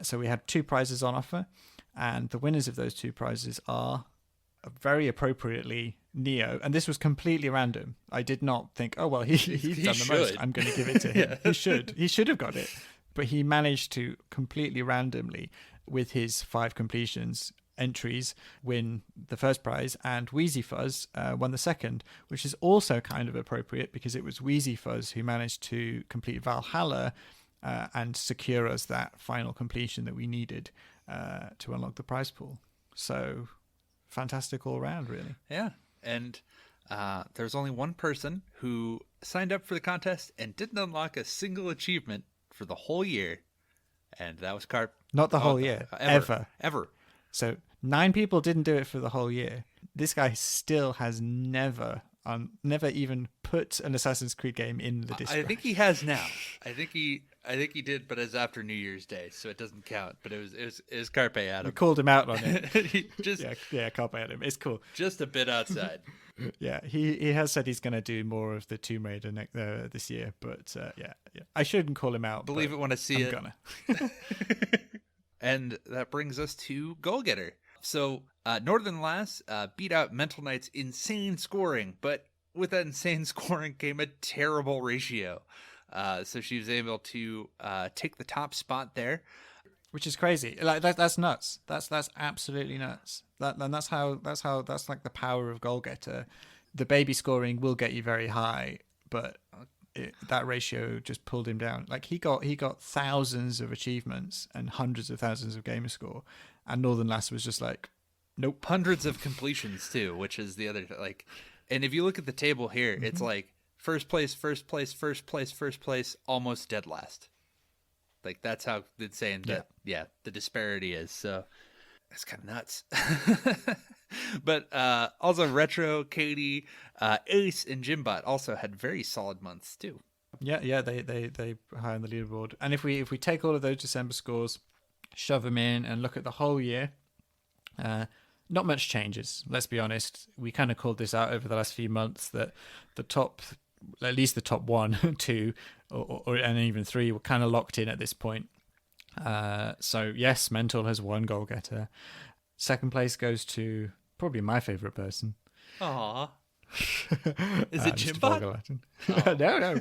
So we had 2 prizes on offer, and the winners of those 2 prizes are very appropriately Neo, and this was completely random. I did not think, oh well, he's done the most, I'm going to give it to him. Yeah. He should have got it, but he managed to completely randomly, with his 5 completions entries, win the first prize, and Wheezy Fuzz won the second, which is also kind of appropriate because it was Wheezy Fuzz who managed to complete Valhalla and secure us that final completion that we needed to unlock the prize pool. So fantastic all around, really. Yeah. And there's only one person who signed up for the contest and didn't unlock a single achievement for the whole year, and that was Carp. Not the whole year. Ever. So 9 people didn't do it for the whole year. This guy still has never even put an Assassin's Creed game in the disc. I think he has now. I think he did, but it's after New Year's Day, so it doesn't count. But it was Carpe Adam. We called him out on it. Carpe Adam. It's cool. Just a bit outside. Yeah, he has said he's going to do more of the Tomb Raider this year, but yeah. I shouldn't call him out. Believe it when I see it. I'm gonna. And that brings us to Goal Getter. So Northern Lass beat out Mental Knight's insane scoring, but with that insane scoring came a terrible ratio. So she was able to take the top spot there, which is crazy. Like that's nuts. That's absolutely nuts. That's like the power of Goal Getter. The baby scoring will get you very high, but that ratio just pulled him down. Like he got thousands of achievements and hundreds of thousands of gamer score, and Northern Lass was just like, nope. Hundreds of completions too, which is the other And if you look at the table here, it's like first place, almost dead last. Like that's how insane that the disparity is. So it's kind of nuts. But also Retro, Katie, Ace, and Jimbot also had very solid months too. Yeah, they high on the leaderboard. And if we take all of those December scores, shove them in, and look at the whole year, not much changes. Let's be honest. We kind of called this out over the last few months that the top, at least the top 1, 2, or and even 3 were kind of locked in at this point. So yes, Mental has one goal getter. Second place goes to probably my favorite person. Aww. Is it Mr. Jimbot? No,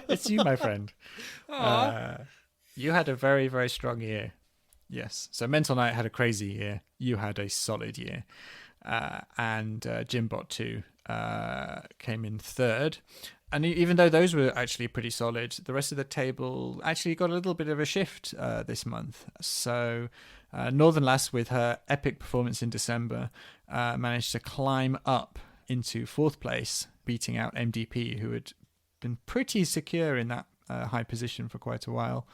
it's you, my friend. You had a very, very strong year. Yes. So Mental Knight had a crazy year. You had a solid year. And Jimbot 2 came in third. And even though those were actually pretty solid, the rest of the table actually got a little bit of a shift this month. So Northern Lass, with her epic performance in December, managed to climb up into fourth place, beating out MDP, who had been pretty secure in that high position for quite a while.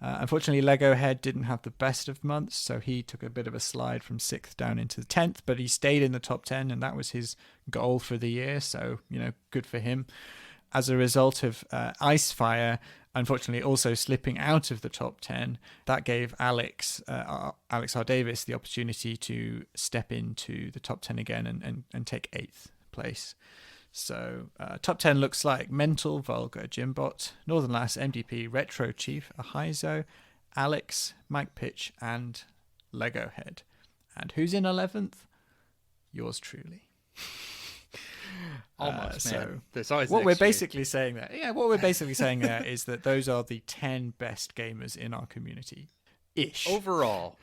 Unfortunately, Lego Head didn't have the best of months, so he took a bit of a slide from 6th down into the 10th, but he stayed in the top 10, and that was his goal for the year, so, good for him. As a result of Icefire, unfortunately, also slipping out of the top 10, that gave Alex R. Davis the opportunity to step into the top 10 again and take 8th place. So top 10 looks like Mental, Vulgar, Jimbot, Northern Lass, MDP, Retro Chief, Ahizo, Alex, Mike Pitch, and Lego Head. And who's in 11th? Yours truly. Almost, man. There's always what we're basically saying there. Yeah, what we're basically saying there is that those are the 10 best gamers in our community. Ish. Overall,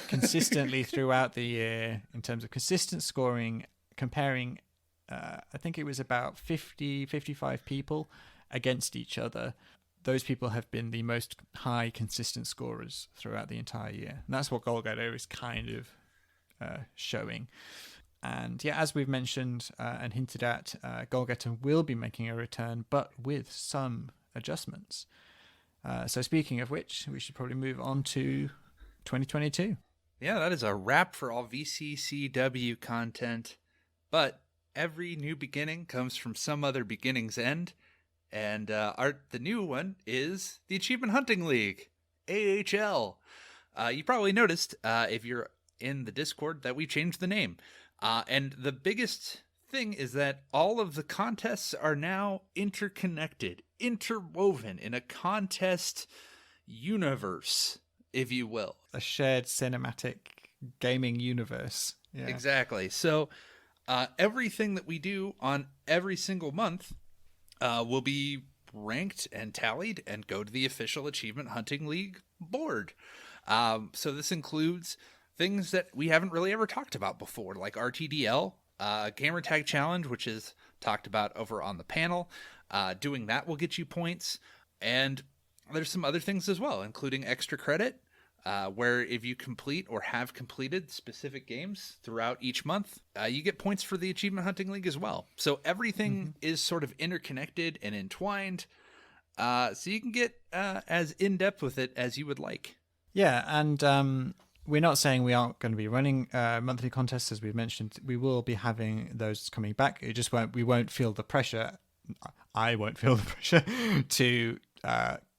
consistently throughout the year, in terms of consistent scoring, comparing, I think it was about 55 people against each other. Those people have been the most high consistent scorers throughout the entire year. And that's what Goalgetter is kind of showing. And yeah, as we've mentioned and hinted at, Goalgetter will be making a return, but with some adjustments. So speaking of which, we should probably move on to 2022. Yeah, that is a wrap for all VCCCW content. But every new beginning comes from some other beginning's end. And the new one is the Achievement Hunting League, AHL. You probably noticed, if you're in the Discord, that we changed the name. And the biggest thing is that all of the contests are now interconnected, interwoven in a contest universe, if you will. A shared cinematic gaming universe. Yeah. Exactly. So everything that we do on every single month will be ranked and tallied and go to the official Achievement Hunting League board. So this includes things that we haven't really ever talked about before, like RTDL, Gamertag Challenge, which is talked about over on the panel. Doing that will get you points. And there's some other things as well, including extra credit, where if you complete or have completed specific games throughout each month, you get points for the Achievement Hunting League as well. So everything is sort of interconnected and entwined, so you can get as in-depth with it as you would like. Yeah, and we're not saying we aren't going to be running monthly contests, as we've mentioned. We will be having those coming back. It just won't. We won't feel the pressure. I won't feel the pressure to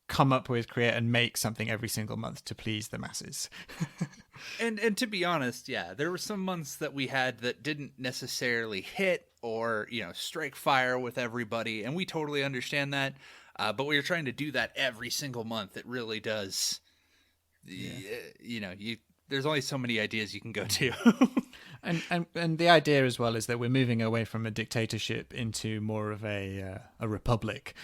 come up with, create, and make something every single month to please the masses. And to be honest, yeah, there were some months that we had that didn't necessarily hit or strike fire with everybody, and we totally understand that. But we are trying to do that every single month. It really does. Yeah. There's only so many ideas you can go to. and the idea as well is that we're moving away from a dictatorship into more of a republic.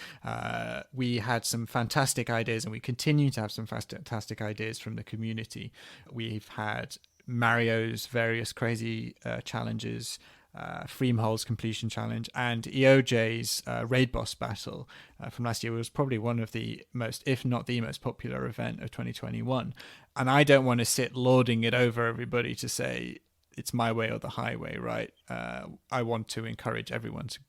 We had some fantastic ideas, and we continue to have some fantastic ideas from the community. We've had Mario's various crazy challenges, Freemhole's completion challenge, and EOJ's raid boss battle from last year was probably one of the most, if not the most popular event of 2021. And I don't want to sit lording it over everybody to say, it's my way or the highway, right? I want to encourage everyone to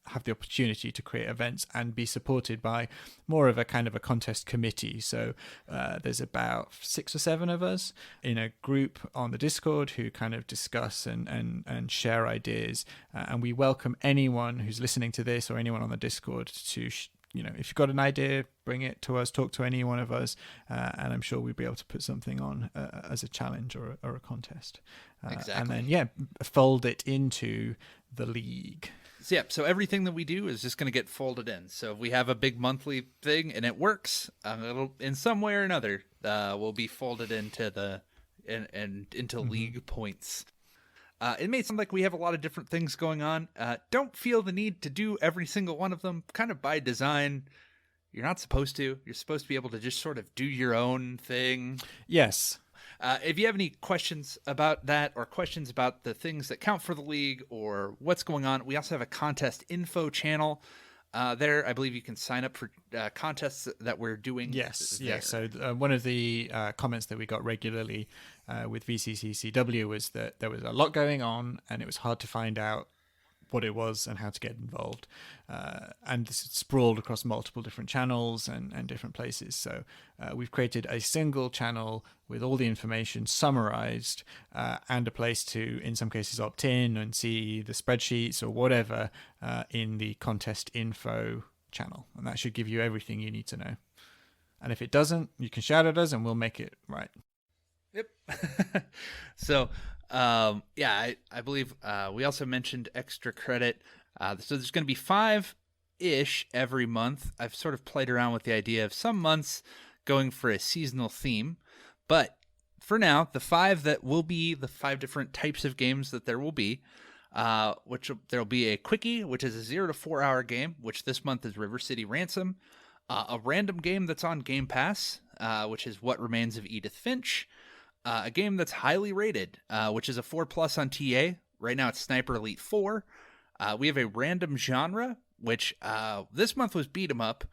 have the opportunity to create events and be supported by more of a kind of a contest committee. So there's about 6 or 7 of us in a group on the Discord who kind of discuss and share ideas. And we welcome anyone who's listening to this or anyone on the Discord to if you've got an idea, bring it to us, talk to any one of us, and I'm sure we'll be able to put something on as a challenge or a contest. Exactly. And then, fold it into the league. So everything that we do is just going to get folded in. So if we have a big monthly thing and it works, it'll in some way or another will be folded into into league points. It may sound like we have a lot of different things going on. Don't feel the need to do every single one of them. Kind of by design, you're not supposed to. You're supposed to be able to just sort of do your own thing. Yes. If you have any questions about that or questions about the things that count for the league or what's going on, we also have a contest info channel. There, I believe you can sign up for contests that we're doing. Yes, there. yes. So one of the comments that we got regularly with VCCCW was that there was a lot going on and it was hard to find out what it was and how to get involved. And this is sprawled across multiple different channels and different places. So we've created a single channel with all the information summarized and a place to, in some cases, opt in and see the spreadsheets or whatever in the contest info channel. And that should give you everything you need to know. And if it doesn't, you can shout at us and we'll make it right. Yep. So, I believe we also mentioned extra credit. So there's going to be 5-ish every month. I've sort of played around with the idea of some months going for a seasonal theme. But for now, the 5 that will be the 5 different types of games that there will be, which there'll be a quickie, which is a 0 to 4 hour game, which this month is River City Ransom. A random game that's on Game Pass, which is What Remains of Edith Finch. A game that's highly rated, which is a 4+ on TA. Right now it's Sniper Elite 4. We have a random genre, which this month was Beat 'em Up.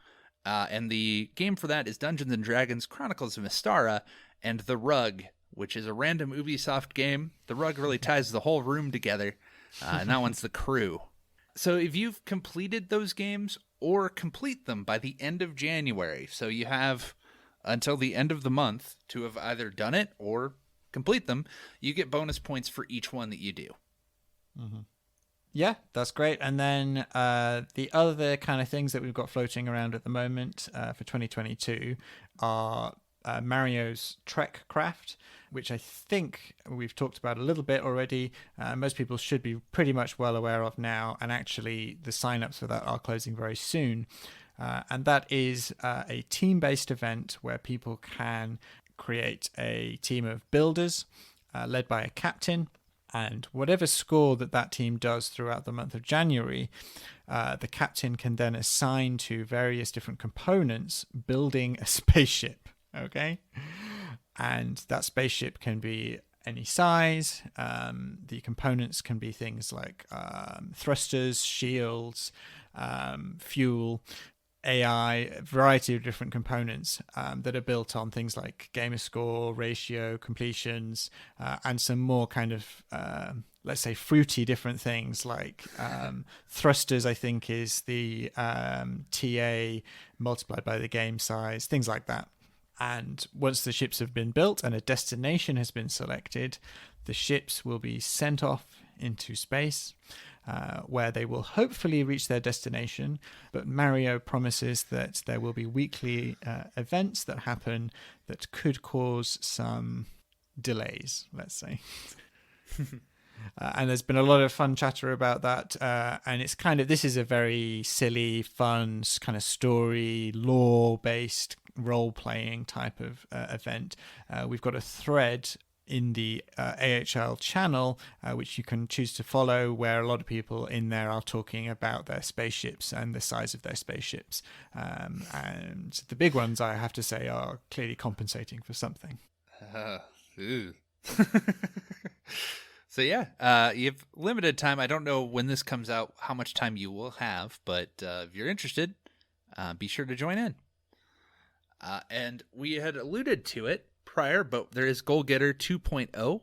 And the game for that is Dungeons & Dragons Chronicles of Mystara. And The Rug, which is a random Ubisoft game. The Rug really ties the whole room together. And that one's The Crew. So if you've completed those games or complete them by the end of January, so you have until the end of the month to have either done it or complete them, you get bonus points for each one that you do. Mm-hmm. Yeah, that's great. And then the other kind of things that we've got floating around at the moment for 2022 are Mario's Trek Craft, which I think we've talked about a little bit already. Most people should be pretty much well aware of now, and actually the signups for that are closing very soon. And that is a team-based event where people can create a team of builders led by a captain, and whatever score that team does throughout the month of January, the captain can then assign to various different components building a spaceship. Okay, and that spaceship can be any size. The components can be things like thrusters, shields, fuel, AI, a variety of different components that are built on things like gamer score, ratio, completions, and some more kind of, let's say, fruity different things like thrusters, I think, is the TA multiplied by the game size, things like that. And once the ships have been built and a destination has been selected, the ships will be sent off into space, where they will hopefully reach their destination. But Mario promises that there will be weekly events that happen that could cause some delays, let's say. And there's been a lot of fun chatter about that. And it's kind of, this is a very silly, fun, kind of story, lore-based, role-playing type of event. We've got a thread in the AHL channel, which you can choose to follow, where a lot of people in there are talking about their spaceships and the size of their spaceships. And the big ones, I have to say, are clearly compensating for something. So yeah, you have limited time. I don't know when this comes out, how much time you will have, but if you're interested, be sure to join in. And we had alluded to it prior, but there is Goal Getter 2.0.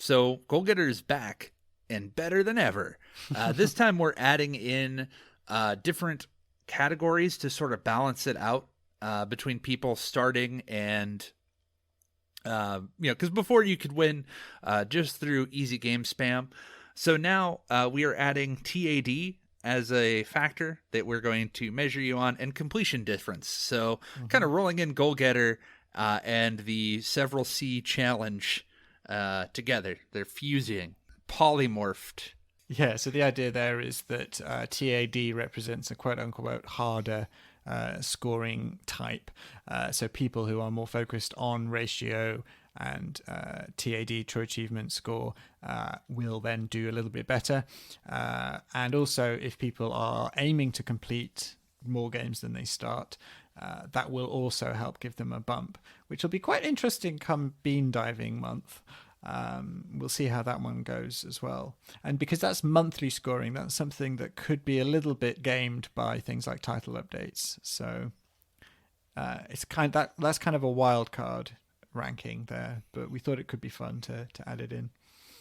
So Goal Getter is back and better than ever. This time we're adding in different categories to sort of balance it out between people starting and, because before you could win just through easy game spam. So now we are adding TAD as a factor that we're going to measure you on, and completion difference. So kind of rolling in Goal Getter and the several C challenge together. They're fusing, polymorphed. Yeah, so the idea there is that TAD represents a quote-unquote harder scoring type. So people who are more focused on ratio and TAD, True Achievement Score, will then do a little bit better. And also, if people are aiming to complete more games than they start, that will also help give them a bump, which will be quite interesting come Bean Diving month. We'll see how that one goes as well. And because that's monthly scoring, that's something that could be a little bit gamed by things like title updates. So it's that's kind of a wild card ranking there, but we thought it could be fun to add it in.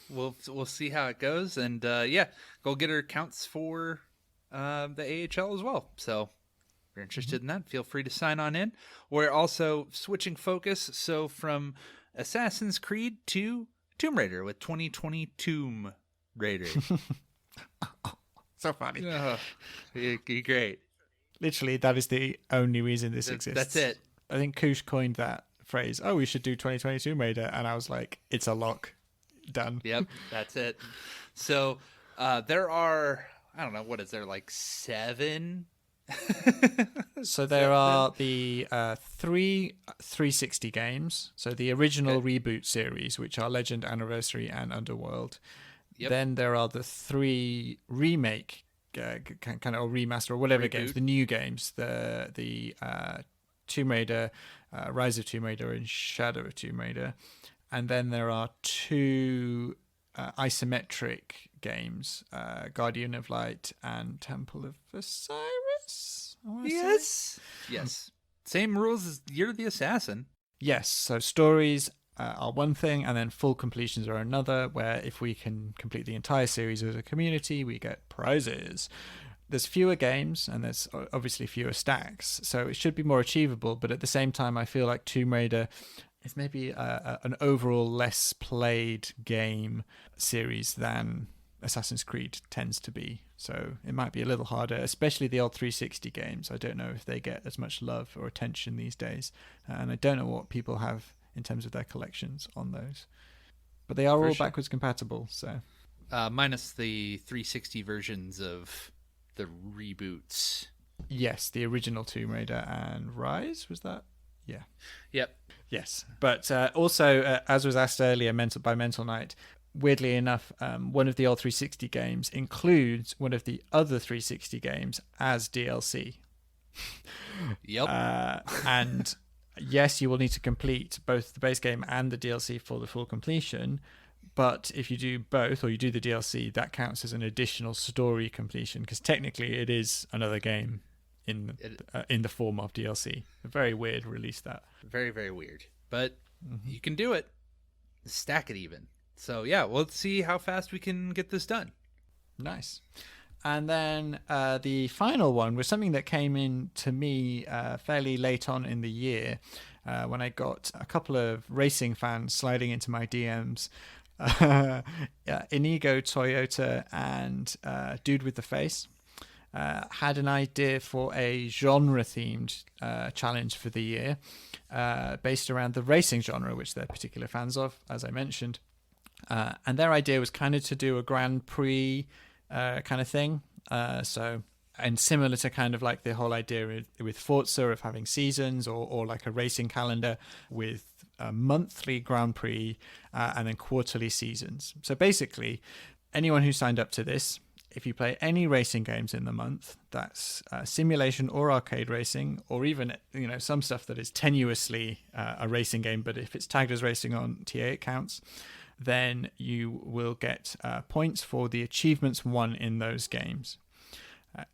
We'll see how it goes, and Goal Getter counts for the AHL as well. So if you're interested in that, feel free to sign on in. We're also switching focus, so from Assassin's Creed to Tomb Raider with 2020 Tomb Raider. So funny. You're great. Literally, that is the only reason this exists. That's it. I think Koosh coined that phrase. Oh, we should do 2020 Tomb Raider, and I was like, it's a lock. Done. Yep, that's it. So there are, I don't know, what is there, like 7? So there are the 3 360 games. So the original reboot series, which are Legend, Anniversary, and Underworld. Yep. Then there are the 3 remake, kind of, or remaster, or whatever games, the new games, the Tomb Raider, Rise of Tomb Raider, and Shadow of Tomb Raider. And then there are 2 isometric games, Guardian of Light and Temple of Osiris. Yes. Same rules as Year of the Assassin. Yes. So stories are one thing, and then full completions are another, where if we can complete the entire series as a community, we get prizes. There's fewer games, and there's obviously fewer stacks, so it should be more achievable, but at the same time, I feel like Tomb Raider is maybe an overall less played game series than Assassin's Creed tends to be. So it might be a little harder, especially the old 360 games. I don't know if they get as much love or attention these days, and I don't know what people have in terms of their collections on those. But they are all backwards compatible, so... minus the 360 versions of the reboots. Yes, the original Tomb Raider and Rise, was that? Yeah. Yep. Yes. But also, as was asked earlier by Mental Knight, weirdly enough, one of the old 360 games includes one of the other 360 games as DLC. Yep. And yes, you will need to complete both the base game and the DLC for the full completion. But if you do both, or you do the DLC, that counts as an additional story completion, because technically it is another game in the form of DLC. A very weird release, that. Very, very weird. But you can do it. Stack it even. So yeah, let's see how fast we can get this done. Nice. And then the final one was something that came in to me fairly late on in the year, when I got a couple of racing fans sliding into my DMs. Inigo Toyota and Dude with the Face had an idea for a genre-themed challenge for the year, based around the racing genre, which they're particular fans of, as I mentioned. And their idea was kind of to do a Grand Prix kind of thing. And similar to kind of like the whole idea with Forza of having seasons, or like a racing calendar with a monthly Grand Prix and then quarterly seasons. So basically, anyone who signed up to this, if you play any racing games in the month, that's simulation or arcade racing, or even some stuff that is tenuously a racing game, but if it's tagged as racing on TA, it counts. Then you will get points for the achievements won in those games.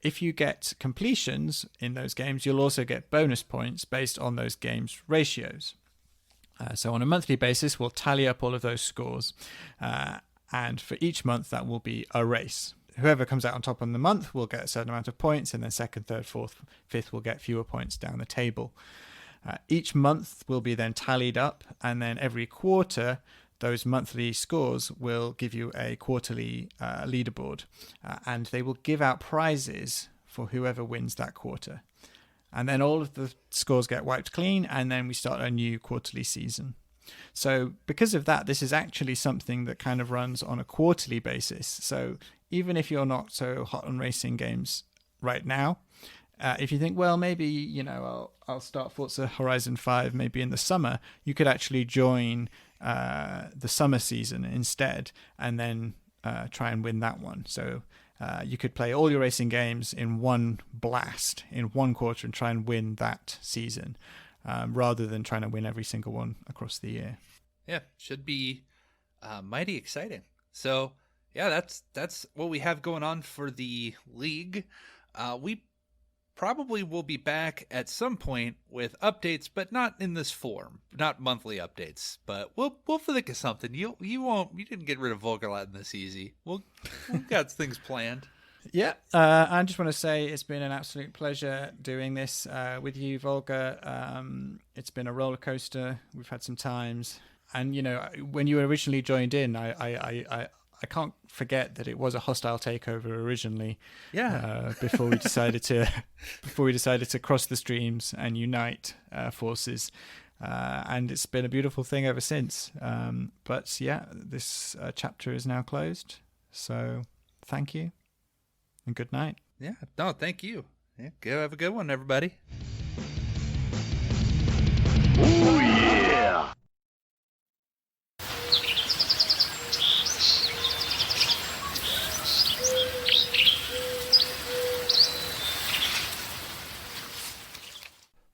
If you get completions in those games, you'll also get bonus points based on those games' ratios. So on a monthly basis, we'll tally up all of those scores. And for each month, that will be a race. Whoever comes out on top on the month will get a certain amount of points, and then second, third, fourth, fifth will get fewer points down the table. Each month will be then tallied up, and then every quarter, those monthly scores will give you a quarterly leaderboard, and they will give out prizes for whoever wins that quarter. And then all of the scores get wiped clean, and then we start a new quarterly season. So because of that, this is actually something that kind of runs on a quarterly basis. So even if you're not so hot on racing games right now, if you think, well, maybe, I'll start Forza Horizon 5 maybe in the summer, you could actually join the summer season instead, and then try and win that one. So you could play all your racing games in one blast, in one quarter, and try and win that season, rather than trying to win every single one across the year. Yeah, should be mighty exciting. So, yeah, that's what we have going on for the league. We probably will be back at some point with updates, but not in this form, not monthly updates. But we'll think of something. You didn't get rid of Vulgar Latin this easy. We've got things planned. Yeah, I just want to say it's been an absolute pleasure doing this with you, Vulgar. It's been a roller coaster. We've had some times, and when you originally joined in, I can't forget that it was a hostile takeover originally. Yeah. Before we decided to cross the streams and unite forces, and it's been a beautiful thing ever since. But yeah, this chapter is now closed. So thank you and good night. Yeah. No, thank you. Yeah. Go have a good one, everybody. Oh yeah.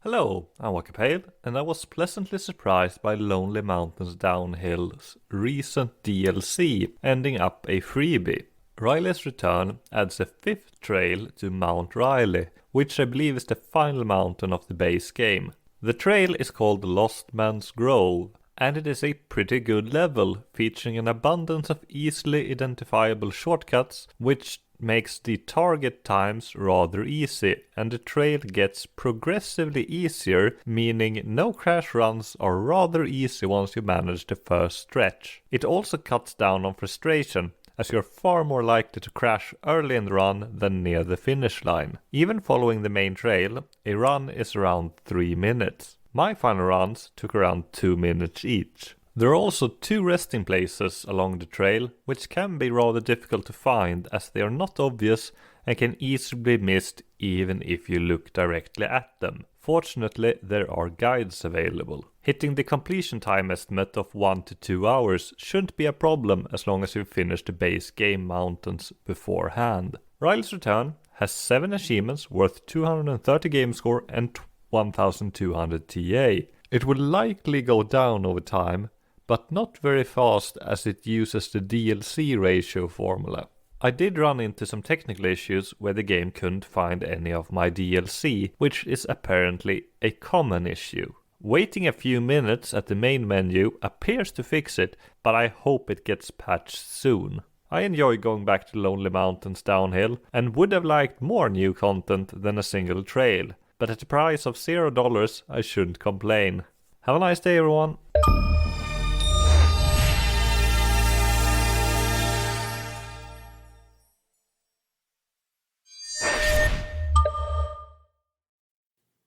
Hello, I'm Wakapeil, and I was pleasantly surprised by Lonely Mountains Downhill's recent DLC ending up a freebie. Riley's Return adds a 5th trail to Mount Riley, which I believe is the final mountain of the base game. The trail is called Lost Man's Grove, and it is a pretty good level, featuring an abundance of easily identifiable shortcuts, which makes the target times rather easy, and the trail gets progressively easier, meaning no crash runs are rather easy once you manage the first stretch. It also cuts down on frustration, as you're far more likely to crash early in the run than near the finish line. Even following the main trail, a run is around 3 minutes. My final runs took around 2 minutes each. There are also 2 resting places along the trail, which can be rather difficult to find as they are not obvious and can easily be missed even if you look directly at them. Fortunately, there are guides available. Hitting the completion time estimate of 1 to 2 hours shouldn't be a problem as long as you finish the base game mountains beforehand. Riley's Return has 7 achievements worth 230 game score and 1200 TA. It will likely go down over time, but not very fast as it uses the DLC ratio formula. I did run into some technical issues where the game couldn't find any of my DLC, which is apparently a common issue. Waiting a few minutes at the main menu appears to fix it, but I hope it gets patched soon. I enjoy going back to Lonely Mountains Downhill and would have liked more new content than a single trail, but at the price of $0 I shouldn't complain. Have a nice day, everyone.